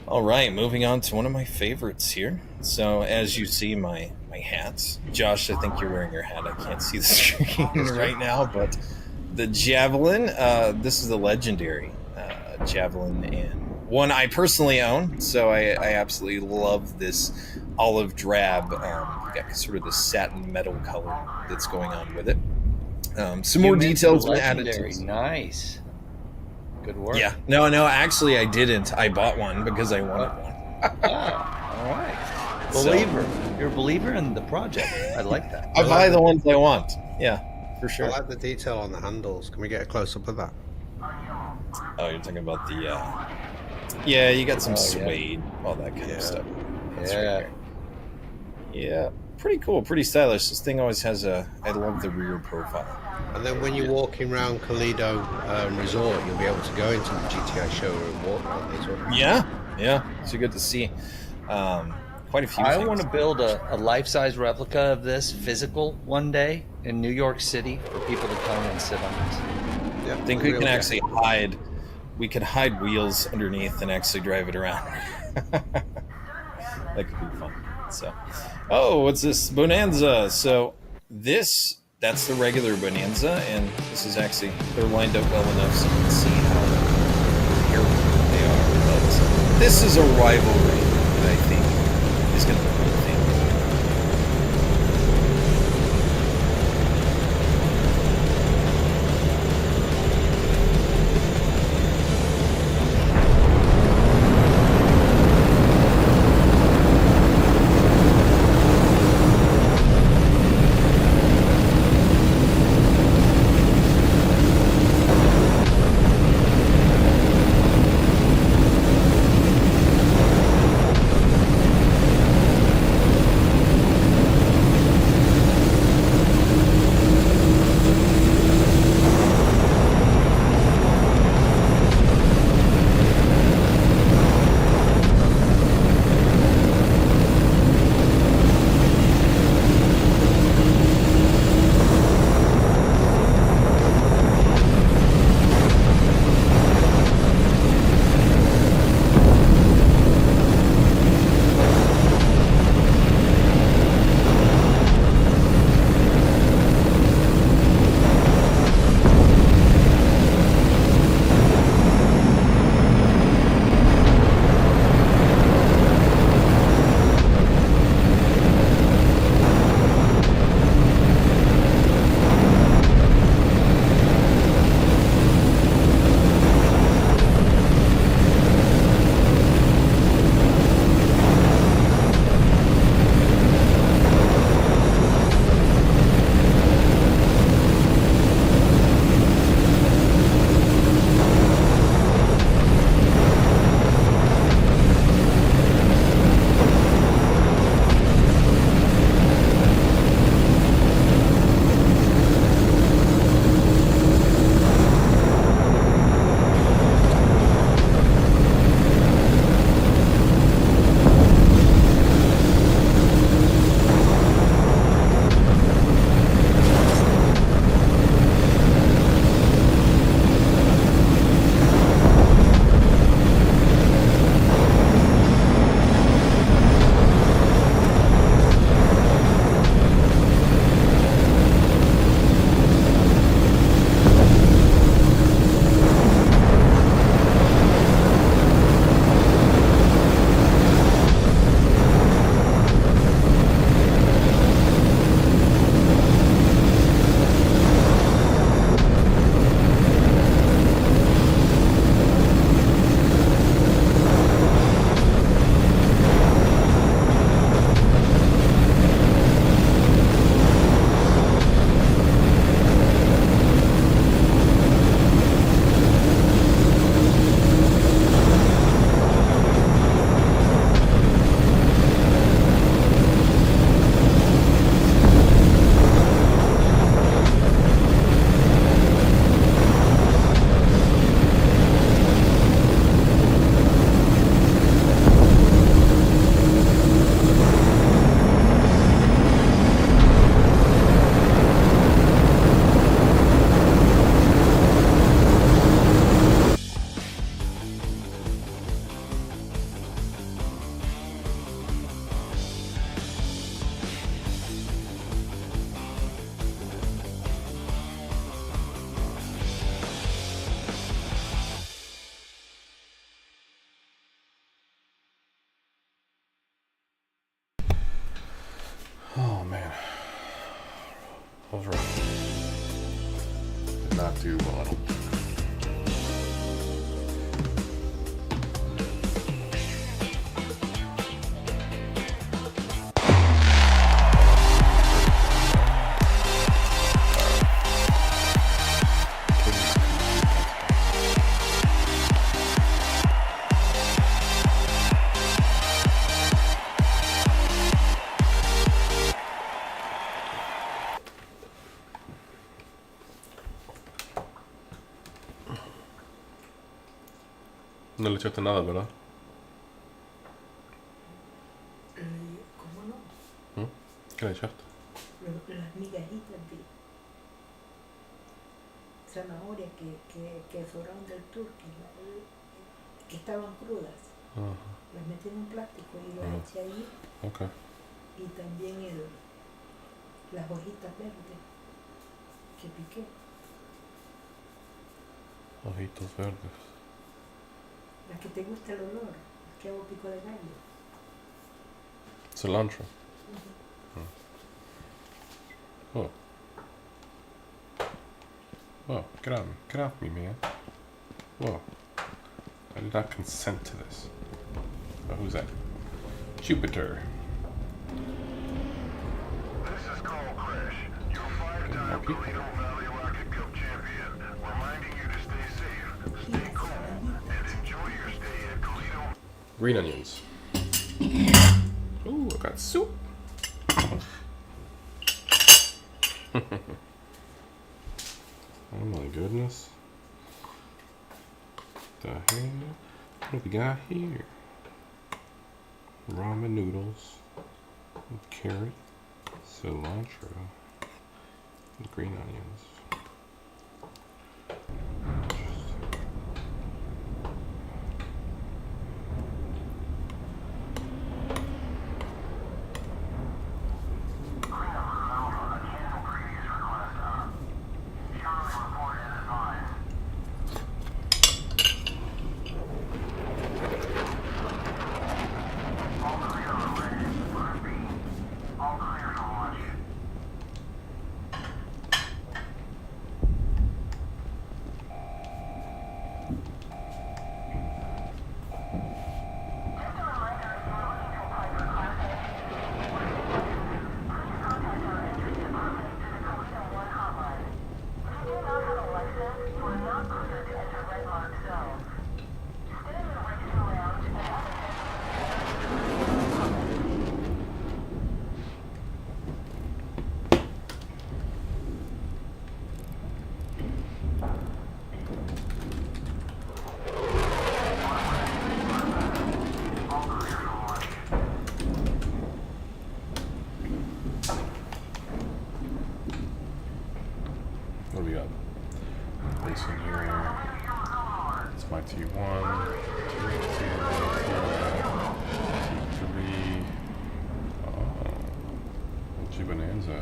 Speaker 5: All right, moving on to one of my favorites here. So as you see, my hats. Josh, I think you're wearing your hat. I can't see the screen right now, but the Javelin. This is the legendary Javelin, and one I personally own. So I absolutely love this olive drab. You got sort of the satin metal color that's going on with it. Some more details were added to it.
Speaker 7: Nice. Good work.
Speaker 5: Yeah. No, actually I didn't. I bought one because I wanted one.
Speaker 7: All right. Believer. You're a believer in the project. I like that.
Speaker 5: I buy the ones I want. Yeah, for sure.
Speaker 6: I like the detail on the handles. Can we get a close-up of that?
Speaker 5: Oh, you're talking about the... Yeah, you got some suede, all that kind of stuff. That's right there. Yeah, pretty cool, pretty stylish. This thing always has I love the rear profile.
Speaker 6: And then when you're walking around Calido Resort, you'll be able to go into the GTI showroom and walk around these ones.
Speaker 5: Yeah. So good to see. Quite a few
Speaker 7: I
Speaker 5: things.
Speaker 7: want to build a life-size replica of this physical one day in New York City for people to come and sit on this.
Speaker 6: Yeah,
Speaker 5: I think we can actually hide. We could hide wheels underneath and actually drive it around. That could be fun. So, what's this? Bonanza. So that's the regular Bonanza, and this is actually, they're lined up well enough so you can see how terrible they are. But this is a rivalry that I think is going to be really famous.
Speaker 1: All right. Did not do well. No le echaste nada, ¿verdad?
Speaker 8: ¿Cómo no?
Speaker 1: ¿Qué le echaste?
Speaker 8: Las migajitas de zanahoria que sobraron del tour, que estaban crudas.
Speaker 1: Ajá.
Speaker 8: Las metí en un plástico y las eché ahí.
Speaker 1: Ok.
Speaker 8: Y también las hojitas verdes que piqué.
Speaker 1: Ojitos verdes.
Speaker 8: Las que te gusta el olor, que hago pico de gallo.
Speaker 1: Cilantro. Oh. Whoa, get off me, man. Whoa. I did not consent to this. Oh, who's that? Jupiter.
Speaker 3: This is Carl Crash, your 5-time Calido Valley Rocket Cup champion, reminding you to stay safe, stay cool, and enjoy your stay at Calido.
Speaker 1: Green onions. Ooh, I got soup. Oh my goodness. The hell? What have we got here? Ramen noodles, carrot, cilantro, and green onions. What do we got? This in here. It's my T1. T3. Oh. G-Bonanza.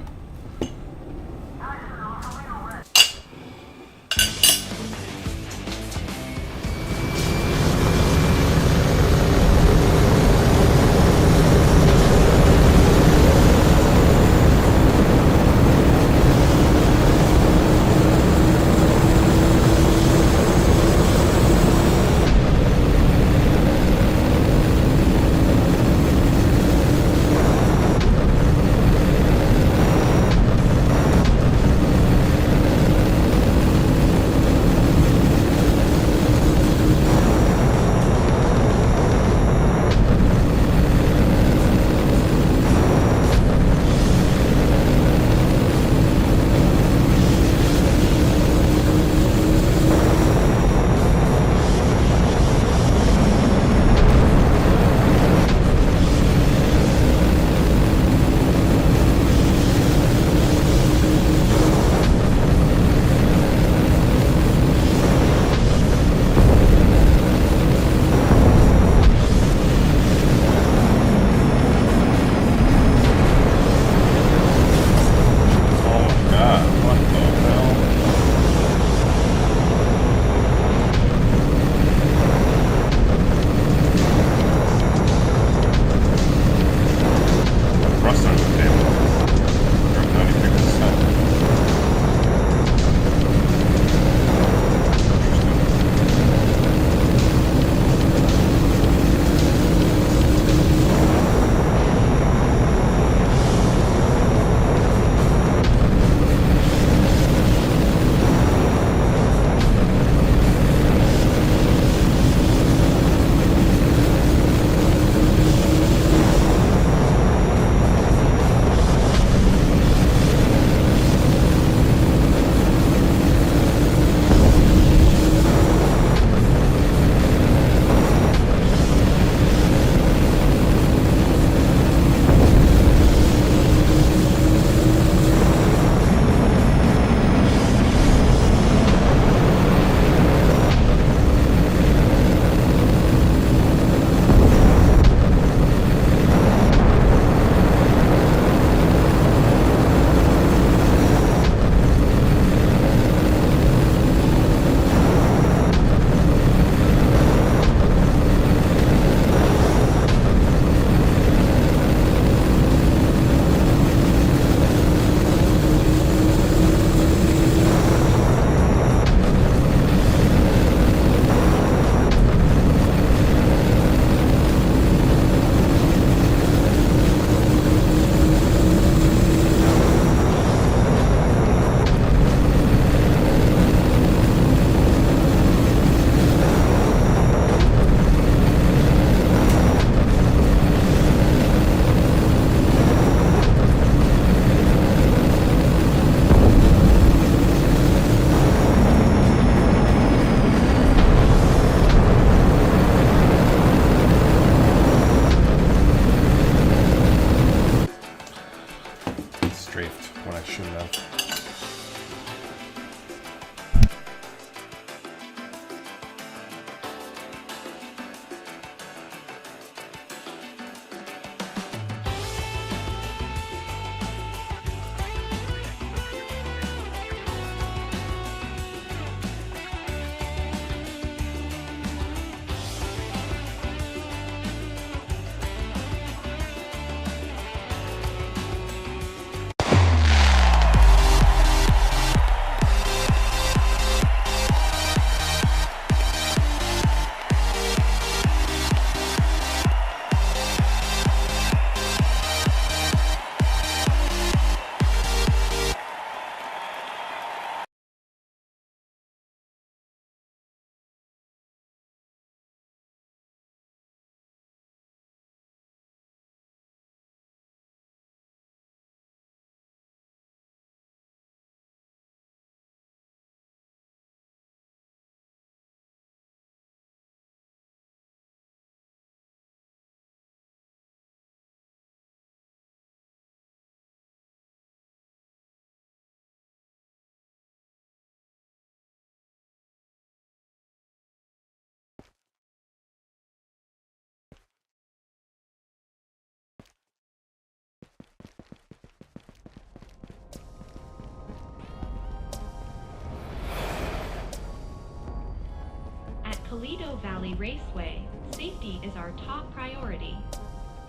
Speaker 4: Calido Valley Raceway, safety is our top priority.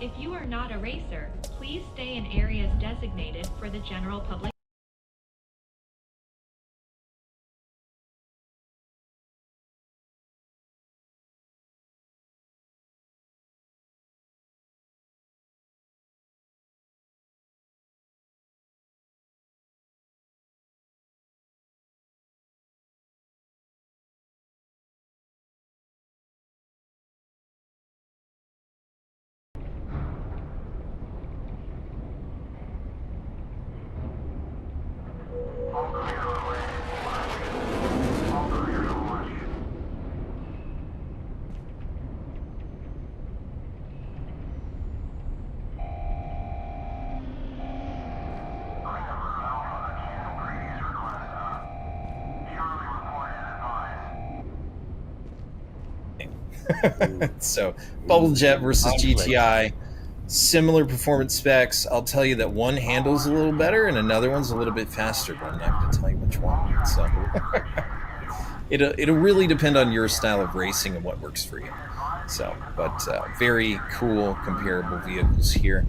Speaker 4: If you are not a racer, please stay in areas designated for the general public.
Speaker 3: All clear runway. All clear for launch. Cleanup from Alpha, cancel previous request. Charlie report as advised.
Speaker 5: So bubble jet versus
Speaker 7: Conflict.
Speaker 5: GTI, similar performance specs. I'll tell you that one handles a little better and another one's a little bit faster, but I'm not going to tell you which one. So it'll really depend on your style of racing and what works for you. So, but very cool comparable vehicles here.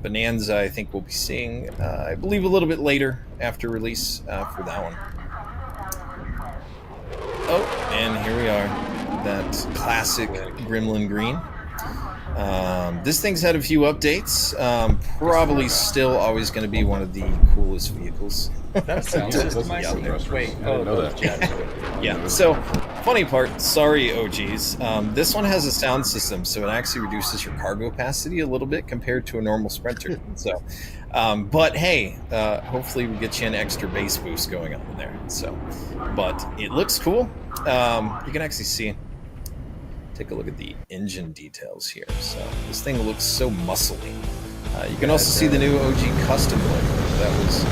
Speaker 5: Bonanza, I think we'll be seeing, I believe, a little bit later after release for that one. Oh, and here we are, that classic Gremlin Green. This thing's had a few updates. Probably still always going to be one of the coolest vehicles.
Speaker 7: That sounds
Speaker 1: Yeah,
Speaker 7: just
Speaker 1: those
Speaker 7: my
Speaker 1: are the thrusters.
Speaker 7: Wait,
Speaker 1: I didn't know
Speaker 7: those
Speaker 1: that.
Speaker 7: jets.
Speaker 5: Yeah, so funny part, sorry OGs, this one has a sound system, so it actually reduces your cargo capacity a little bit compared to a normal Sprinter. So, but hey, hopefully we get you an extra bass boost going on in there. So, but it looks cool. You can actually see, take a look at the engine details here. So this thing looks so muscly. You can also see the new OG custom look. That was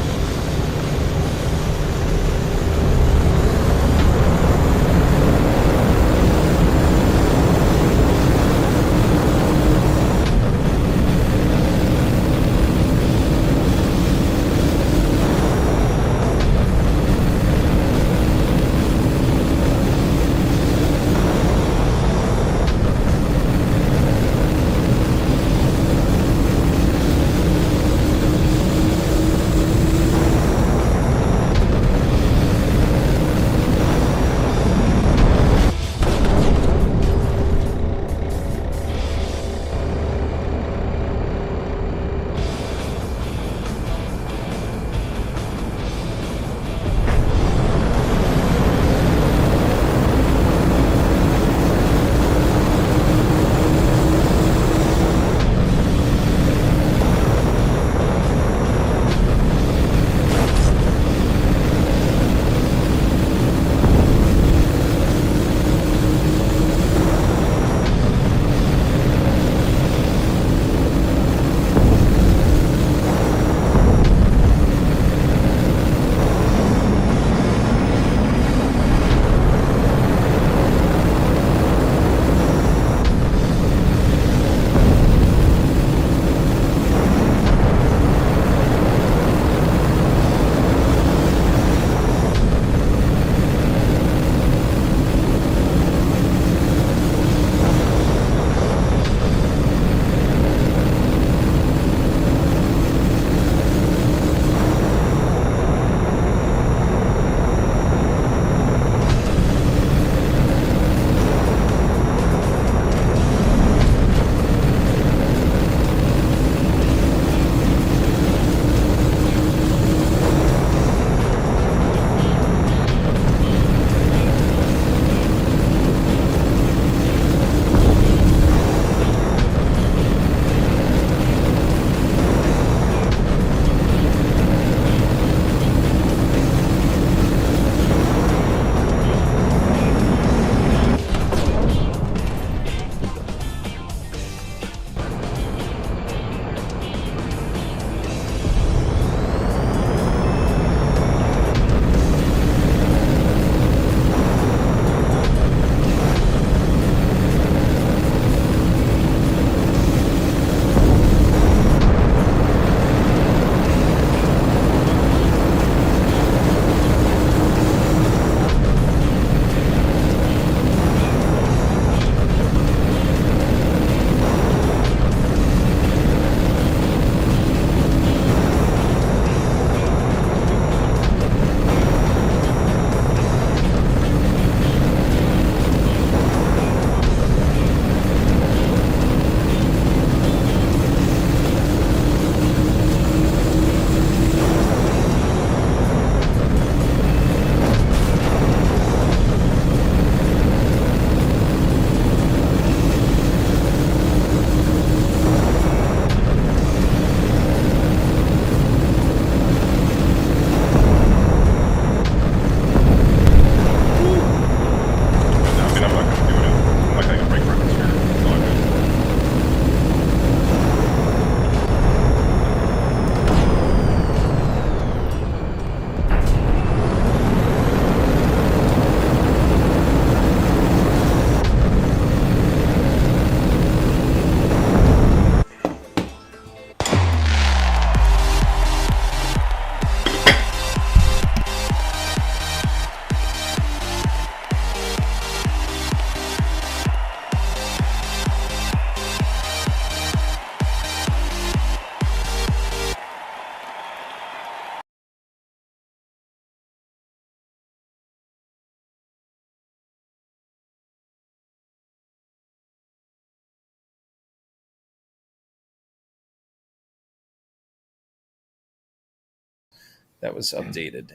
Speaker 5: that was updated.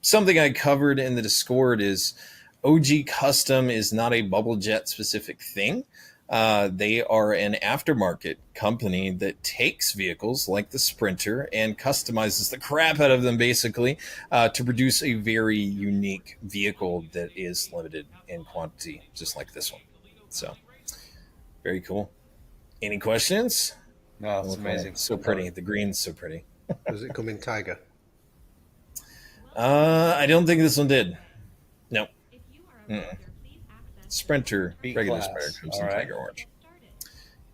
Speaker 5: Something I covered in the Discord is OG Custom is not a bubble jet specific thing. They are an aftermarket company that takes vehicles like the Sprinter and customizes the crap out of them, basically, to produce a very unique vehicle that is limited in quantity, just like this one. So, very cool. Any questions?
Speaker 7: No, it's amazing.
Speaker 5: So pretty. The green's so pretty.
Speaker 6: Does it come in Tiger?
Speaker 5: I don't think this one did. No.
Speaker 4: If you are a racer, please access
Speaker 5: Sprinter, regular
Speaker 7: B-class.
Speaker 5: Sprinter comes
Speaker 7: All
Speaker 5: in
Speaker 7: right.
Speaker 5: Tiger Orange.
Speaker 4: get started.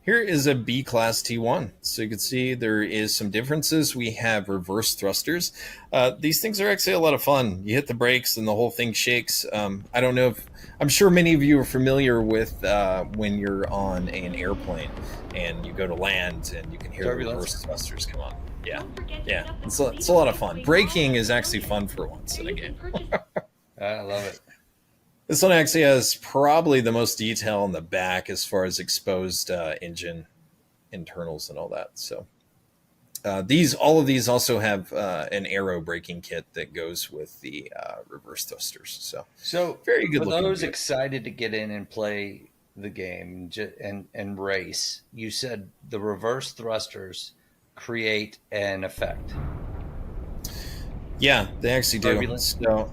Speaker 5: Here is a B-Class T1. So you can see there is some differences. We have reverse thrusters. These things are actually a lot of fun. You hit the brakes and the whole thing shakes. I don't know if... I'm sure many of you are familiar with when you're on an airplane and you go to land and you can hear the
Speaker 7: Turbulence.
Speaker 5: reverse thrusters come on. Yeah,
Speaker 4: Don't forget to
Speaker 5: yeah.
Speaker 4: get up
Speaker 5: It's
Speaker 4: and
Speaker 5: a lot of
Speaker 4: leave
Speaker 5: fun.
Speaker 4: the
Speaker 5: Braking is
Speaker 4: Raceway
Speaker 5: actually fun for once in
Speaker 4: There
Speaker 5: a
Speaker 4: you
Speaker 5: game.
Speaker 4: can purchase
Speaker 7: I love it.
Speaker 5: This one actually has probably the most detail on the back as far as exposed engine internals and all that. So all of these also have an aero braking kit that goes with the reverse thrusters. So very good
Speaker 7: For
Speaker 5: looking
Speaker 7: those
Speaker 5: vehicle.
Speaker 7: excited to get in and play the game and race, you said the reverse thrusters create an effect.
Speaker 5: Yeah, they actually do.
Speaker 7: Turbulence.
Speaker 5: So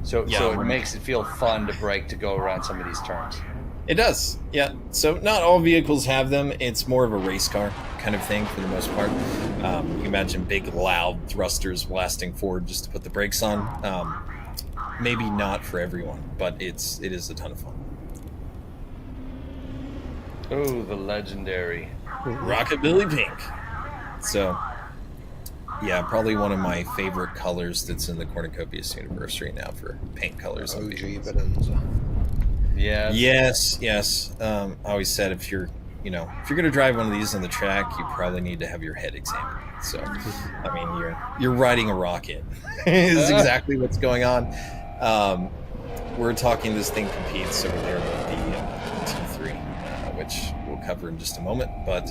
Speaker 7: So
Speaker 5: Yeah.
Speaker 7: it makes it feel fun to brake to go around some of these turns.
Speaker 5: it does. Yeah. So not all vehicles have them. It's more of a race car kind of thing for the most part. You can imagine big, loud thrusters blasting forward just to put the brakes on. Maybe not for everyone, but it is a ton of fun.
Speaker 7: Oh, the legendary.
Speaker 5: Rockabilly Pink. So, yeah, probably one of my favorite colors that's in the Cornucopias universe right now for paint colors. on
Speaker 6: OG
Speaker 5: vehicles.
Speaker 6: Bonanza.
Speaker 7: Yeah.
Speaker 5: Yes. I always said if you're going to drive one of these on the track, you probably need to have your head examined. So, I mean, you're riding a rocket. is exactly what's going on. We're talking this thing competes over there with the T3, which we'll cover in just a moment. But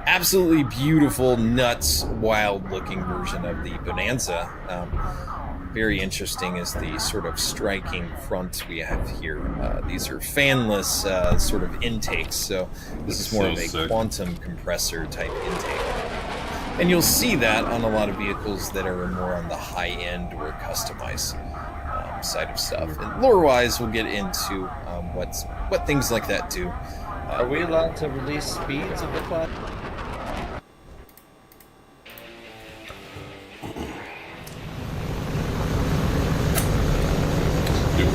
Speaker 5: absolutely beautiful, nuts, wild-looking version of the Bonanza. Very interesting is the sort of striking front we have here. These are fanless sort of intakes, so this is more
Speaker 1: So
Speaker 5: of a
Speaker 1: sick.
Speaker 5: quantum compressor type intake. And you'll see that on a lot of vehicles that are more on the high end or customized side of stuff. And lore-wise, we'll get into what things like that do.
Speaker 7: Are we allowed to release speeds of the class?
Speaker 1: Do it.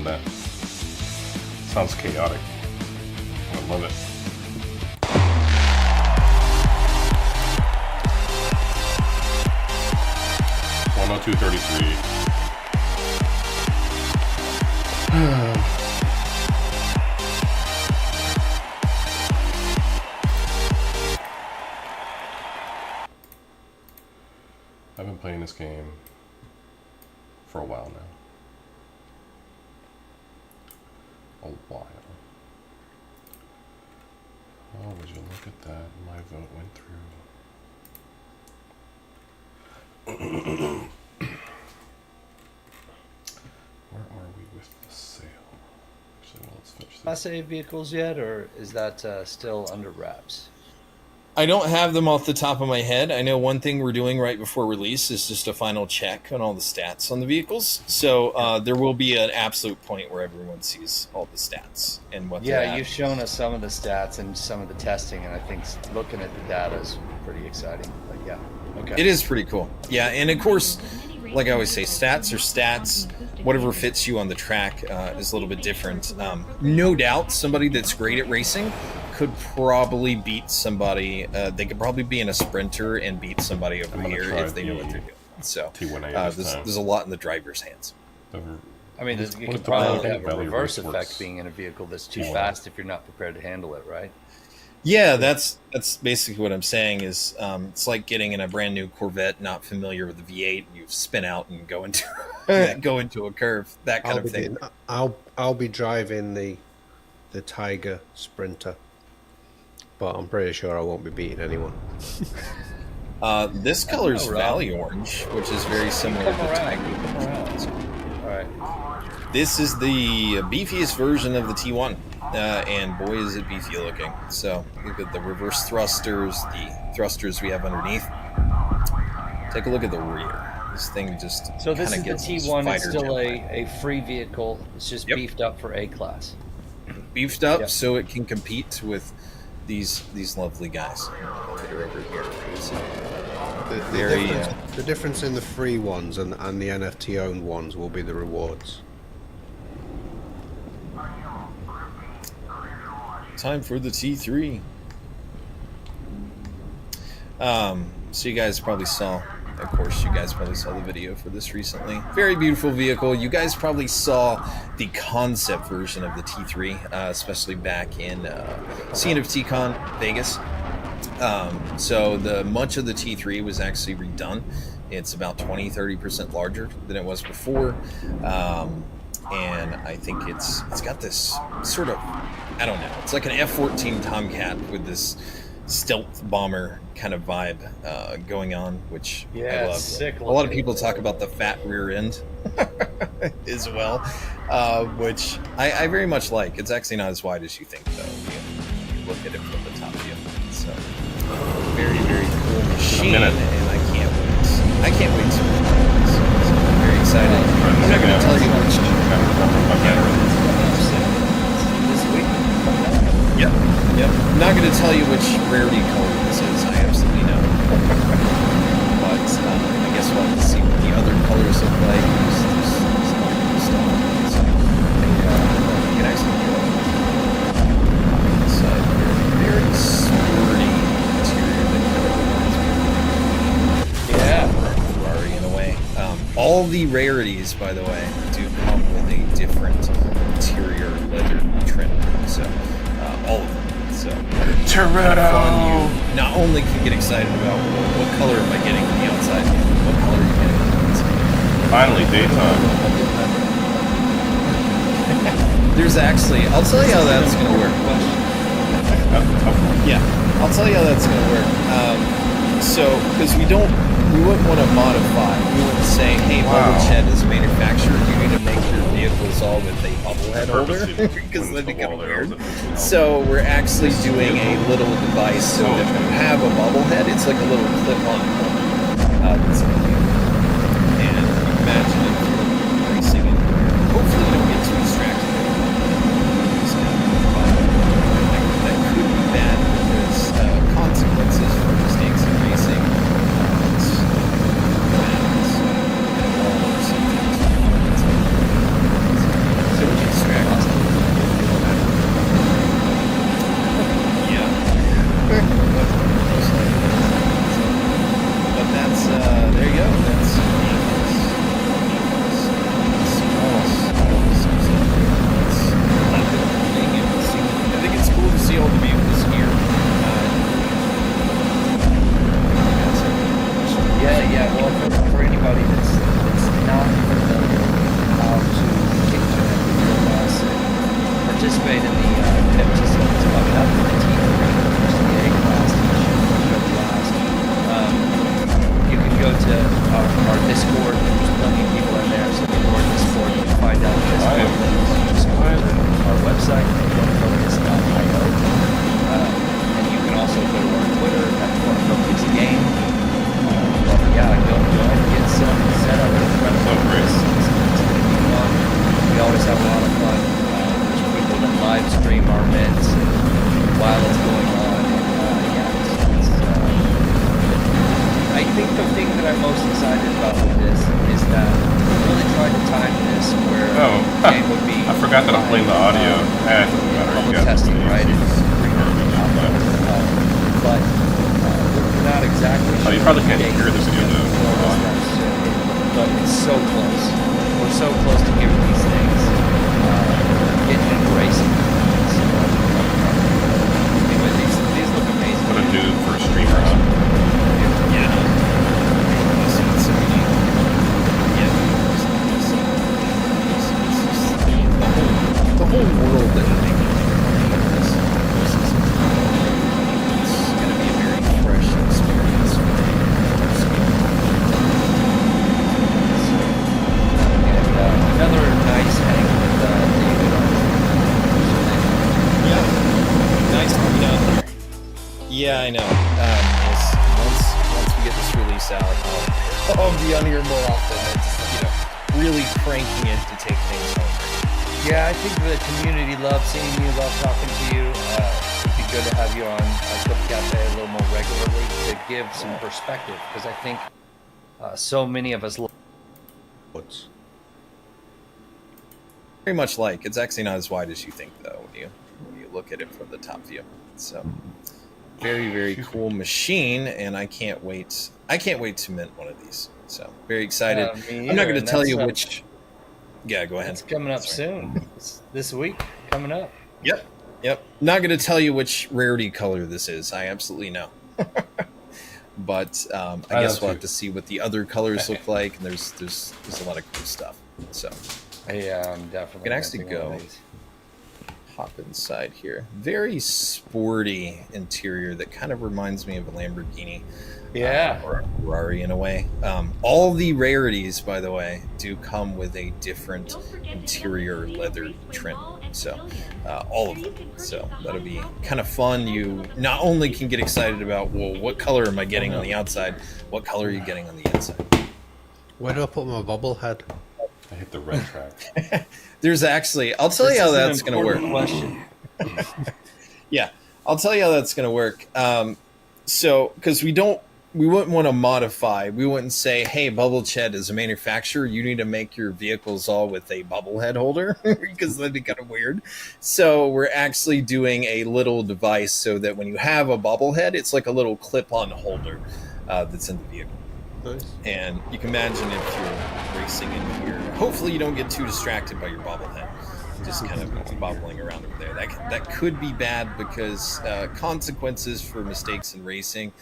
Speaker 1: than that. Sounds chaotic. I love it. $102.33. I've been playing this game for a while now. A while. Oh, would you look at that? My vote went through. Where are we with the sale? Actually, well, let's finish this.
Speaker 7: Class A vehicles yet, or is that still under wraps?
Speaker 5: I don't have them off the top of my head. I know one thing we're doing right before release is just a final check on all the stats on the vehicles. So there will be an absolute point where everyone sees all the stats and what.
Speaker 7: Yeah, you've shown us some of the stats and some of the testing, and I think looking at the data is pretty exciting. But yeah, okay.
Speaker 5: It is pretty cool. Yeah, and of course, like I always say, stats are stats. Whatever fits you on the track is a little bit different. No doubt, somebody that's great at racing could probably beat somebody. They could probably be in a sprinter and beat somebody over here if they know what they're doing. So there's a lot in the driver's hands.
Speaker 7: I mean, you could probably have a reverse effect being in a vehicle that's too fast if you're not prepared to handle it, right?
Speaker 5: Yeah, that's basically what I'm saying. Is it's like getting in a brand new Corvette, not familiar with the V8, and you spin out and go into a curve. That kind of thing.
Speaker 6: I'll be driving the Tiger Sprinter, but I'm pretty sure I won't be beating anyone.
Speaker 5: This color is Valley Orange, which is very similar to Tiger.
Speaker 7: All right.
Speaker 5: This is the beefiest version of the T1, and boy is it beefy looking. So look at the reverse thrusters, the thrusters we have underneath. Take a look at the rear. This thing just
Speaker 7: so this is the T1. It's still
Speaker 5: a
Speaker 7: a free vehicle. It's just beefed up for A class.
Speaker 5: Beefed up so it can compete with these lovely guys that are over here.
Speaker 6: The difference in the free ones and the NFT owned ones will be the rewards.
Speaker 5: Time for the T3. So you guys probably saw, of course, the video for this recently. Very beautiful vehicle. You guys probably saw the concept version of the T3, especially back in CNFTCon Vegas. So much of the T3 was actually redone. It's about 20-30% larger than it was before. And I think it's got this sort of, I don't know, it's like an F-14 Tomcat with this stealth bomber kind of vibe going on, which I love.
Speaker 7: Sick.
Speaker 5: A lot of people talk about the fat rear end as well, which I very much like. It's actually not as wide as you think, though. You look at it from the top view. So very, very cool machine, and I can't wait. I can't wait to play this. So I'm very excited. I'm not going to tell you much.
Speaker 7: This week.
Speaker 5: Yep. I'm not going to tell you which rarity color this is. I absolutely know. But I guess we'll have to see what the other colors look like. There's a lot of cool stuff. So you can actually go inside here. Very sporty interior that kind of reminds me.
Speaker 7: Yeah.
Speaker 5: Ferrari in a way. All the rarities, by the way, do come with a different interior leather trim. So all of them. So
Speaker 1: Toretto!
Speaker 5: You not only can get excited about what color am I getting on the outside, what color are you getting on the inside.
Speaker 1: Finally, daytime.
Speaker 5: There's actually, I'll tell you how that's going to work. Yeah, I'll tell you how that's going to work. So, because we wouldn't want to modify. We wouldn't say, hey, bubble shed is manufactured. You need to make your vehicles all with a bubble head holder because then it becomes weird. So we're actually doing a little device so that when you have a bubble head, it's like a little clip-on that's in the vehicle. And imagine if you're racing in here. Hopefully you don't get too distracted. That could be bad because consequences for mistakes in racing.
Speaker 7: So participate in the NFT sale that's coming up for the T3, which is the A class T-shirt last. You can go to our Discord. There's plenty of people in there, so go to our Discord. You can find out the Discord link from just go to our website, cornucopias.io. And you can also go to our Twitter at Cornucopias Game. Yeah, go ahead and get set up and prep for this. It's going to be fun. We always have a lot of fun. There's people that live stream our mints while it's going on. I think the thing that I'm most excited about with this is that we really tried to time this where the game would be.
Speaker 1: I forgot that I'm playing the audio.
Speaker 7: Public testing, right? But we're not exactly sure.
Speaker 1: You probably can't hear the video though.
Speaker 7: But it's so close. We're so close to giving these things getting into racing. So, anyway, these look amazing.
Speaker 1: What a dude for a streamer, huh?
Speaker 5: The whole world that we're making this is going to be a very fresh experience for
Speaker 7: And another nice hang with David on
Speaker 5: Yeah, nice to be down there. Yeah, I know. Once we get this release out, I'll be on here more often. It's, really cranking it to take things home.
Speaker 7: Yeah, I think the community loves seeing you, love talking to you. It'd be good to have you on Clip Cafe a little more regularly to give some perspective, because I think so many of us
Speaker 5: very much like. It's actually not as wide as you think, though, when you look at it from the top view. So, very, very cool machine, and I can't wait. I can't wait to mint one of these. So, very excited. I'm not going to tell you which. Yeah, go ahead.
Speaker 7: It's coming up soon. It's this week coming up.
Speaker 5: Yep. Not going to tell you which rarity color this is. I absolutely know. But I guess we'll have to see what the other colors look like. And there's a lot of cool stuff. So
Speaker 7: yeah, I'm definitely.
Speaker 5: You can actually go hop inside here. Very sporty interior that kind of reminds me of a Lamborghini.
Speaker 7: Yeah.
Speaker 5: Or a Ferrari in a way. All the rarities, by the way, do come with a different interior leather trim. So, all of them. So, that'll be kind of fun. You not only can get excited about, well, what color am I getting on the outside? What color are you getting on the inside?
Speaker 6: Where do I put my bobblehead?
Speaker 1: I hit the red track.
Speaker 5: There's actually, I'll tell you how that's going to work.
Speaker 7: Question.
Speaker 5: Yeah, I'll tell you how that's going to work. So, because we wouldn't want to modify. We wouldn't say, hey, Bubbleched, as a manufacturer, you need to make your vehicles all with a bubblehead holder, because that'd be kind of weird. So we're actually doing a little device so that when you have a bubblehead, it's like a little clip-on holder that's in the vehicle.
Speaker 6: Nice.
Speaker 5: And you can imagine if you're racing in here, hopefully you don't get too distracted by your bobblehead. Just kind of bobbling around over there. That could be bad, because consequences for mistakes in racing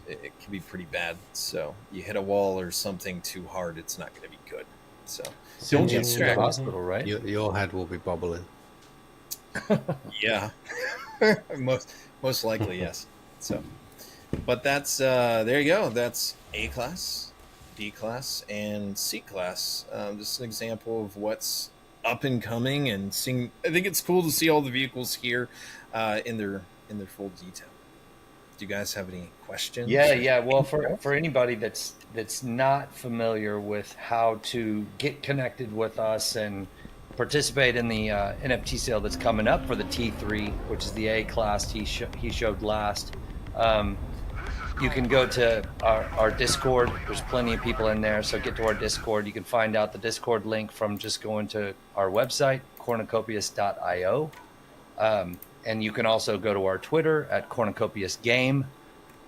Speaker 5: it can be pretty bad. So you hit a wall or something too hard, it's not going to be good. So don't get distracted.
Speaker 7: Hospital, right?
Speaker 6: Your head will be bobbling.
Speaker 5: Yeah, most likely, yes. So, but that's there you go. That's A class, B class, and C class. Just an example of what's up and coming, and seeing. I think it's cool to see all the vehicles here in their full detail. Do you guys have any questions?
Speaker 7: Yeah. Well, for anybody that's not familiar with how to get connected with us and participate in the NFT sale that's coming up for the T3, which is the A class he showed last, you can go to our Discord. There's plenty of people in there, so get to our Discord. You can find out the Discord link from just going to our website, cornucopias.io. And you can also go to our Twitter at Cornucopias Game.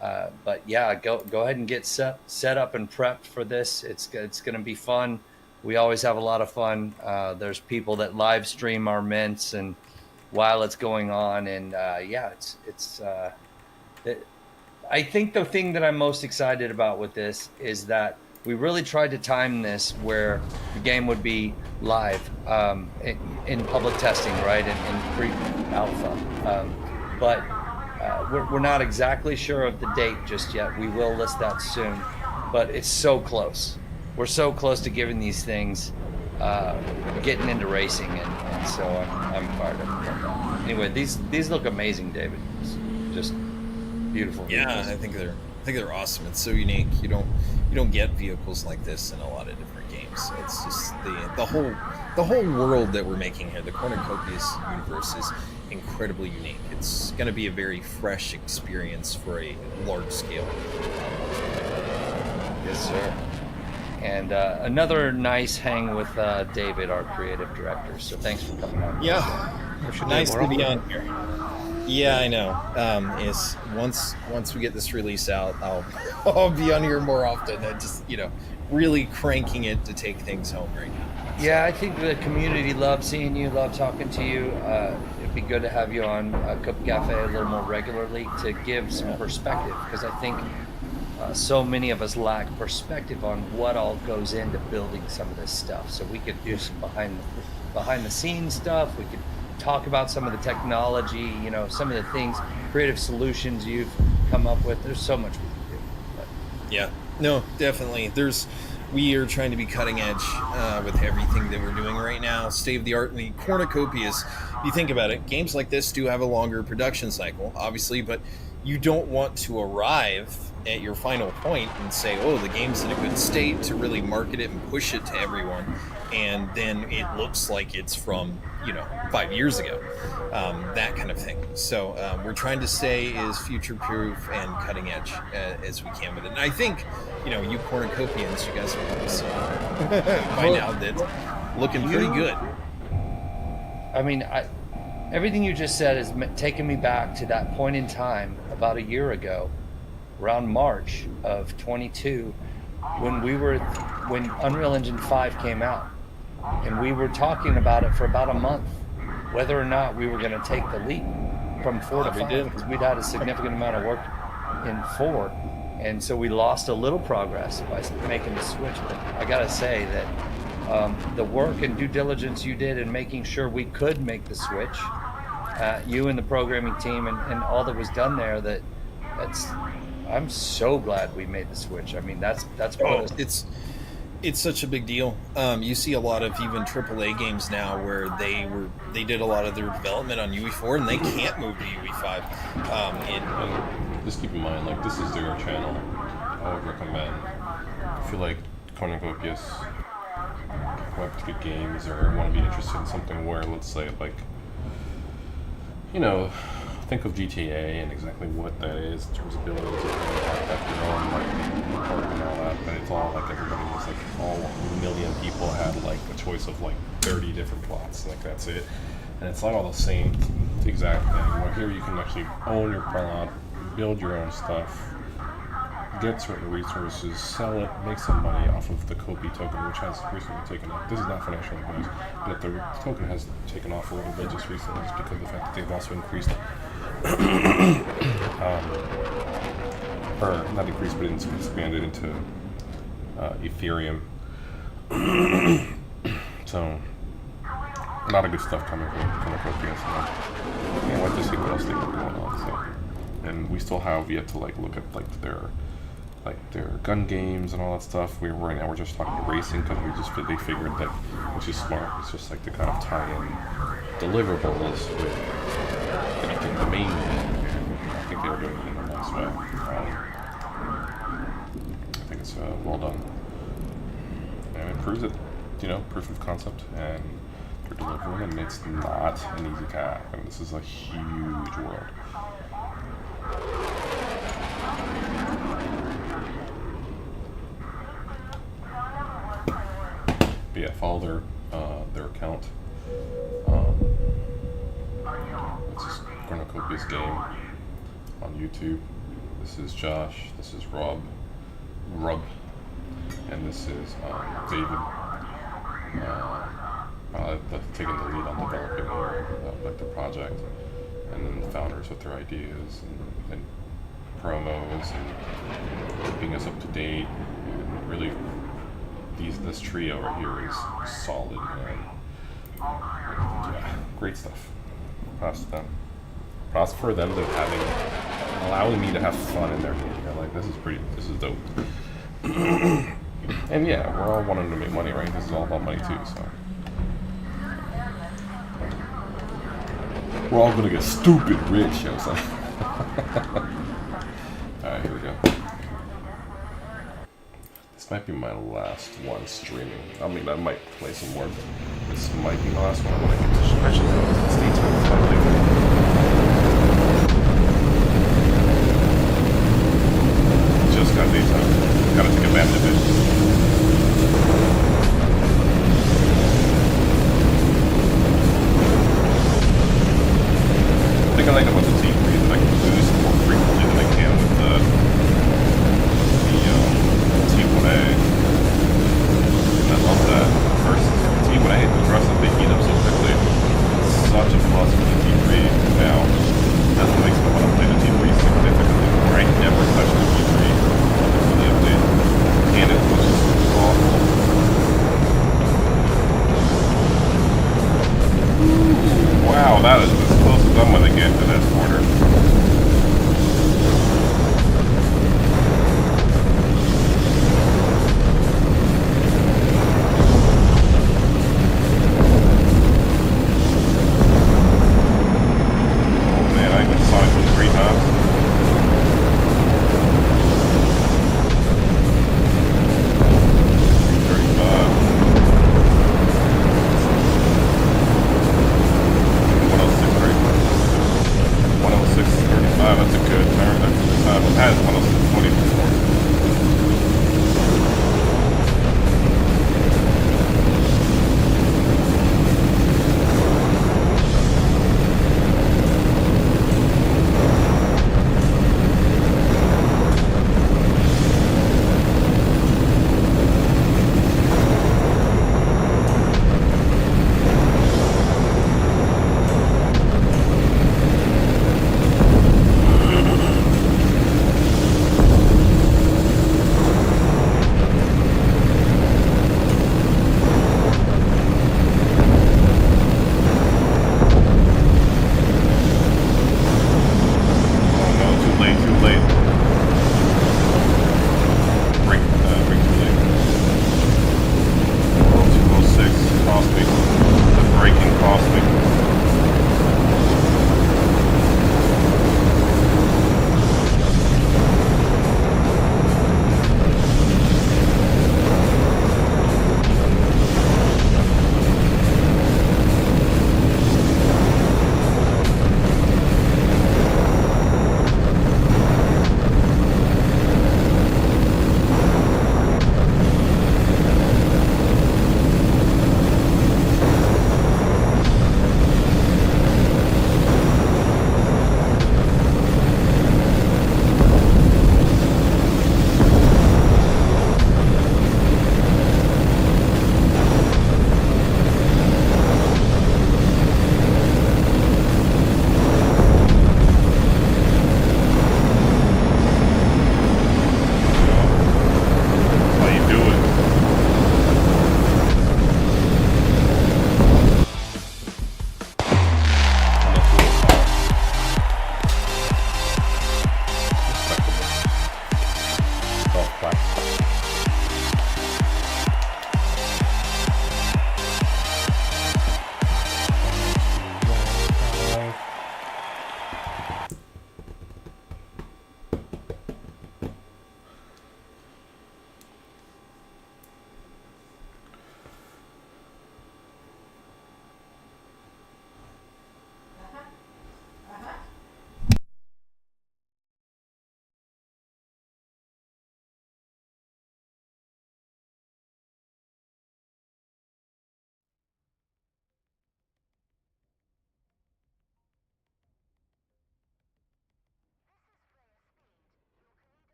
Speaker 7: But yeah, go ahead and get set up and prepped for this. It's going to be fun. We always have a lot of fun. There's people that live stream our mints and while it's going on, and I think the thing that I'm most excited about with this is that we really tried to time this where the game would be live in public testing, right, in pre-alpha. But we're not exactly sure of the date just yet. We will list that soon, but it's so close. We're so close to giving these things, getting into racing, and so I'm fired up about that. Anyway, these look amazing, David. It's just beautiful.
Speaker 5: Yeah,
Speaker 7: vehicles.
Speaker 5: I think they're awesome. It's so unique. You don't get vehicles like this in a lot of different games. It's just the whole world that we're making here. The Cornucopias universe is incredibly unique. It's going to be a very fresh experience for a large scale.
Speaker 7: Yes, sir. And another nice hang with David, our creative director. So thanks for coming on.
Speaker 5: Yeah, nice to be on here. Yeah, I know. Is once we get this release out, I'll be on here more often. I just really cranking it to take things home right now.
Speaker 7: Yeah, I think the community loves seeing you, love talking to you. It'd be good to have you on Cup Cafe a little more regularly to give some perspective, because I think so many of us lack perspective on what all goes into building some of this stuff. So we could do some behind the scenes stuff. We could talk about some of the technology, some of the things, creative solutions you've come up with. There's so much we can do. But.
Speaker 5: Yeah, no, definitely. We are trying to be cutting edge with everything that we're doing right now. State of the art. The Cornucopias, you think about it, games like this do have a longer production cycle, obviously, but you don't want to arrive at your final point and say, oh, the game's in a good state, to really market it and push it to everyone, and then it looks like it's from 5 years ago, that kind of thing. So we're trying to stay as future proof and cutting edge as we can with it. And I think you Cornucopians, you guys will probably see by now that looking pretty good.
Speaker 7: I mean, everything you just said has taken me back to that point in time about a year ago, around March of 22, when Unreal Engine 5 came out, and we were talking about it for about a month, whether or not we were going to take the leap from 4 to 5, because we'd had a significant amount of work in 4, and so we lost a little progress by making the switch. But I gotta say that the work and due diligence you did in making sure we could make the switch, you and the programming team and all that was done there, I'm so glad we made the switch. I mean, that's
Speaker 5: it's such a big deal. You see a lot of even AAA games now where they did a lot of their development on UE4 and they can't move to UE5.
Speaker 1: Just keep in mind, like, this is their channel. I would recommend, if you like Cornucopias, want to get games, or want to be interested in something where, let's say, like, think of GTA and exactly what that is in terms of abilities and have your own like park and all that, but it's all like everybody was like, all 1 million people had like a choice of like 30 different plots, like that's it. And it's like all the same exact thing. Well, here you can actually own your plot, build your own stuff, get certain resources, sell it, make some money off of the Kopi token, which has recently taken off. This is not financial advice, but the token has taken off a little bit just recently, just because of the fact that they've also increased, or not increased, but it's expanded into Ethereum. So, a lot of good stuff coming from Cornucopias. Can't wait to see what else they got going on. So, and we still have yet to like look at like their gun games and all that stuff. Right now we're just talking to racing because they figured that, which is smart. It's just like to kind of tie in deliverables with the main game. I think they were doing it in a nice way. I think it's well done, and it proves it. Proof of concept, and they're delivering, and it's not an easy task. And this is a huge world. But yeah, follow their account. It's just Cornucopias game on YouTube. This is Josh. This is Rub, and this is David. Taking the lead on developing like the project, and then the founders with their ideas and promos and keeping us up to date and really this trio right here is solid, man. Yeah, great stuff. Props to them. Props for them to allowing me to have fun in their game. They're like, this is dope. And yeah, we're all wanting to make money, right? This is all about money too, so. We're all gonna get stupid rich, you know what I'm saying? Alright, here we go. This might be my last one streaming. I mean, I might play some more, but this might be my last one when I get to stretching. Stay tuned. It's my playthrough. Just got daytime. Gotta take advantage of it. I think I like about the T3 that I can boost more frequently than I can with the T1A. I love that. First, T1A, the thrust that they heat up so quickly. It's such a plus for the T3 now. That's what makes me want to play the T3 significantly more. I never touched the T3 for the update. And it was just awful. Ooh, wow, that is as close as I'm going to get to that corner.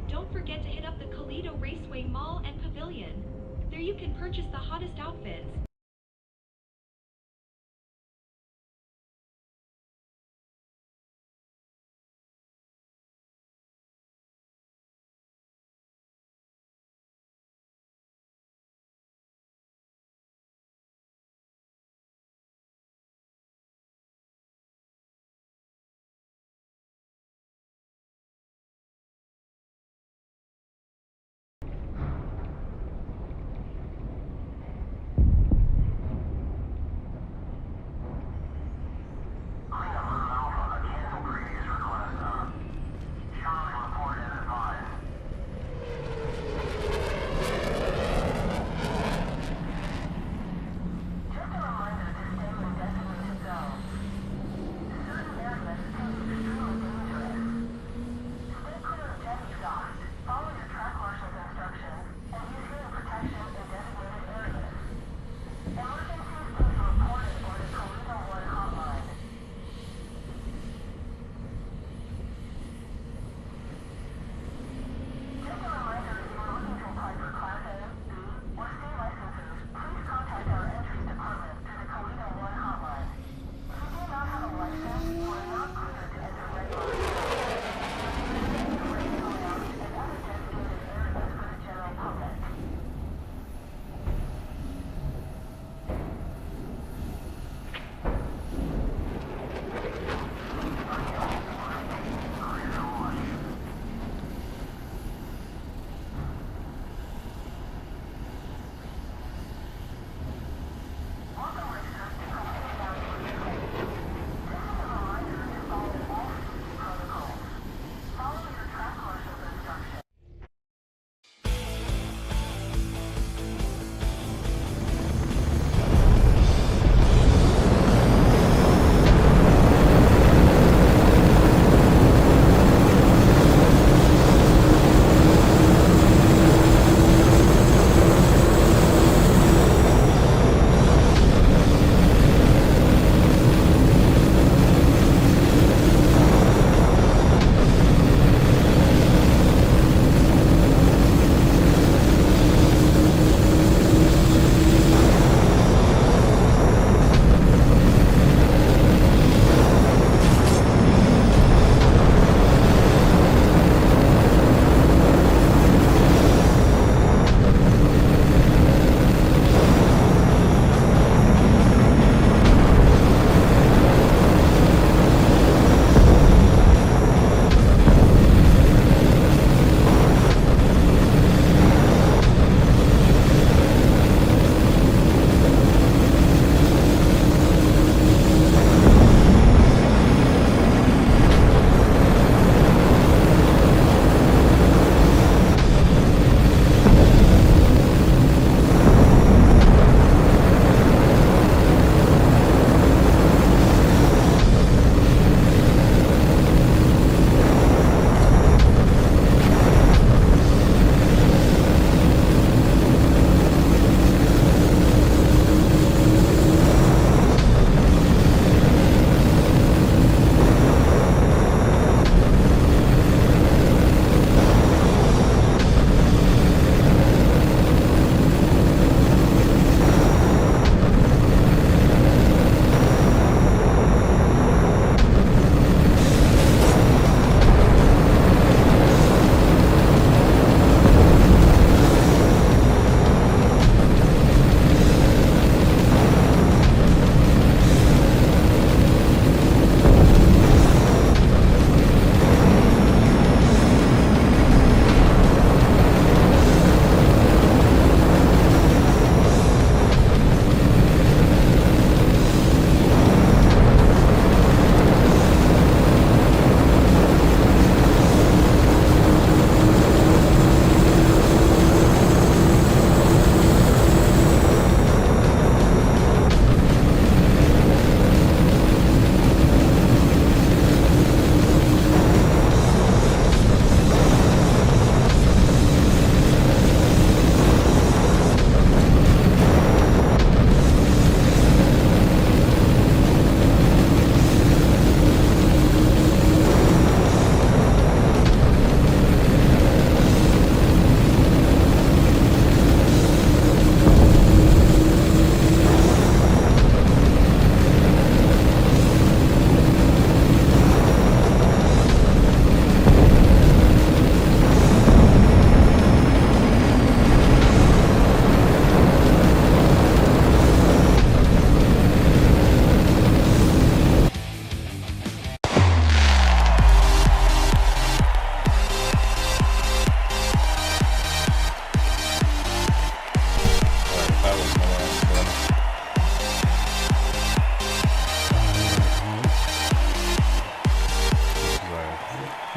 Speaker 4: Don't forget to hit up the Calido Raceway Mall and Pavilion. There's where you can purchase the hottest outfits.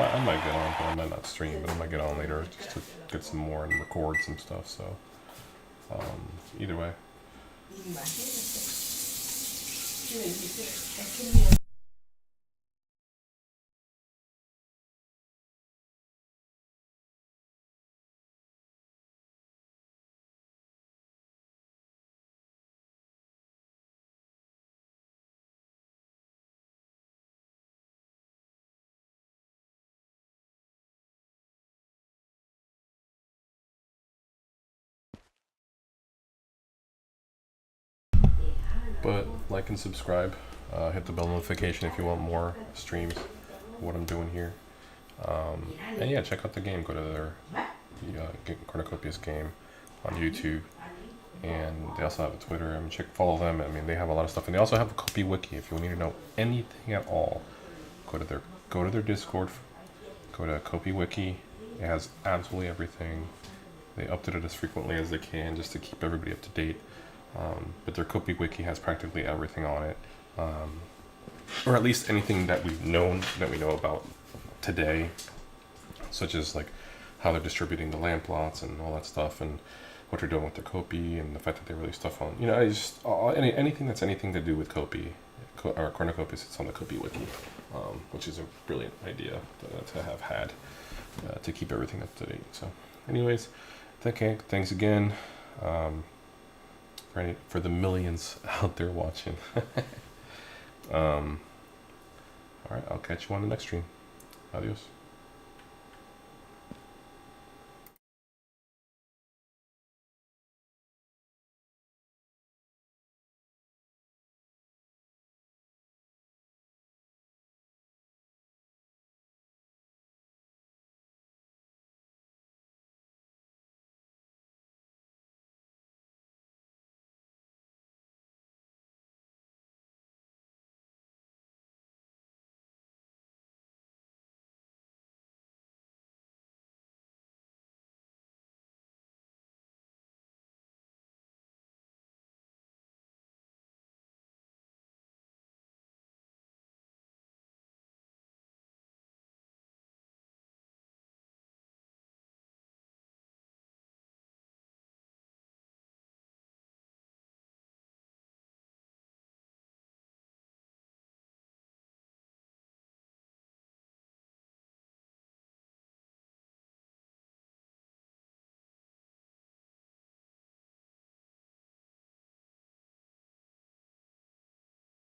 Speaker 1: I might get on, but I might not stream, but I might get on later just to get some more and record some stuff. So either way.
Speaker 8: Imagínate. Le dice, es que mi
Speaker 1: But like and subscribe. Hit the bell notification if you want more streams of what I'm doing here. And yeah, check out the game. Go to their Cornucopias game on YouTube. And they also have a Twitter. I mean, follow them. I mean, they have a lot of stuff. And they also have a Copy Wiki. If you need to know anything at all, go to their Discord. Go to Copy Wiki. It has absolutely everything. They update it as frequently as they can just to keep everybody up to date. But their Copy Wiki has practically everything on it, or at least anything that we know about today, such as like how they're distributing the land plots and all that stuff, and what they're doing with their Copy, and the fact that they release stuff on, anything that's anything to do with Copy or Cornucopias, it's on the Copy Wiki, which is a brilliant idea to have had to keep everything up to date. So, anyways, thanks again. For the millions out there watching. All right, I'll catch you on the next stream. Adios.